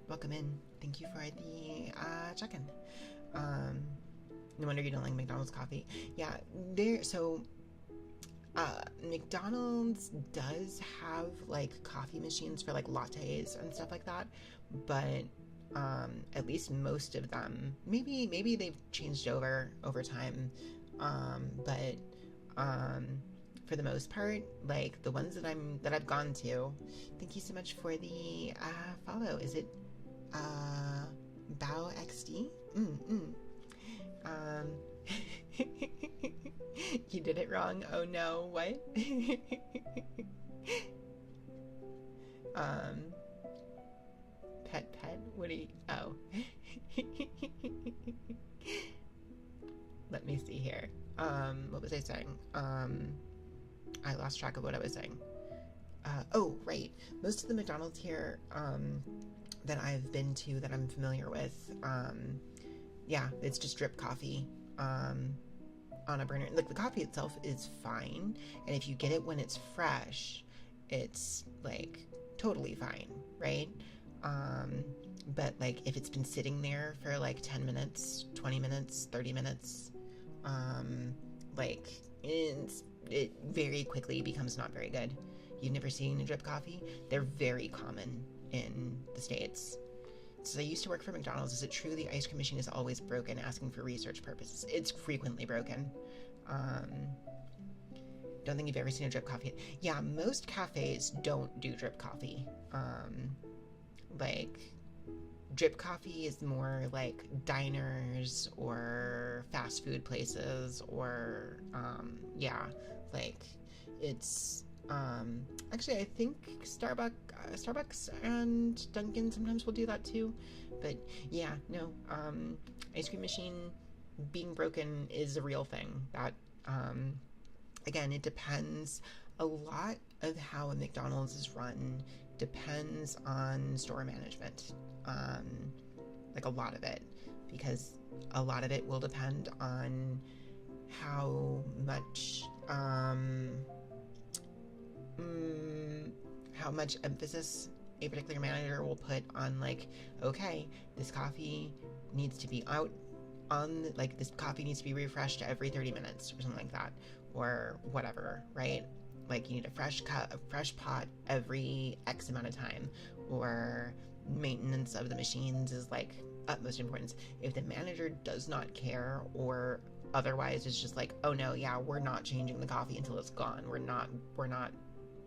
Welcome in. Thank you for the check-in. No wonder you don't like McDonald's coffee. Yeah, McDonald's does have like coffee machines for like lattes and stuff like that, but at least most of them, maybe they've changed over time, but for the most part, like the ones that I've gone to. Thank you so much for the follow. Is it Bao XD? You did it wrong. Oh no, what? Pet, what do you, oh. Let me see here. What was I saying? I lost track of what I was saying. Oh, right. Most of the McDonald's here, that I've been to, that I'm familiar with, yeah, it's just drip coffee, on a burner. Like, the coffee itself is fine, and if you get it when it's fresh, it's, like, totally fine, right? But, like, if it's been sitting there for, like, 10 minutes, 20 minutes, 30 minutes, like, it very quickly becomes not very good. You've never seen a drip coffee? They're very common in the States. So I used to work for McDonald's. Is it true the ice cream machine is always broken? Asking for research purposes. It's frequently broken. Don't think you've ever seen a drip coffee. Yeah, most cafes don't do drip coffee. Like, drip coffee is more like diners or fast food places, or yeah, like it's actually I think Starbucks and Dunkin' sometimes will do that too. But yeah, no, ice cream machine being broken is a real thing. That again, it depends. A lot of how a McDonald's is run depends on store management. Like a lot of it, because a lot of it will depend on how much emphasis a particular manager will put on, like, okay, this coffee needs to be out on, like, this coffee needs to be refreshed every 30 minutes or something like that, or whatever, right? Like, you need a fresh pot every X amount of time, or maintenance of the machines is, like, utmost importance. If the manager does not care, or otherwise is just like, oh no, yeah, we're not changing the coffee until it's gone. We're not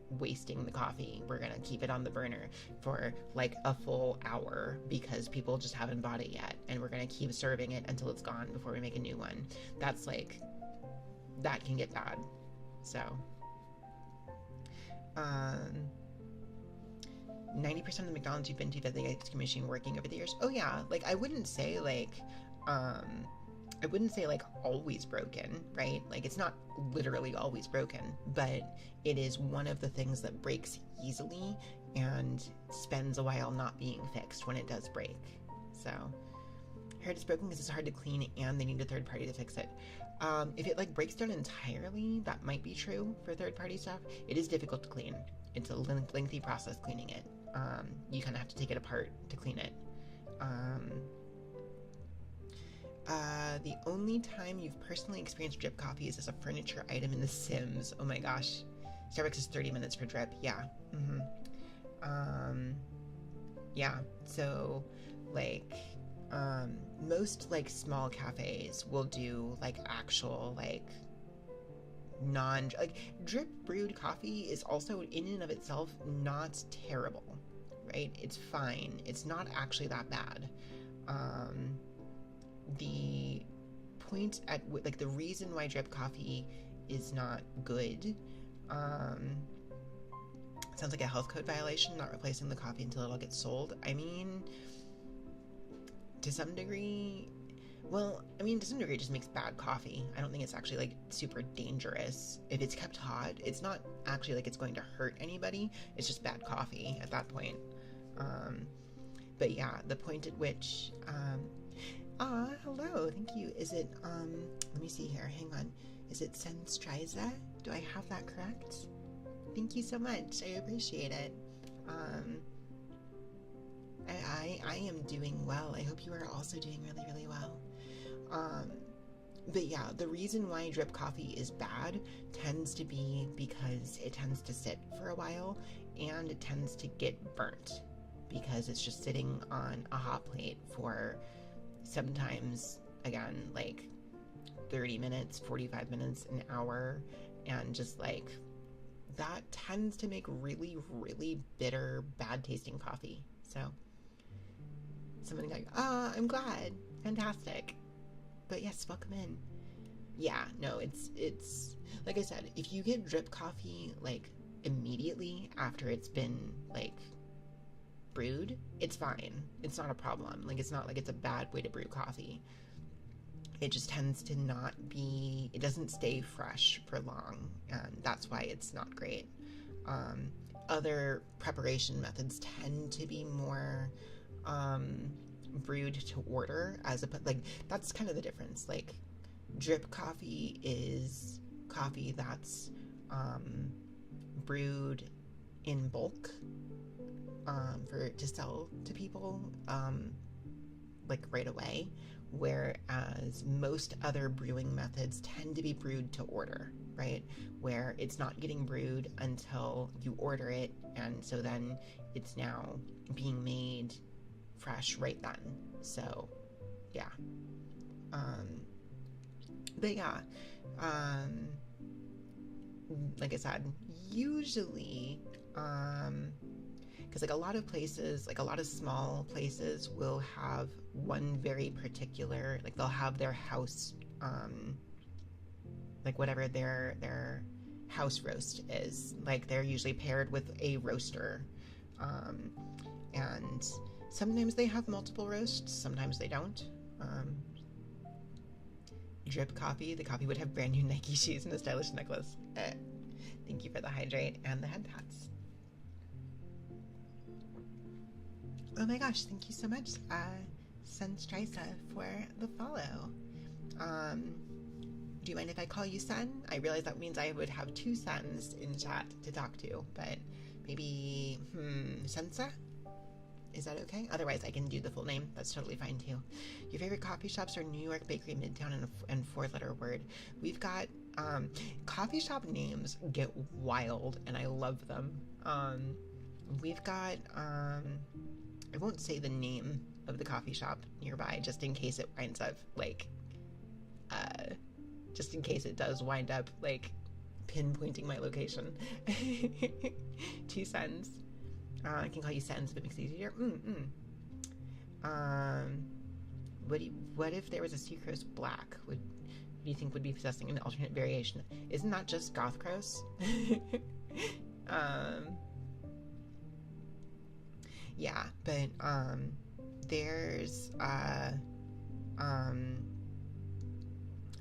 wasting the coffee. We're gonna keep it on the burner for like a full hour because people just haven't bought it yet, and we're gonna keep serving it until it's gone before we make a new one. That's like, that can get bad. So, 90% of the McDonald's you've been to, that the ice cream machine working over the years. Oh yeah, like I wouldn't say like always broken, right? Like it's not literally always broken, but it is one of the things that breaks easily and spends a while not being fixed when it does break. So I heard it's broken because it's hard to clean and they need a third party to fix it. If it like breaks down entirely, that might be true for third party stuff. It is difficult to clean. It's a lengthy process cleaning it. You kind of have to take it apart to clean it. The only time you've personally experienced drip coffee is as a furniture item in The Sims. Oh my gosh. Starbucks is 30 minutes for drip. Yeah. Yeah. So, like, most, like, small cafes will do, like, actual, like, drip brewed coffee is also, in and of itself, not terrible, right? It's fine. It's not actually that bad. The point at like the reason why drip coffee is not good sounds like a health code violation, not replacing the coffee until it all gets sold. I mean, to some degree, it just makes bad coffee. I don't think it's actually like super dangerous. If it's kept hot, it's not actually like it's going to hurt anybody. It's just bad coffee at that point. But yeah, the point at which hello, thank you. Is it, let me see here, hang on. Is it Senstriza? Do I have that correct? Thank you so much. I appreciate it. I am doing well. I hope you are also doing really, really well. But yeah, the reason why drip coffee is bad tends to be because it tends to sit for a while and it tends to get burnt because it's just sitting on a hot plate for sometimes, again, like 30 minutes, 45 minutes, an hour, and just like that tends to make really, really bitter, bad tasting coffee. So something like, I'm glad, fantastic. But yes, welcome in. Yeah, no, it's like I said, if you get drip coffee like immediately after it's been like brewed, it's fine. It's not a problem. Like it's not like it's a bad way to brew coffee. It just tends to not be, it doesn't stay fresh for long, and that's why it's not great. Other preparation methods tend to be more brewed to order, like that's kind of the difference. Like drip coffee is coffee that's brewed in bulk to sell to people like right away, whereas most other brewing methods tend to be brewed to order, right? Where it's not getting brewed until you order it, and so then it's now being made fresh right then. So yeah. But yeah, like I said, usually because like a lot of places, like a lot of small places will have one very particular, like they'll have their house, like whatever their house roast is, like they're usually paired with a roaster, and sometimes they have multiple roasts, sometimes they don't. Drip coffee, the coffee would have brand new Nike shoes and a stylish necklace. Thank you for the hydrate and the head tats. Oh my gosh, thank you so much, Sunstrisa, for the follow. Do you mind if I call you Sun? I realize that means I would have two Suns in chat to talk to, but maybe, Sensa? Is that okay? Otherwise, I can do the full name. That's totally fine, too. Your favorite coffee shops are New York Bakery, Midtown, and four-letter word. We've got, coffee shop names get wild, and I love them. We've got, I won't say the name of the coffee shop nearby, just in case it winds up, like, just in case it does wind up, like, pinpointing my location. 2 cents. I can call you Sens if it makes it easier. What if there was a sucrose black? Would do you think would be possessing an alternate variation? Isn't that just Goth Crows? Yeah, but there's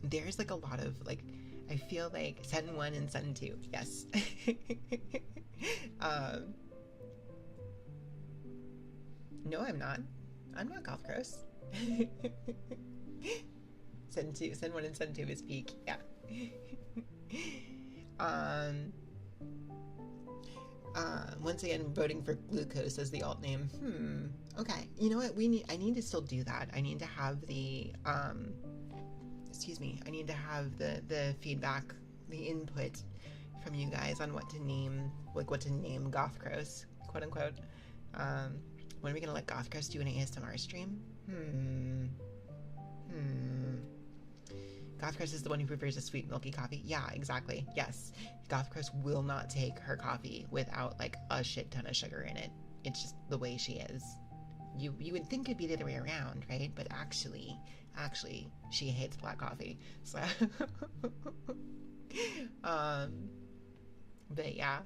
there's like a lot of like, I feel like Sen 1 and Sen 2, yes. No, I'm not Goth Crows. Sen 1 and Sen 2 is peak, yeah. Once again, voting for glucose as the alt name. Okay. You know what? I need to still do that. I need to have the, excuse me. I need to have the feedback, the input from you guys on what to name, like what to name Goth Crows, quote unquote. When are we gonna let Goth Crows do an ASMR stream? Goth Crows is the one who prefers a sweet milky coffee. Yeah, exactly. Yes. Goth Crows will not take her coffee without like a shit ton of sugar in it. It's just the way she is. You would think it'd be the other way around, right? But actually, she hates black coffee. So, but yeah,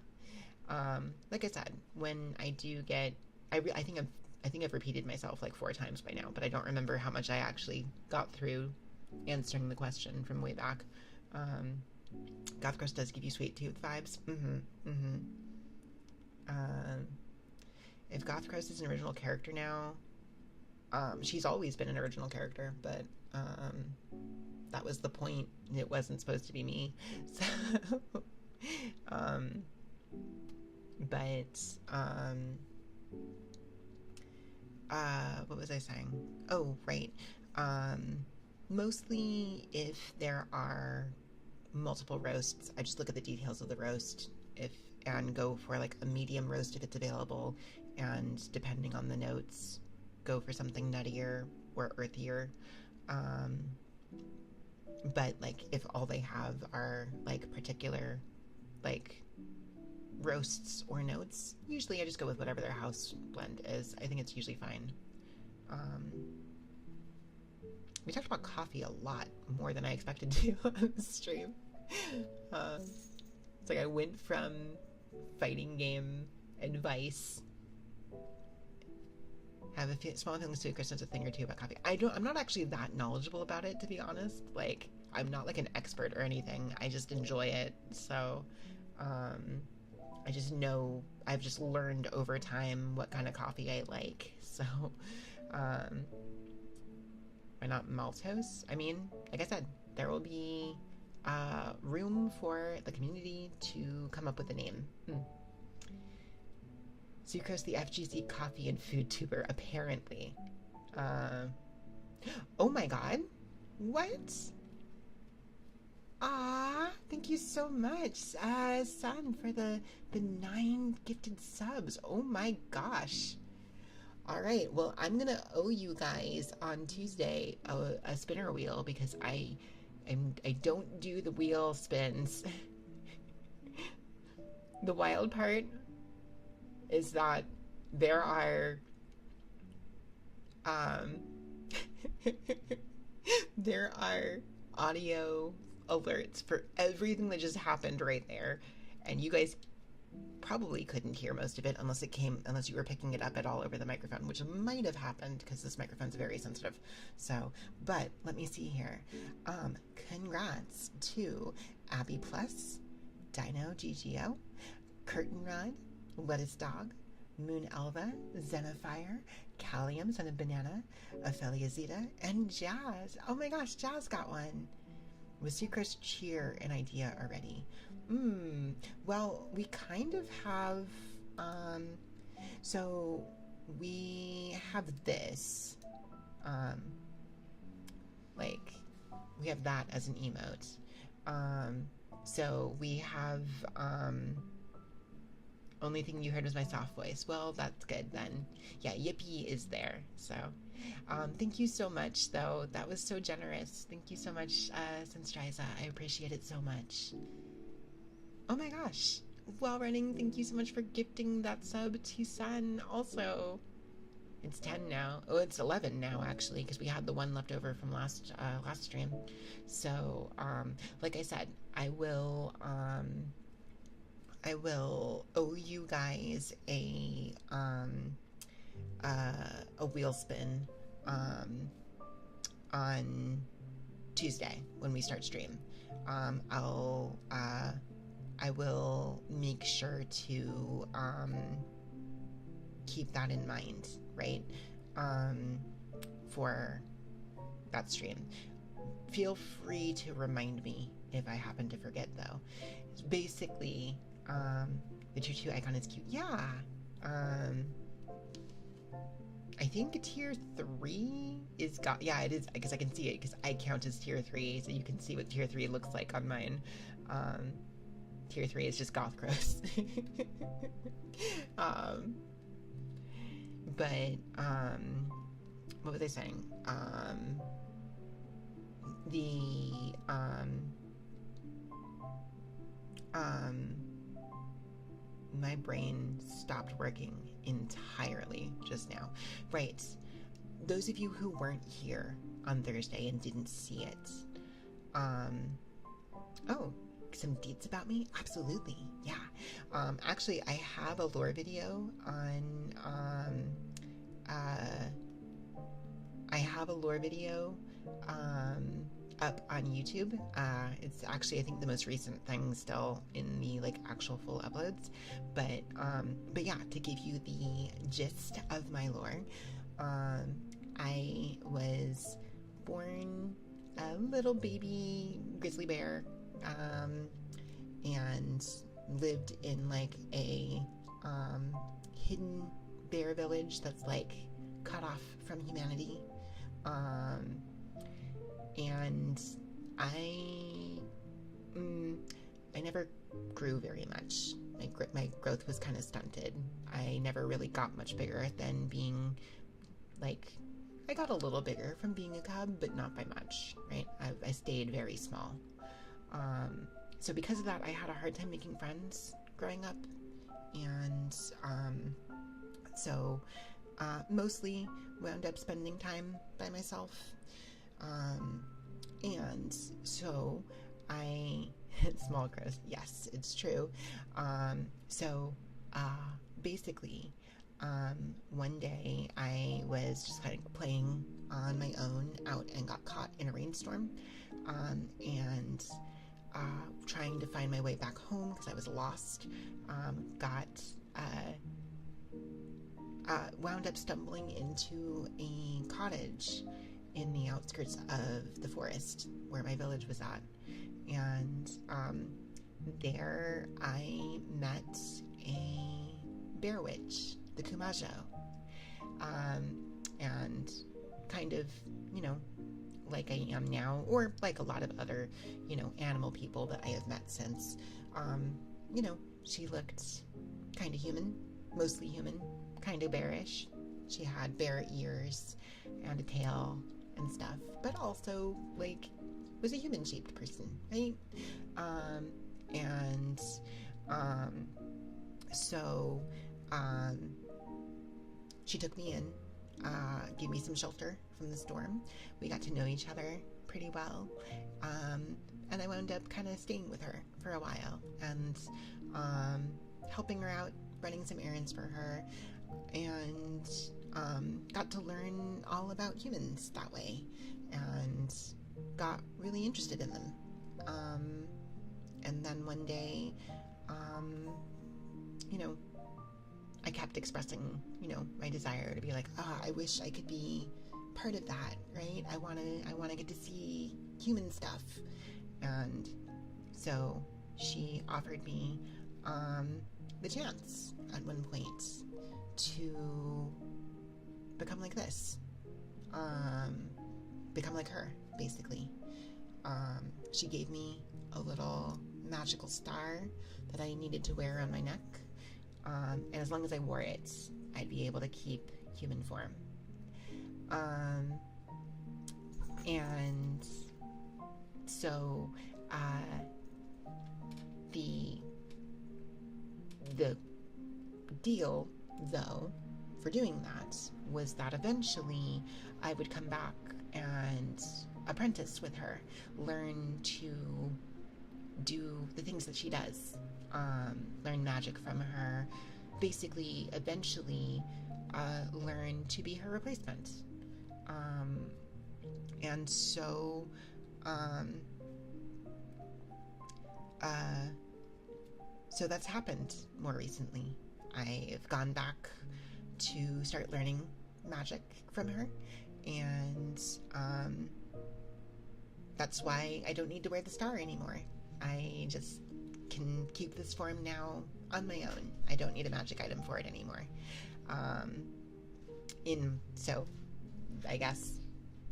like I said, when I do get, I think I've repeated myself like 4 times by now, but I don't remember how much I actually got through answering the question from way back. Goth Cross does give you sweet tooth vibes. If Goth Cross is an original character now, she's always been an original character, but that was the point. It wasn't supposed to be me. So, what was I saying? Oh, right. Mostly if there are multiple roasts, I just look at the details of the roast and go for like a medium roast if it's available, and depending on the notes, go for something nuttier or earthier. But like if all they have are like particular like roasts or notes, usually I just go with whatever their house blend is. I think it's usually fine. We talked about coffee a lot more than I expected to on the stream. It's like I went from fighting game advice, have a few small things to Kristen's a thing or two about coffee. I'm not actually that knowledgeable about it, to be honest. Like, I'm not like an expert or anything. I just enjoy it. So, I just know, I've just learned over time what kind of coffee I like. So, why not maltose? I mean, like I said, there will be room for the community to come up with a name. Sucrose, the FGC coffee and food tuber, apparently. Oh my god. What? Thank you so much, Sun, for the 9 gifted subs. Oh my gosh. All right, well, I'm going to owe you guys on Tuesday a spinner wheel, because I don't do the wheel spins. The wild part is that there are there are audio alerts for everything that just happened right there, and you guys probably couldn't hear most of it unless you were picking it up at all over the microphone, which might have happened because this microphone's very sensitive. So, but let me see here. Congrats to Abby Plus, Dino GGO, Curtain Rod, Lettuce Dog, Moon Elva, Zenafire, Callium, Son of Banana, Ophelia Zeta, and Jazz. Oh my gosh, Jazz got one. Was Sucrose Cheer an idea already? Well, we kind of have, so we have this, like, we have that as an emote. So we have, only thing you heard was my soft voice. Well, that's good then. Yeah, Yippee is there. So, thank you so much, though. That was so generous. Thank you so much, Senstriza. I appreciate it so much. Oh my gosh. Well running, thank you so much for gifting that sub to Sun also. It's 10 now. Oh, it's 11 now actually, because we had the one left over from last stream. So, like I said, I will owe you guys a wheel spin on Tuesday when we start stream. I will make sure to keep that in mind, right? For that stream. Feel free to remind me if I happen to forget, though. Basically, the tier 2 icon is cute. Yeah. I think tier 3 is yeah, it is, because I can see it because I count as tier 3, so you can see what tier 3 looks like on mine. Tier 3 is just goth gross. But what was I saying? My brain stopped working entirely just now. Right. Those of you who weren't here on Thursday and didn't see it, oh, some deets about me? Absolutely, yeah. Actually, I have a lore video on, up on YouTube. It's actually, I think, the most recent thing still in the actual full uploads. But yeah, to give you the gist of my lore, I was born a little baby grizzly bear, and lived in a hidden bear village that's cut off from humanity. And I never grew very much. My growth was kind of stunted. I never really got much bigger than being I got a little bigger from being a cub, but not by much, right? I stayed very small. So because of that, I had a hard time making friends growing up. And so mostly wound up spending time by myself. And so small gross, yes, it's true. So basically, one day I was just playing on my own out and got caught in a rainstorm, and trying to find my way back home because I was lost. Wound up stumbling into a cottage in the outskirts of the forest where my village was at, and there I met a bear witch, the Kumajo, and kind of, like I am now, or like a lot of other, animal people that I have met since, she looked kind of human, mostly human, kind of bearish. She had bear ears and a tail and stuff, but also was a human-shaped person, right? So she took me in, gave me some shelter from the storm. We got to know each other pretty well, and I wound up kind of staying with her for a while and helping her out, running some errands for her, and got to learn all about humans that way, and got really interested in them. And then one day, I kept expressing, my desire to be I wish I could be part of that, right? I want to get to see human stuff. And so she offered me the chance at one point to become like this, become like her, basically. She gave me a little magical star that I needed to wear on my neck, and as long as I wore it, I'd be able to keep human form. And so the deal, though, for doing that was that eventually I would come back and apprentice with her, learn to do the things that she does, learn magic from her, basically eventually learn to be her replacement. And so so that's happened more recently. I've gone back to start learning magic from her, and that's why I don't need to wear the star anymore. I just can keep this form now on my own. I don't need a magic item for it anymore. So I guess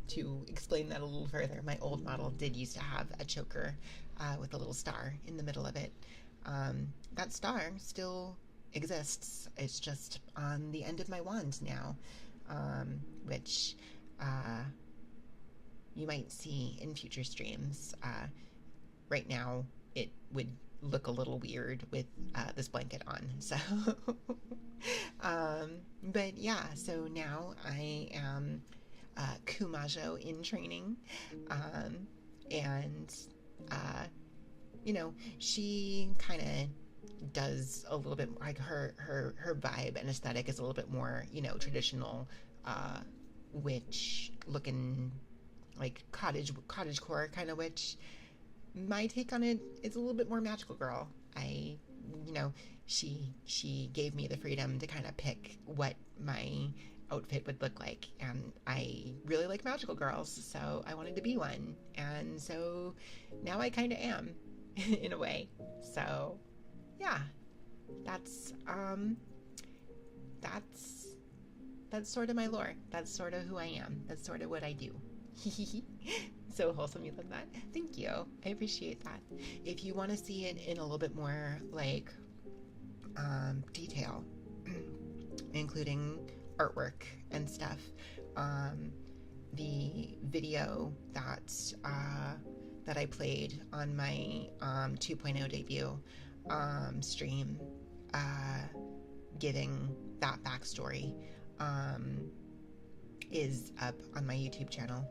to explain that a little further, my old model did used to have a choker with a little star in the middle of it. That star still exists. It's just on the end of my wand now, which you might see in future streams. Right now, it would look a little weird with this blanket on. So, but yeah, so now I am Kumajo in training, and she kind of does a little bit like her vibe and aesthetic is a little bit more traditional, witch looking, like cottage core kind of witch. My take on it is a little bit more magical girl. She gave me the freedom to kind of pick what my outfit would look like, and I really like magical girls, so I wanted to be one, and so now I kind of am in a way. So yeah, that's sort of my lore. That's sort of who I am. That's sort of what I do. So wholesome you love that. Thank you. I appreciate that. If you want to see it in a little bit more like detail, including artwork and stuff, the video that I played on my 2.0 debut stream, giving that backstory, is up on my YouTube channel,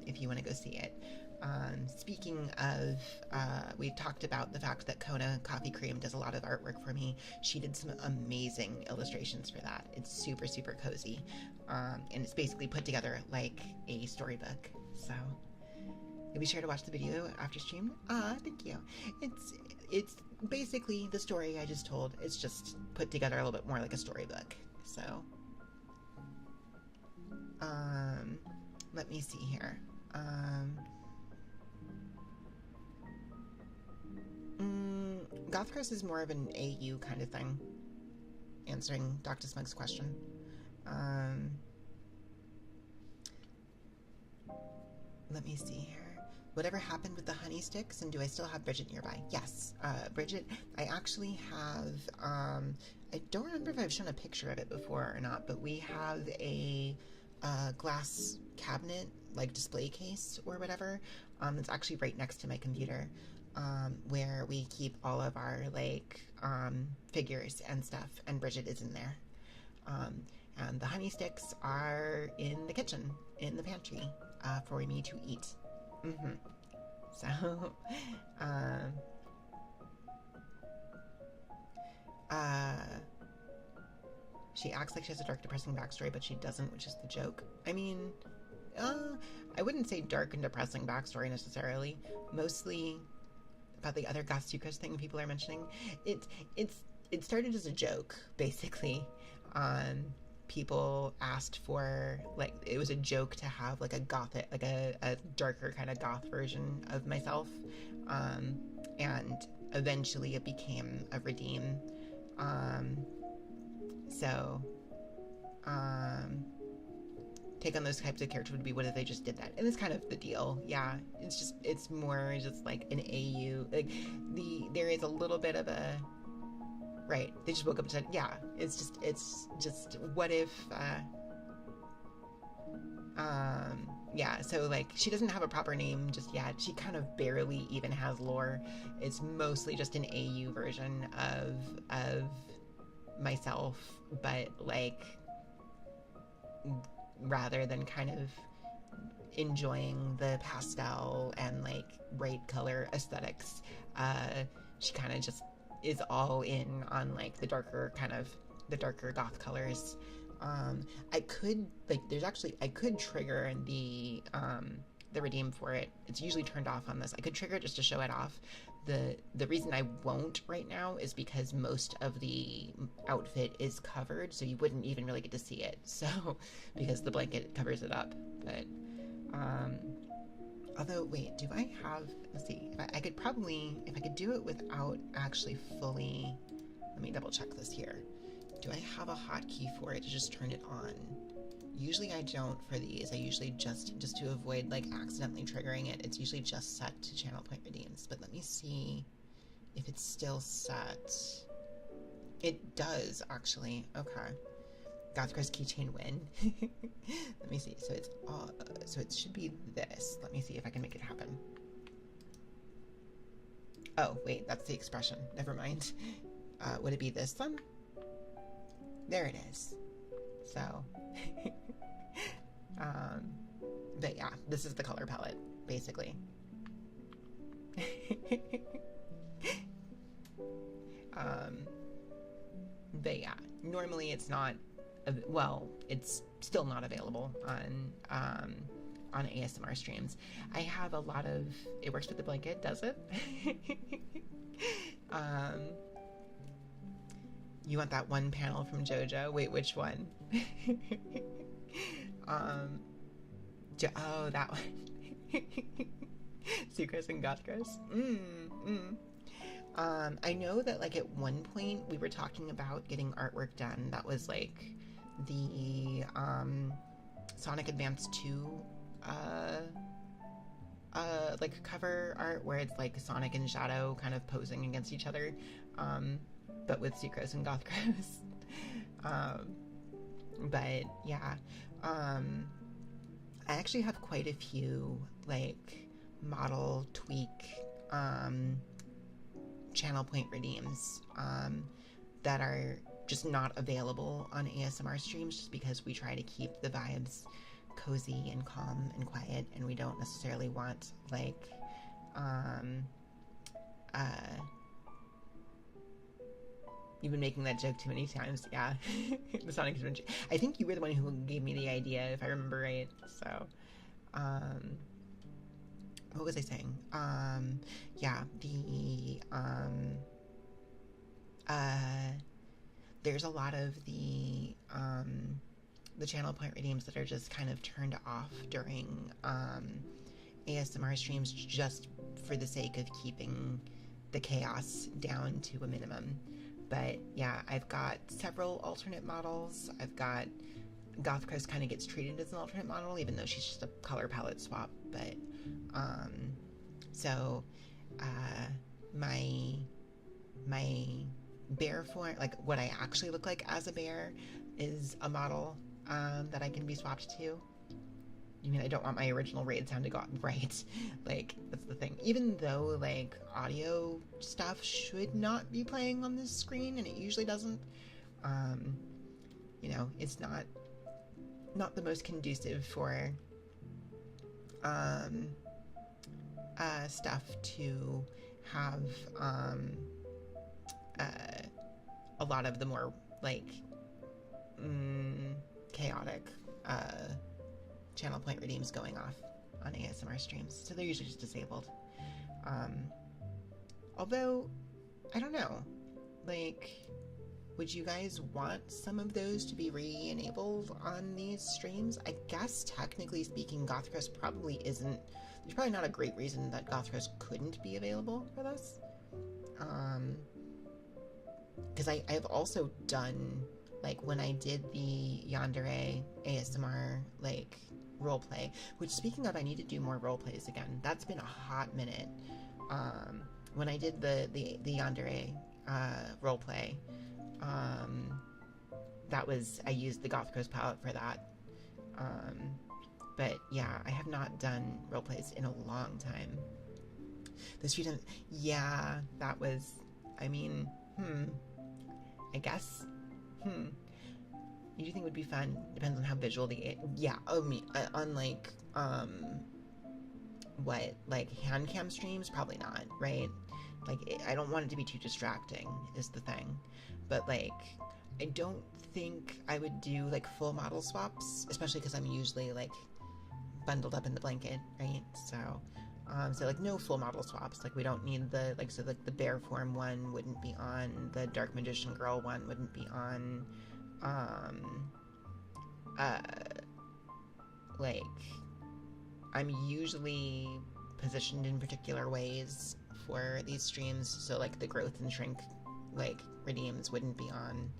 if you want to go see it. Speaking of, we talked about the fact that Kona Coffee Cream does a lot of artwork for me. She did some amazing illustrations for that. It's super, super cozy. And it's basically put together like a storybook. So you'll be sure to watch the video after stream. Thank you. It's basically the story I just told. It's just put together a little bit more like a storybook. So, let me see here. Goth Curse is more of an AU kind of thing, answering Dr. Smug's question. Let me see here. Whatever happened with the honey sticks, and do I still have Bridget nearby? Yes, Bridget, I actually have, I don't remember if I've shown a picture of it before or not, but we have a glass cabinet, like display case or whatever, that's actually right next to my computer, where we keep all of our figures and stuff, and Bridget is in there. And the honey sticks are in the kitchen, in the pantry, for me to eat. So, she acts like she has a dark, depressing backstory, but she doesn't, which is the joke. I mean, I wouldn't say dark and depressing backstory necessarily. Mostly about the other goth sucrose thing people are mentioning. It started as a joke, basically. People asked for, it was a joke to have a gothic, a darker kind of goth version of myself, and eventually it became a redeem. Take on those types of characters would be, what if they just did that? And it's kind of the deal. Yeah, it's more just like an AU. There is a little bit of a, right, they just woke up and said, yeah, it's just what if, yeah, so she doesn't have a proper name just yet. She kind of barely even has lore. It's mostly just an AU version of myself, but rather than kind of enjoying the pastel and like bright color aesthetics. She kind of just is all in on like the darker goth colors. I could I could trigger the redeem for it. It's usually turned off on this. I could trigger it just to show it off. The reason I won't right now is because most of the outfit is covered, so you wouldn't even really get to see it. So because the blanket covers it up. But although wait, do I have? Let's see. I could probably, if I could do it without actually fully. Let me double check this here. Do I have a hotkey for it to just turn it on? Usually I don't for these. I usually just to avoid like accidentally triggering it, it's usually just set to channel point redeems. But let me see if it's still set. It does actually. Okay. Gothcrest keychain win. Let me see. So it's so it should be this. Let me see if I can make it happen. Oh wait, that's the expression. Never mind. Would it be this one? There it is. So, but yeah, this is the color palette, basically. But yeah, normally it's not, well, it's still not available on ASMR streams. I have a lot of, it works with the blanket, does it? You want that one panel from JoJo? Wait, which one? Oh, that one. Sucrose and Gothcrose. I know that like at one point we were talking about getting artwork done that was like the Sonic Advance 2 like cover art where it's like Sonic and Shadow kind of posing against each other. But with Sucrose and Gothcrose. But yeah, I actually have quite a few like model tweak channel point redeems that are just not available on ASMR streams just because we try to keep the vibes cozy and calm and quiet, and we don't necessarily want like you've been making that joke too many times. Yeah. The Sonic Adventure. I think you were the one who gave me the idea, if I remember right. So, what was I saying? Yeah, there's a lot of the channel point redeems that are just kind of turned off during, ASMR streams just for the sake of keeping the chaos down to a minimum. But yeah, I've got several alternate models. I've got Gothcrest kind of gets treated as an alternate model, even though she's just a color palette swap. But so my bear form, like what I actually look like as a bear, is a model that I can be swapped to. I mean, I don't want my original raid sound to go right. Like, that's the thing. Even though, like, audio stuff should not be playing on this screen, and it usually doesn't, you know, it's not the most conducive for, stuff to have, a lot of the more, like, chaotic, channel point redeems going off on ASMR streams, so they're usually just disabled. Although, I don't know, like, would you guys want some of those to be re-enabled on these streams? I guess, technically speaking, Gothcrest probably isn't, there's probably not a great reason that Gothcrest couldn't be available for this. Because I've also done, like, when I did the Yandere ASMR, like, roleplay, which, speaking of, I need to do more roleplays again. That's been a hot minute. When I did the Yandere roleplay, that was, I used the Gothcrest palette for that. But yeah, I have not done roleplays in a long time. The street, yeah, that was, I mean, I guess, You do think it would be fun? Depends on how visual yeah, I mean, on like, what, like hand cam streams? Probably not, right? Like, I don't want it to be too distracting, is the thing. But, like, I don't think I would do, like, full model swaps, especially because I'm usually, like, bundled up in the blanket, right? So like, no full model swaps. Like, we don't need the, like, so, like, the bear form one wouldn't be on, the Dark Magician Girl one wouldn't be on, like, I'm usually positioned in particular ways for these streams, so like the growth and shrink like redeems wouldn't be on.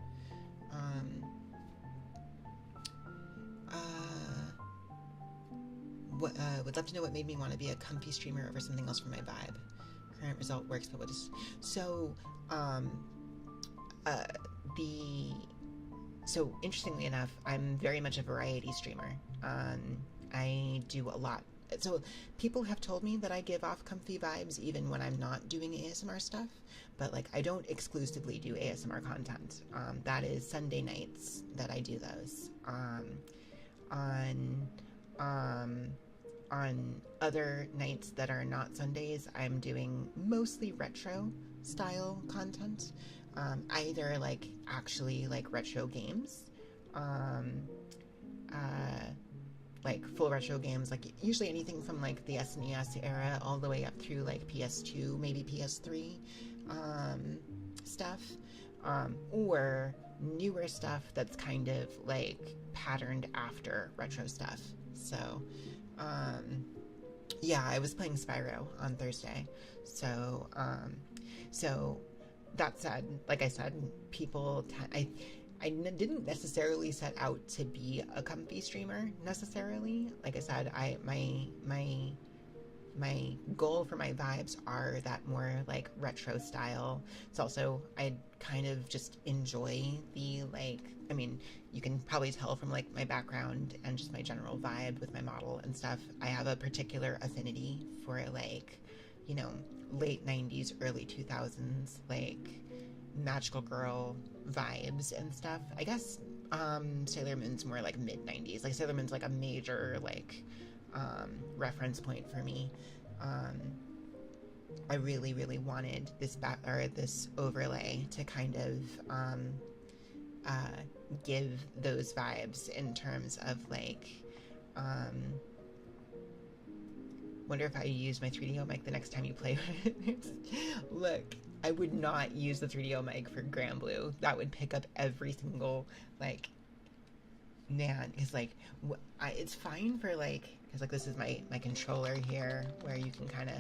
Would love to know what made me want to be a comfy streamer over something else for my vibe. Current result works, but what is so so interestingly enough, I'm very much a variety streamer. I do a lot. So people have told me that I give off comfy vibes even when I'm not doing ASMR stuff, but like I don't exclusively do ASMR content. That is Sunday nights that I do those. On other nights that are not Sundays, I'm doing mostly retro style content. Either like actually like retro games, like full retro games, like usually anything from like the SNES era all the way up through like PS2, maybe PS3 stuff, or newer stuff that's kind of like patterned after retro stuff. So yeah, I was playing Spyro on Thursday. So that said, like I said, people I didn't necessarily set out to be a comfy streamer necessarily. Like I said, my goal for my vibes are that more like retro style. It's also, I kind of just enjoy the like, I mean, you can probably tell from like my background and just my general vibe with my model and stuff. I have a particular affinity for like, you know, late 90s, early 2000s, like magical girl vibes and stuff. I guess Sailor Moon's more like mid 90s. Like Sailor Moon's like a major like reference point for me. I really, really wanted this this overlay to kind of give those vibes in terms of like wonder if I use my 3DO mic the next time you play with it. Look, I would not use the 3DO mic for Grand Blue. That would pick up every single, like, man, it's like, it's fine for like, because like this is my controller here where you can kind of,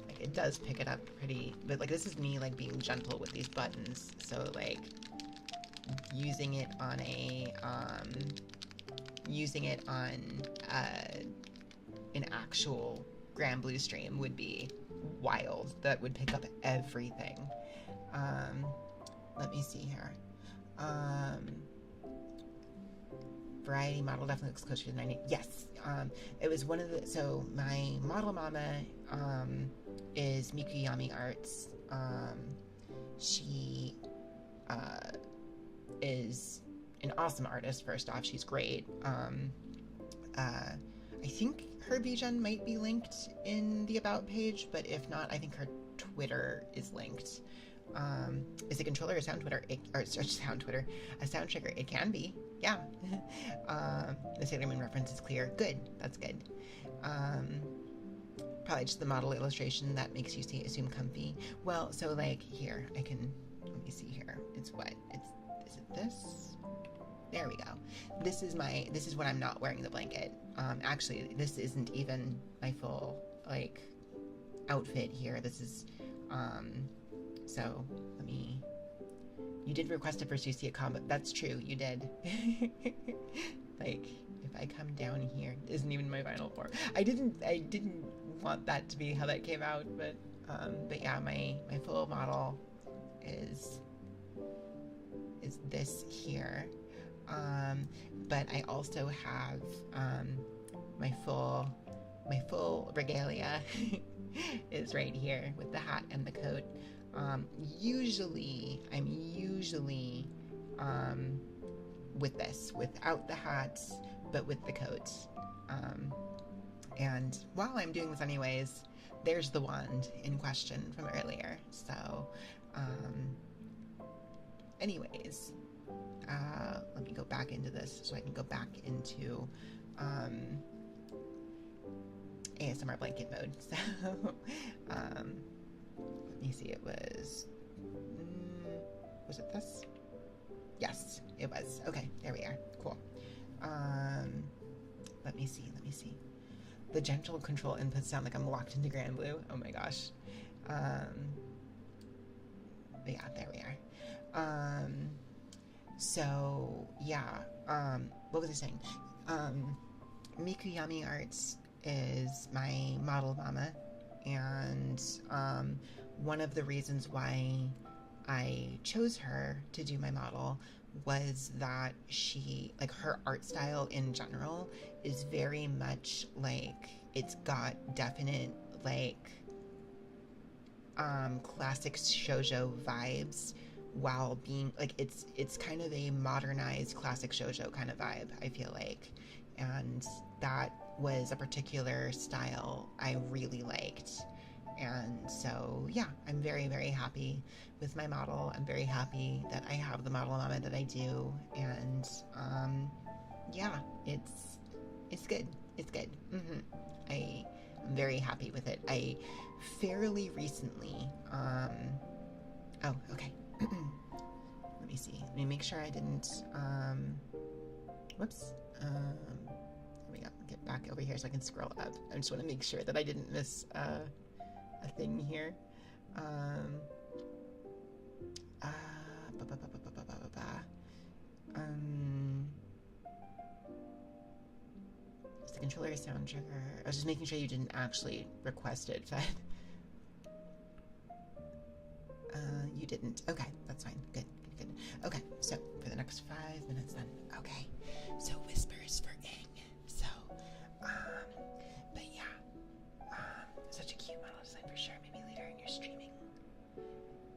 like, it does pick it up pretty, but like this is me like being gentle with these buttons. So like using it on an actual Grand Blue stream would be wild. That would pick up everything. Let me see here. Variety model definitely looks closer to 90. Yes. It was one of the, so my model mama is Mikuyami Arts. She is an awesome artist. First off, she's great. I think her VGen might be linked in the About page, but if not, I think her Twitter is linked. Is it controller or sound Twitter? Sound Twitter. A sound trigger. It can be. Yeah. The Sailor Moon reference is clear. Good. That's good. Probably just the model illustration that makes you assume comfy. Well, so like here, I can, let me see here. It's what? Is it this? There we go. This is when I'm not wearing the blanket. Actually, this isn't even my full, like, outfit here. This is, so, let me, you did request it for Susie a combo. That's true, you did. Like, if I come down here, it isn't even my vinyl form. I didn't want that to be how that came out, but yeah, my full model is this here. But I also have my full regalia is right here with the hat and the coat. I'm usually with this, without the hats, but with the coat. And while I'm doing this anyways, there's the wand in question from earlier. So, anyways, let me go back into this so I can go back into ASMR blanket mode. So, let me see, it was it this? Yes, it was. Okay, there we are. Cool. Let me see. The gentle control inputs sound like I'm locked into Grand Blue. Oh my gosh. But yeah, there we are. So yeah, what was I saying? Mikuyami Arts is my model mama, and one of the reasons why I chose her to do my model was that she, like, her art style in general is very much like, it's got definite like classic shoujo vibes, while being like, it's kind of a modernized classic shoujo kind of vibe, I feel like. And that was a particular style I really liked. And so, yeah, I'm very, very happy with my model. I'm very happy that I have the model mama that I do. And, yeah, it's good. It's good. I'm very happy with it. I fairly recently, oh, okay. Let me see. Let me make sure I didn't, whoops. There we go. Get back over here so I can scroll up. I just want to make sure that I didn't miss, a thing here. Is the controller a sound trigger? I was just making sure you didn't actually request it, but you didn't. Okay, that's fine. Good. Okay, so for the next 5 minutes then. Okay, so whispers for Ing. So, but yeah, such a cute model design for sure. Maybe later in your streaming.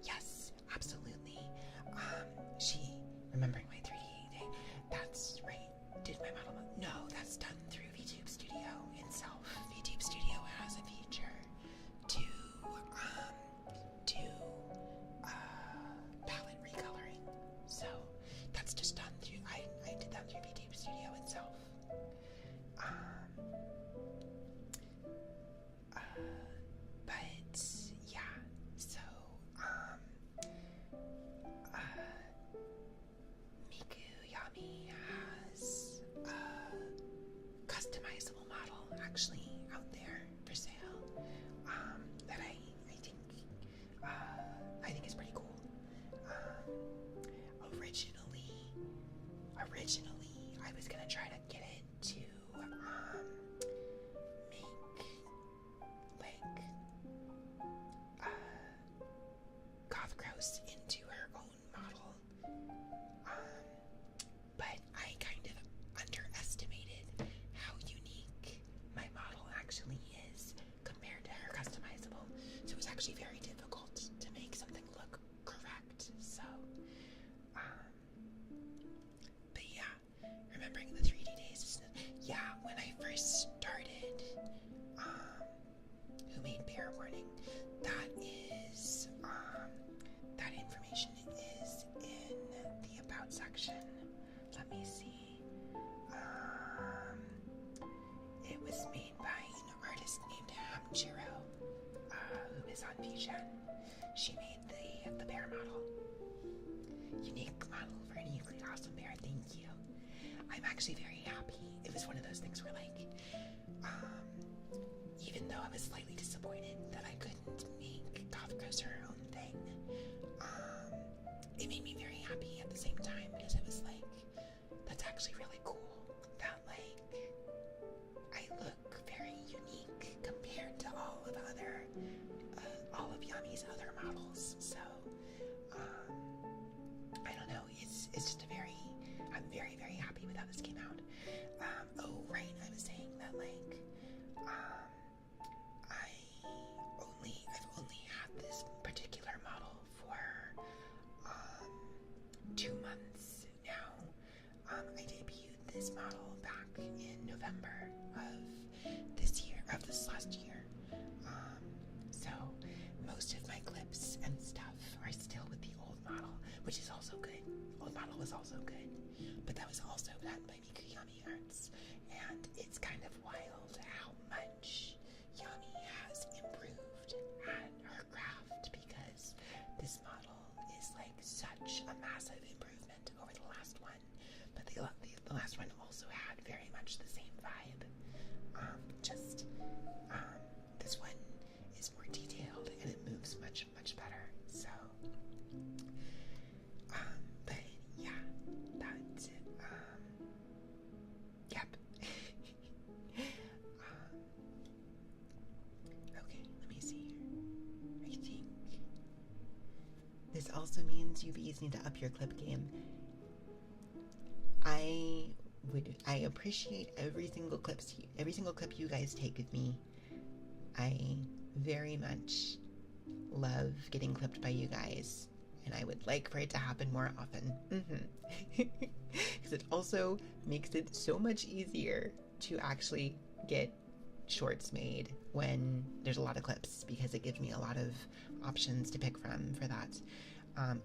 Yes, absolutely. She, remembering my 3D day, that's right. Did my model, no, that's done through VTube Studio itself. VTube Studio has a feature to do palette recoloring. So that's just done through, I did that through VTube Studio itself. But yeah, so Mikuyami has a customizable model actually out there for sale, that I think is pretty cool. Originally I was gonna try to get it to make like Goth Grouse into her own model, but I kind of underestimated how unique my model actually is compared to her customizable, so it was actually very difficult to make something look correct. So but yeah, remembering the 3D days, yeah, when I first started, who made Bear Warning, that is, that information is in the About section. Let me see. It was made by an artist named Hamjiro, who is on VGen. She made the bear model. Unique model for an uniquely awesome bear. Thank you. I'm actually very happy. It was one of those things where, like, even though I was slightly disappointed that I couldn't make Goth Grouse her own thing, it made me very happy at the same time, because it was like, that's actually really cool that, like, I look very unique compared to all of Yami's other models. So I don't know, it's just I'm very, very happy with how this came out. Oh right, I was saying that, like, I've only had this particular model for 2 months now, November of this year, of this last year. So most of my clips and stuff are still with the old model, which is also good. Old model was also good, but that was also done by Mikuyami Arts, and it's kind of wild how much Yami has improved at her craft, because this model is like such a massive improvement over the last one, but the last one also had very much the same vibe. This one is more detailed and it moves much, much better. So, but yeah, that's it. Yep. Okay, let me see here. I think this also means you bees need to up your clip game. I appreciate every single clip you guys take of me. I very much love getting clipped by you guys, and I would like for it to happen more often. Because it also makes it so much easier to actually get shorts made when there's a lot of clips, because it gives me a lot of options to pick from for that.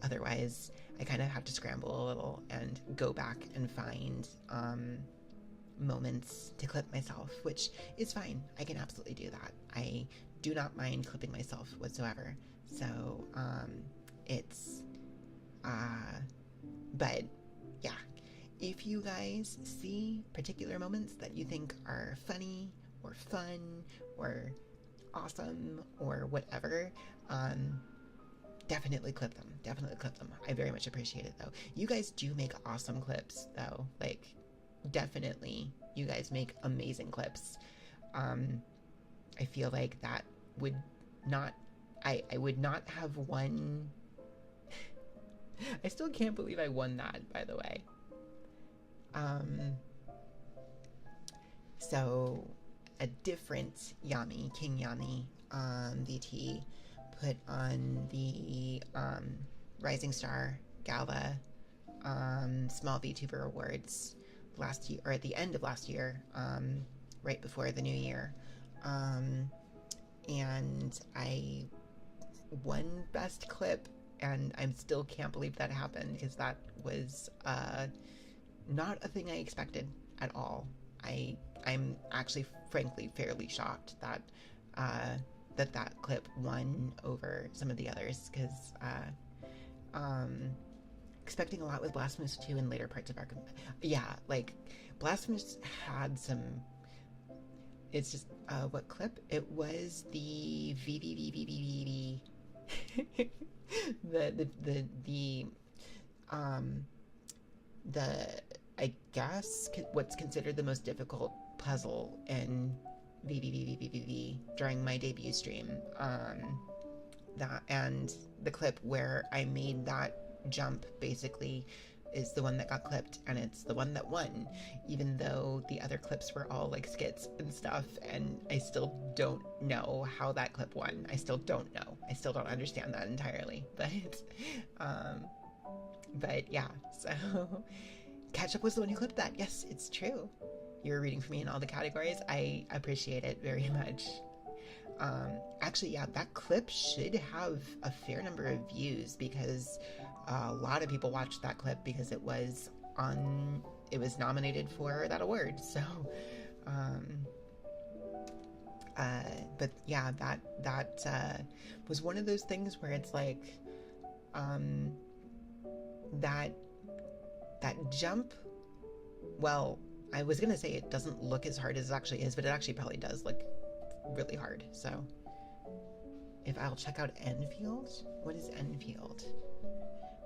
Otherwise, I kind of have to scramble a little and go back and find moments to clip myself, which is fine. I can absolutely do that. I do not mind clipping myself whatsoever. So, but yeah, if you guys see particular moments that you think are funny or fun or awesome or whatever, definitely clip them. I very much appreciate it, though. You guys do make awesome clips, though. Like, definitely, you guys make amazing clips. I feel like that would not... I would not have won... I still can't believe I won that, by the way. So, a different Yami, King Yami, VT, put on the Rising Star Gala Small VTuber Awards last year, or at the end of last year, right before the new year, and I won Best Clip, and I still can't believe that happened, because that was not a thing I expected at all. I'm actually, frankly, fairly shocked that that clip won over some of the others, because expecting a lot with Blasphemous 2 in later parts of our... Yeah, like, Blasphemous had some... It's just, what clip? It was the VVVVVV... I guess, what's considered the most difficult puzzle in VVVVVV during my debut stream. That, and the clip where I made that jump, basically, is the one that got clipped, and it's the one that won, even though the other clips were all like skits and stuff, and I still don't know how that clip won. I still don't know. I still don't understand that entirely, but yeah, so Ketchup was the one who clipped that. Yes, it's true. You were reading for me in all the categories. I appreciate it very much. Actually, yeah, that clip should have a fair number of views, because a lot of people watched that clip because it was nominated for that award. So, but yeah, that was one of those things where it's like, that jump, well, I was gonna say it doesn't look as hard as it actually is, but it actually probably does look really hard. So if I'll check out Enfield, what is Enfield?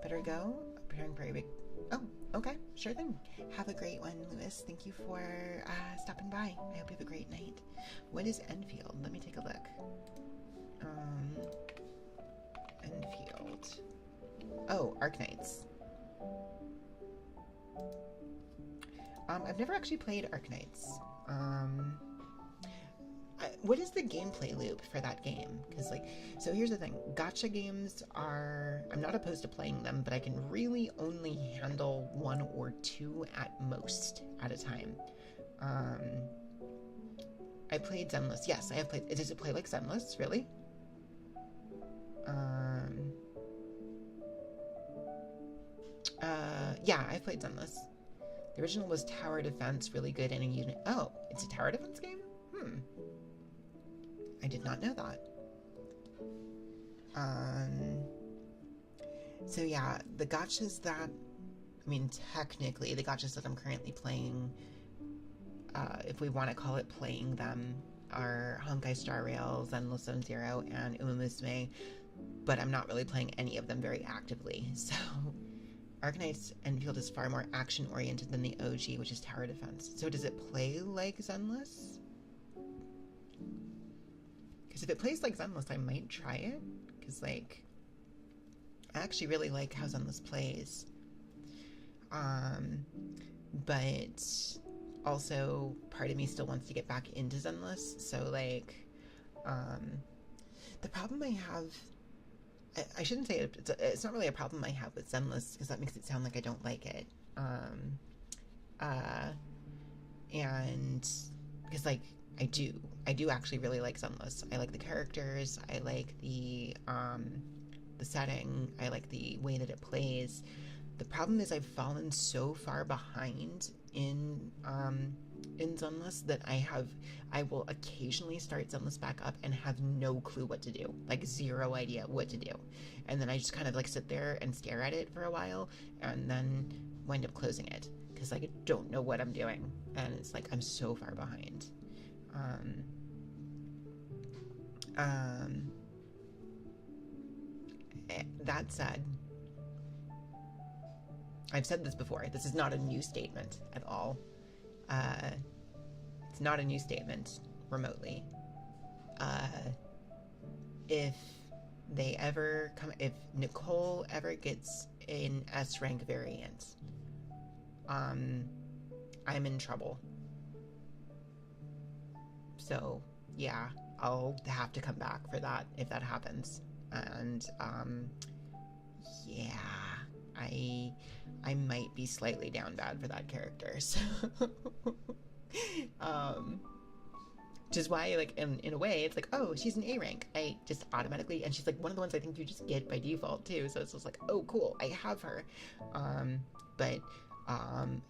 Better go. Preparing for a big... Oh, okay, sure thing. Have a great one, Lewis. Thank you for stopping by. I hope you have a great night. What is Enfield? Let me take a look. Enfield. Oh, Arknights. I've never actually played Arknights. What is the gameplay loop for that game? Because, like, so here's the thing. Gacha games are... I'm not opposed to playing them, but I can really only handle one or two at most at a time. I've played Zenless. Yes, I have played. Does it play like Zenless? Really? Yeah, I've played Zenless. The original was tower defense, really good in a unit. Oh, it's a tower defense game? I did not know that. So yeah, the gachas that, I mean, technically, the gachas that I'm currently playing, if we want to call it playing them, are Honkai Star Rail, Zenless Zone Zero, and Umamusume, but I'm not really playing any of them very actively, so Arcanite's Enfield is far more action-oriented than the OG, which is tower defense. So does it play like Zenless? Because if it plays like Zenless, I might try it, because, like, I actually really like how Zenless plays. But also part of me still wants to get back into Zenless, so, like, the problem I have, I shouldn't say it's not really a problem I have with Zenless, because that makes it sound like I don't like it. And because, like, I do actually really like Zenless. I like the characters, I like the setting, I like the way that it plays. The problem is I've fallen so far behind in Zenless that I will occasionally start Zenless back up and have no clue what to do, like zero idea what to do, and then I just kind of like sit there and stare at it for a while and then wind up closing it because like I don't know what I'm doing, and it's like I'm so far behind. That said, I've said this before, this is not a new statement at all. It's not a new statement remotely. If Nicole ever gets an S rank variant, I'm in trouble. So yeah, I'll have to come back for that if that happens. And yeah, I might be slightly down bad for that character. So which is why, like, in a way, it's like, oh, she's an A rank. I just automatically, and she's like one of the ones I think you just get by default too. So it's just like, oh, cool, I have her. But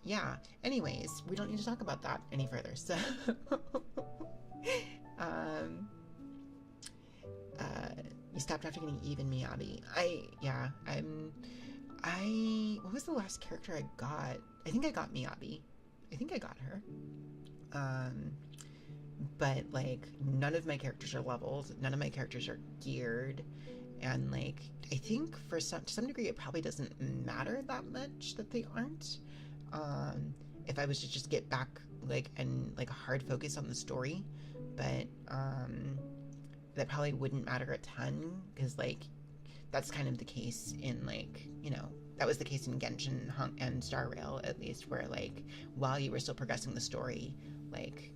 yeah. Anyways, we don't need to talk about that any further. So you stopped after getting even Miyabi. What was the last character I got? I think I got Miyabi. I think I got her. But like none of my characters are leveled, none of my characters are geared, and like I think to some degree it probably doesn't matter that much that they aren't. If I was to just get back and hard focus on the story, but that probably wouldn't matter a ton, because like that's kind of the case in that was the case in Genshin and Star Rail, at least, where like while you were still progressing the story, like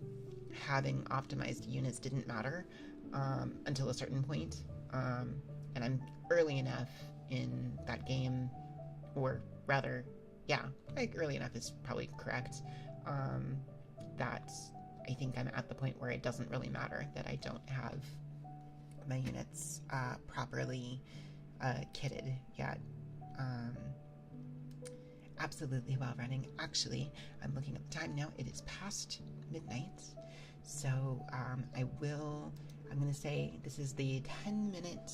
having optimized units didn't matter until a certain point. And I'm early enough in that game, or rather, yeah, like early enough is probably correct, that I think I'm at the point where it doesn't really matter that I don't have my units properly kitted yet. Absolutely well running. Actually, I'm looking at the time now. It is past midnight. So I'm going to say this is the 10-minute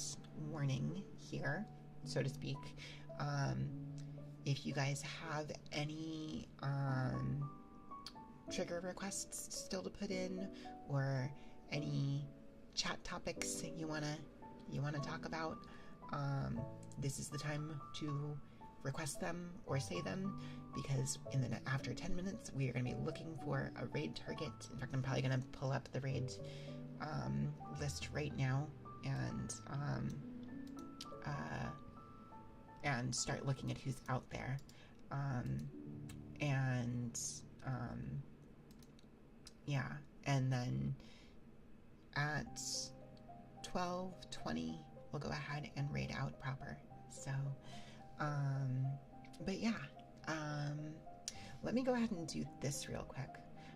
warning here, so to speak. If you guys have any trigger requests still to put in, or any chat topics you wanna talk about, this is the time to request them or say them, because after 10 minutes we are going to be looking for a raid target. In fact, I'm probably going to pull up the raid list right now and start looking at who's out there, yeah, and then at 12:20 we'll go ahead and raid out proper. So but yeah, let me go ahead and do this real quick.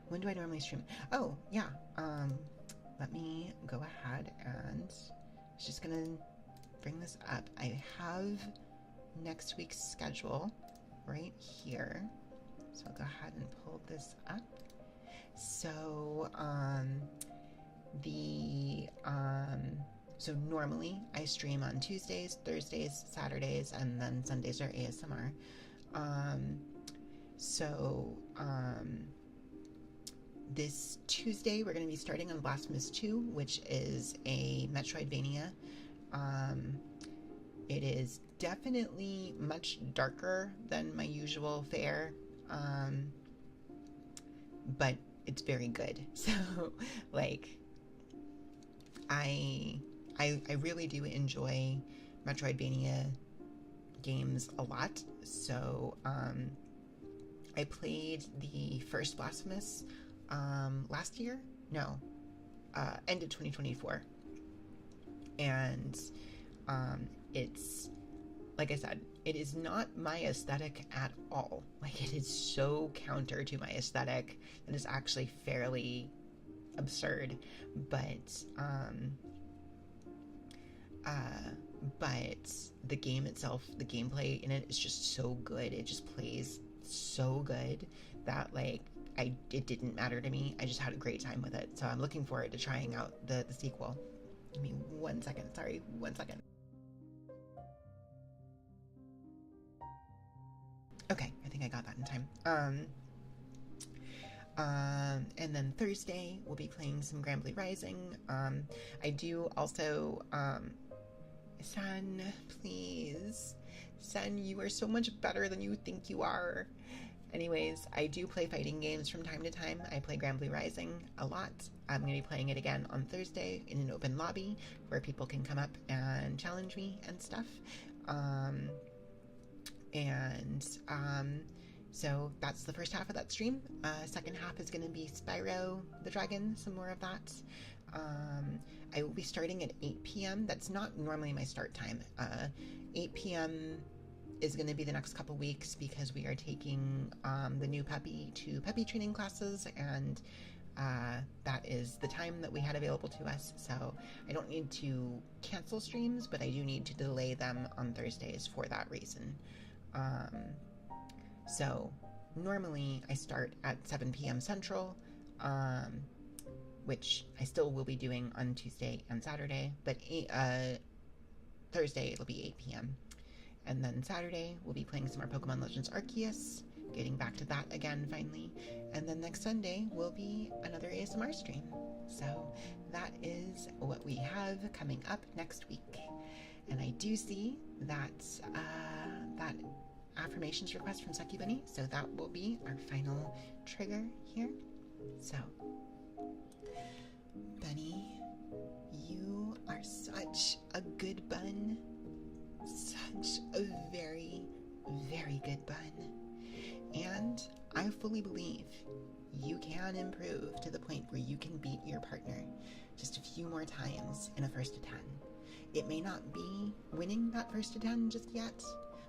When do I normally stream? Oh yeah, let me go ahead and just gonna bring this up. I have next week's schedule right here. So I'll go ahead and pull this up. So, so normally I stream on Tuesdays, Thursdays, Saturdays, and then Sundays are ASMR. This Tuesday we're going to be starting on Blasphemous 2, which is a Metroidvania. It is definitely much darker than my usual fare, but it's very good. So, like, I really do enjoy Metroidvania games a lot. So, I played the first Blasphemous last year? No, end of 2024. And it's, like I said, it is not my aesthetic at all. Like, it is so counter to my aesthetic that it's actually fairly absurd. But the game itself, the gameplay in it is just so good. It just plays so good that, like, it didn't matter to me. I just had a great time with it. So I'm looking forward to trying out the sequel. Give me 1 second. Sorry, 1 second. Okay, I think I got that in time. And then Thursday we'll be playing some Grambly Rising. I do also, Sun, please. Sun, you are so much better than you think you are. Anyways, I do play fighting games from time to time. I play Grambly Rising a lot. I'm going to be playing it again on Thursday in an open lobby where people can come up and challenge me and stuff. So that's the first half of that stream. Second half is going to be Spyro the Dragon, some more of that. I will be starting at 8 p.m. That's not normally my start time. 8 p.m. is going to be the next couple weeks because we are taking the new puppy to puppy training classes, and that is the time that we had available to us. So I don't need to cancel streams, but I do need to delay them on Thursdays for that reason. So normally I start at 7 p.m. Central, which I still will be doing on Tuesday and Saturday, but Thursday it'll be 8 p.m. And then Saturday we'll be playing some more Pokemon Legends Arceus, getting back to that again finally. And then next Sunday will be another ASMR stream. So that is what we have coming up next week. And I do see that that affirmations request from Sucky Bunny, so that will be our final trigger here. So, Bunny, you are such a good bun. Such a very, very good bun. And I fully believe you can improve to the point where you can beat your partner just a few more times in a first to 10. It may not be winning that first to 10 just yet,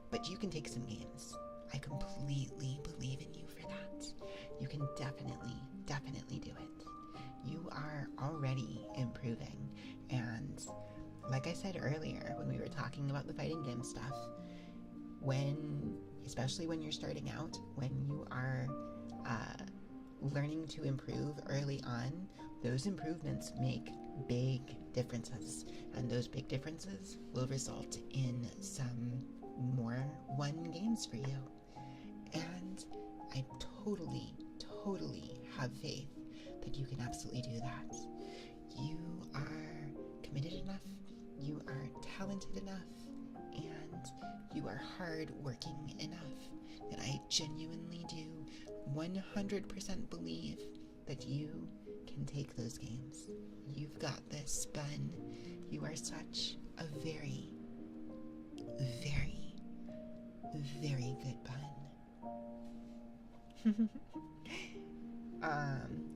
but you can take some games. I completely believe in you for that. You can definitely do it. You are already improving. And like I said earlier, when we were talking about the fighting game stuff, especially when you're starting out, when you are learning to improve early on, those improvements make big differences. And those big differences will result in some more won games for you. And I totally have faith that you can absolutely do that. You are committed enough, you are talented enough, and you are hardworking enough that I genuinely do 100% believe that you can take those games. You've got this, Bun. You are such a very, very, very good bun.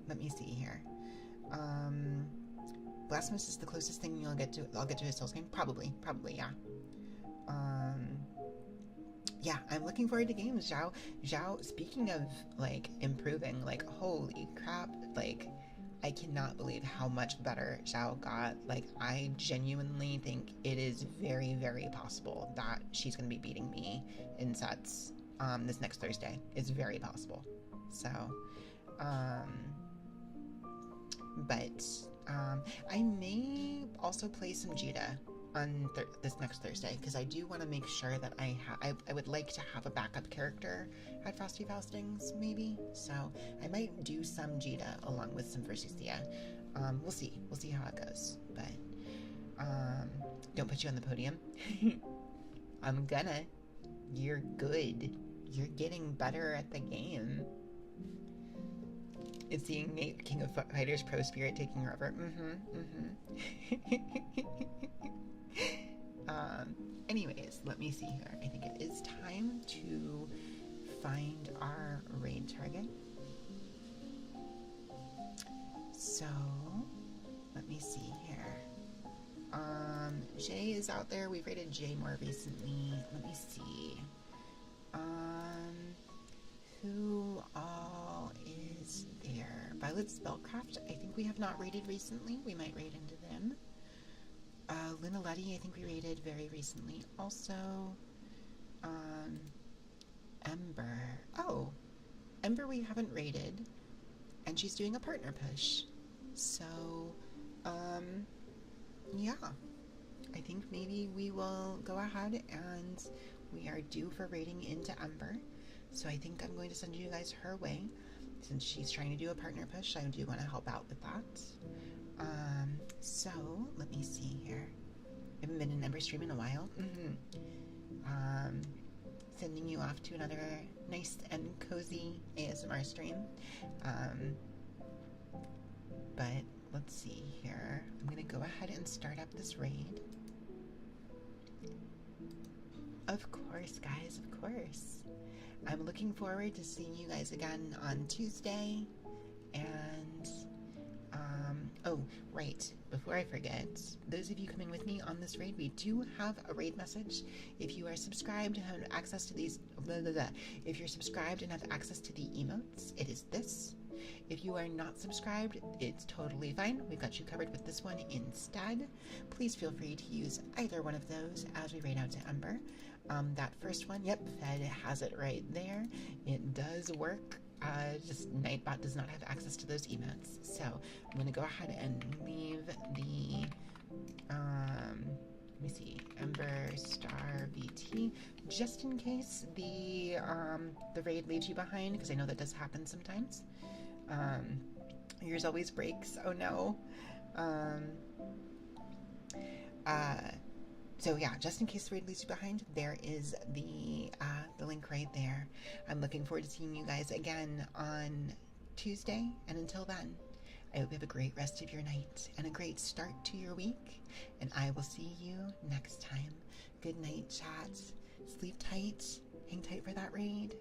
Let me see here. Blasphemous is the closest thing I'll get to a Souls game? Probably, yeah. Yeah, I'm looking forward to games, Zhao, speaking of, like, improving, like, holy crap, like, I cannot believe how much better Xiao got. Like, I genuinely think it is very, very possible that she's going to be beating me in sets this next Thursday. It's very possible. So, but I may also play some Jita on this next Thursday, because I do want to make sure that I would like to have a backup character at Frosty Faustings, maybe. So I might do some Jita along with some Versicia. We'll see how it goes. But don't put you on the podium. I'm gonna. You're good. You're getting better at the game. It's the innate King of Fighters pro spirit taking over. Anyways, let me see here. I think it is time to find our raid target. So, let me see here. Jay is out there. We've raided Jay more recently. Let me see. Who all is there? Violet Spellcraft, I think we have not raided recently. We might raid into them. Lina Letty, I think we raided very recently. Also, Ember. Oh, Ember we haven't raided, and she's doing a partner push. So, yeah. I think maybe we will go ahead, and we are due for raiding into Ember. So I think I'm going to send you guys her way. Since she's trying to do a partner push, I do want to help out with that. So, let me see here. I haven't been in Ember stream in a while. Sending you off to another nice and cozy ASMR stream. But let's see here. I'm going to go ahead and start up this raid. Of course, guys, of course. I'm looking forward to seeing you guys again on Tuesday. And, oh, right, before I forget, those of you coming with me on this raid, we do have a raid message. If you are subscribed and have access to these, if you're subscribed and have access to the emotes, it is this. If you are not subscribed, it's totally fine. We've got you covered with this one instead. Please feel free to use either one of those as we raid out to Ember. That first one, yep, Fed has it right there. It does work. Just Nightbot does not have access to those emotes. So I'm going to go ahead and leave the, let me see, Ember Star VT, just in case the raid leaves you behind, because I know that does happen sometimes. Yours always breaks. Oh no. So yeah, just in case the raid leaves you behind, there is the link right there. I'm looking forward to seeing you guys again on Tuesday, and until then, I hope you have a great rest of your night and a great start to your week, and I will see you next time. Good night, chat. Sleep tight. Hang tight for that raid.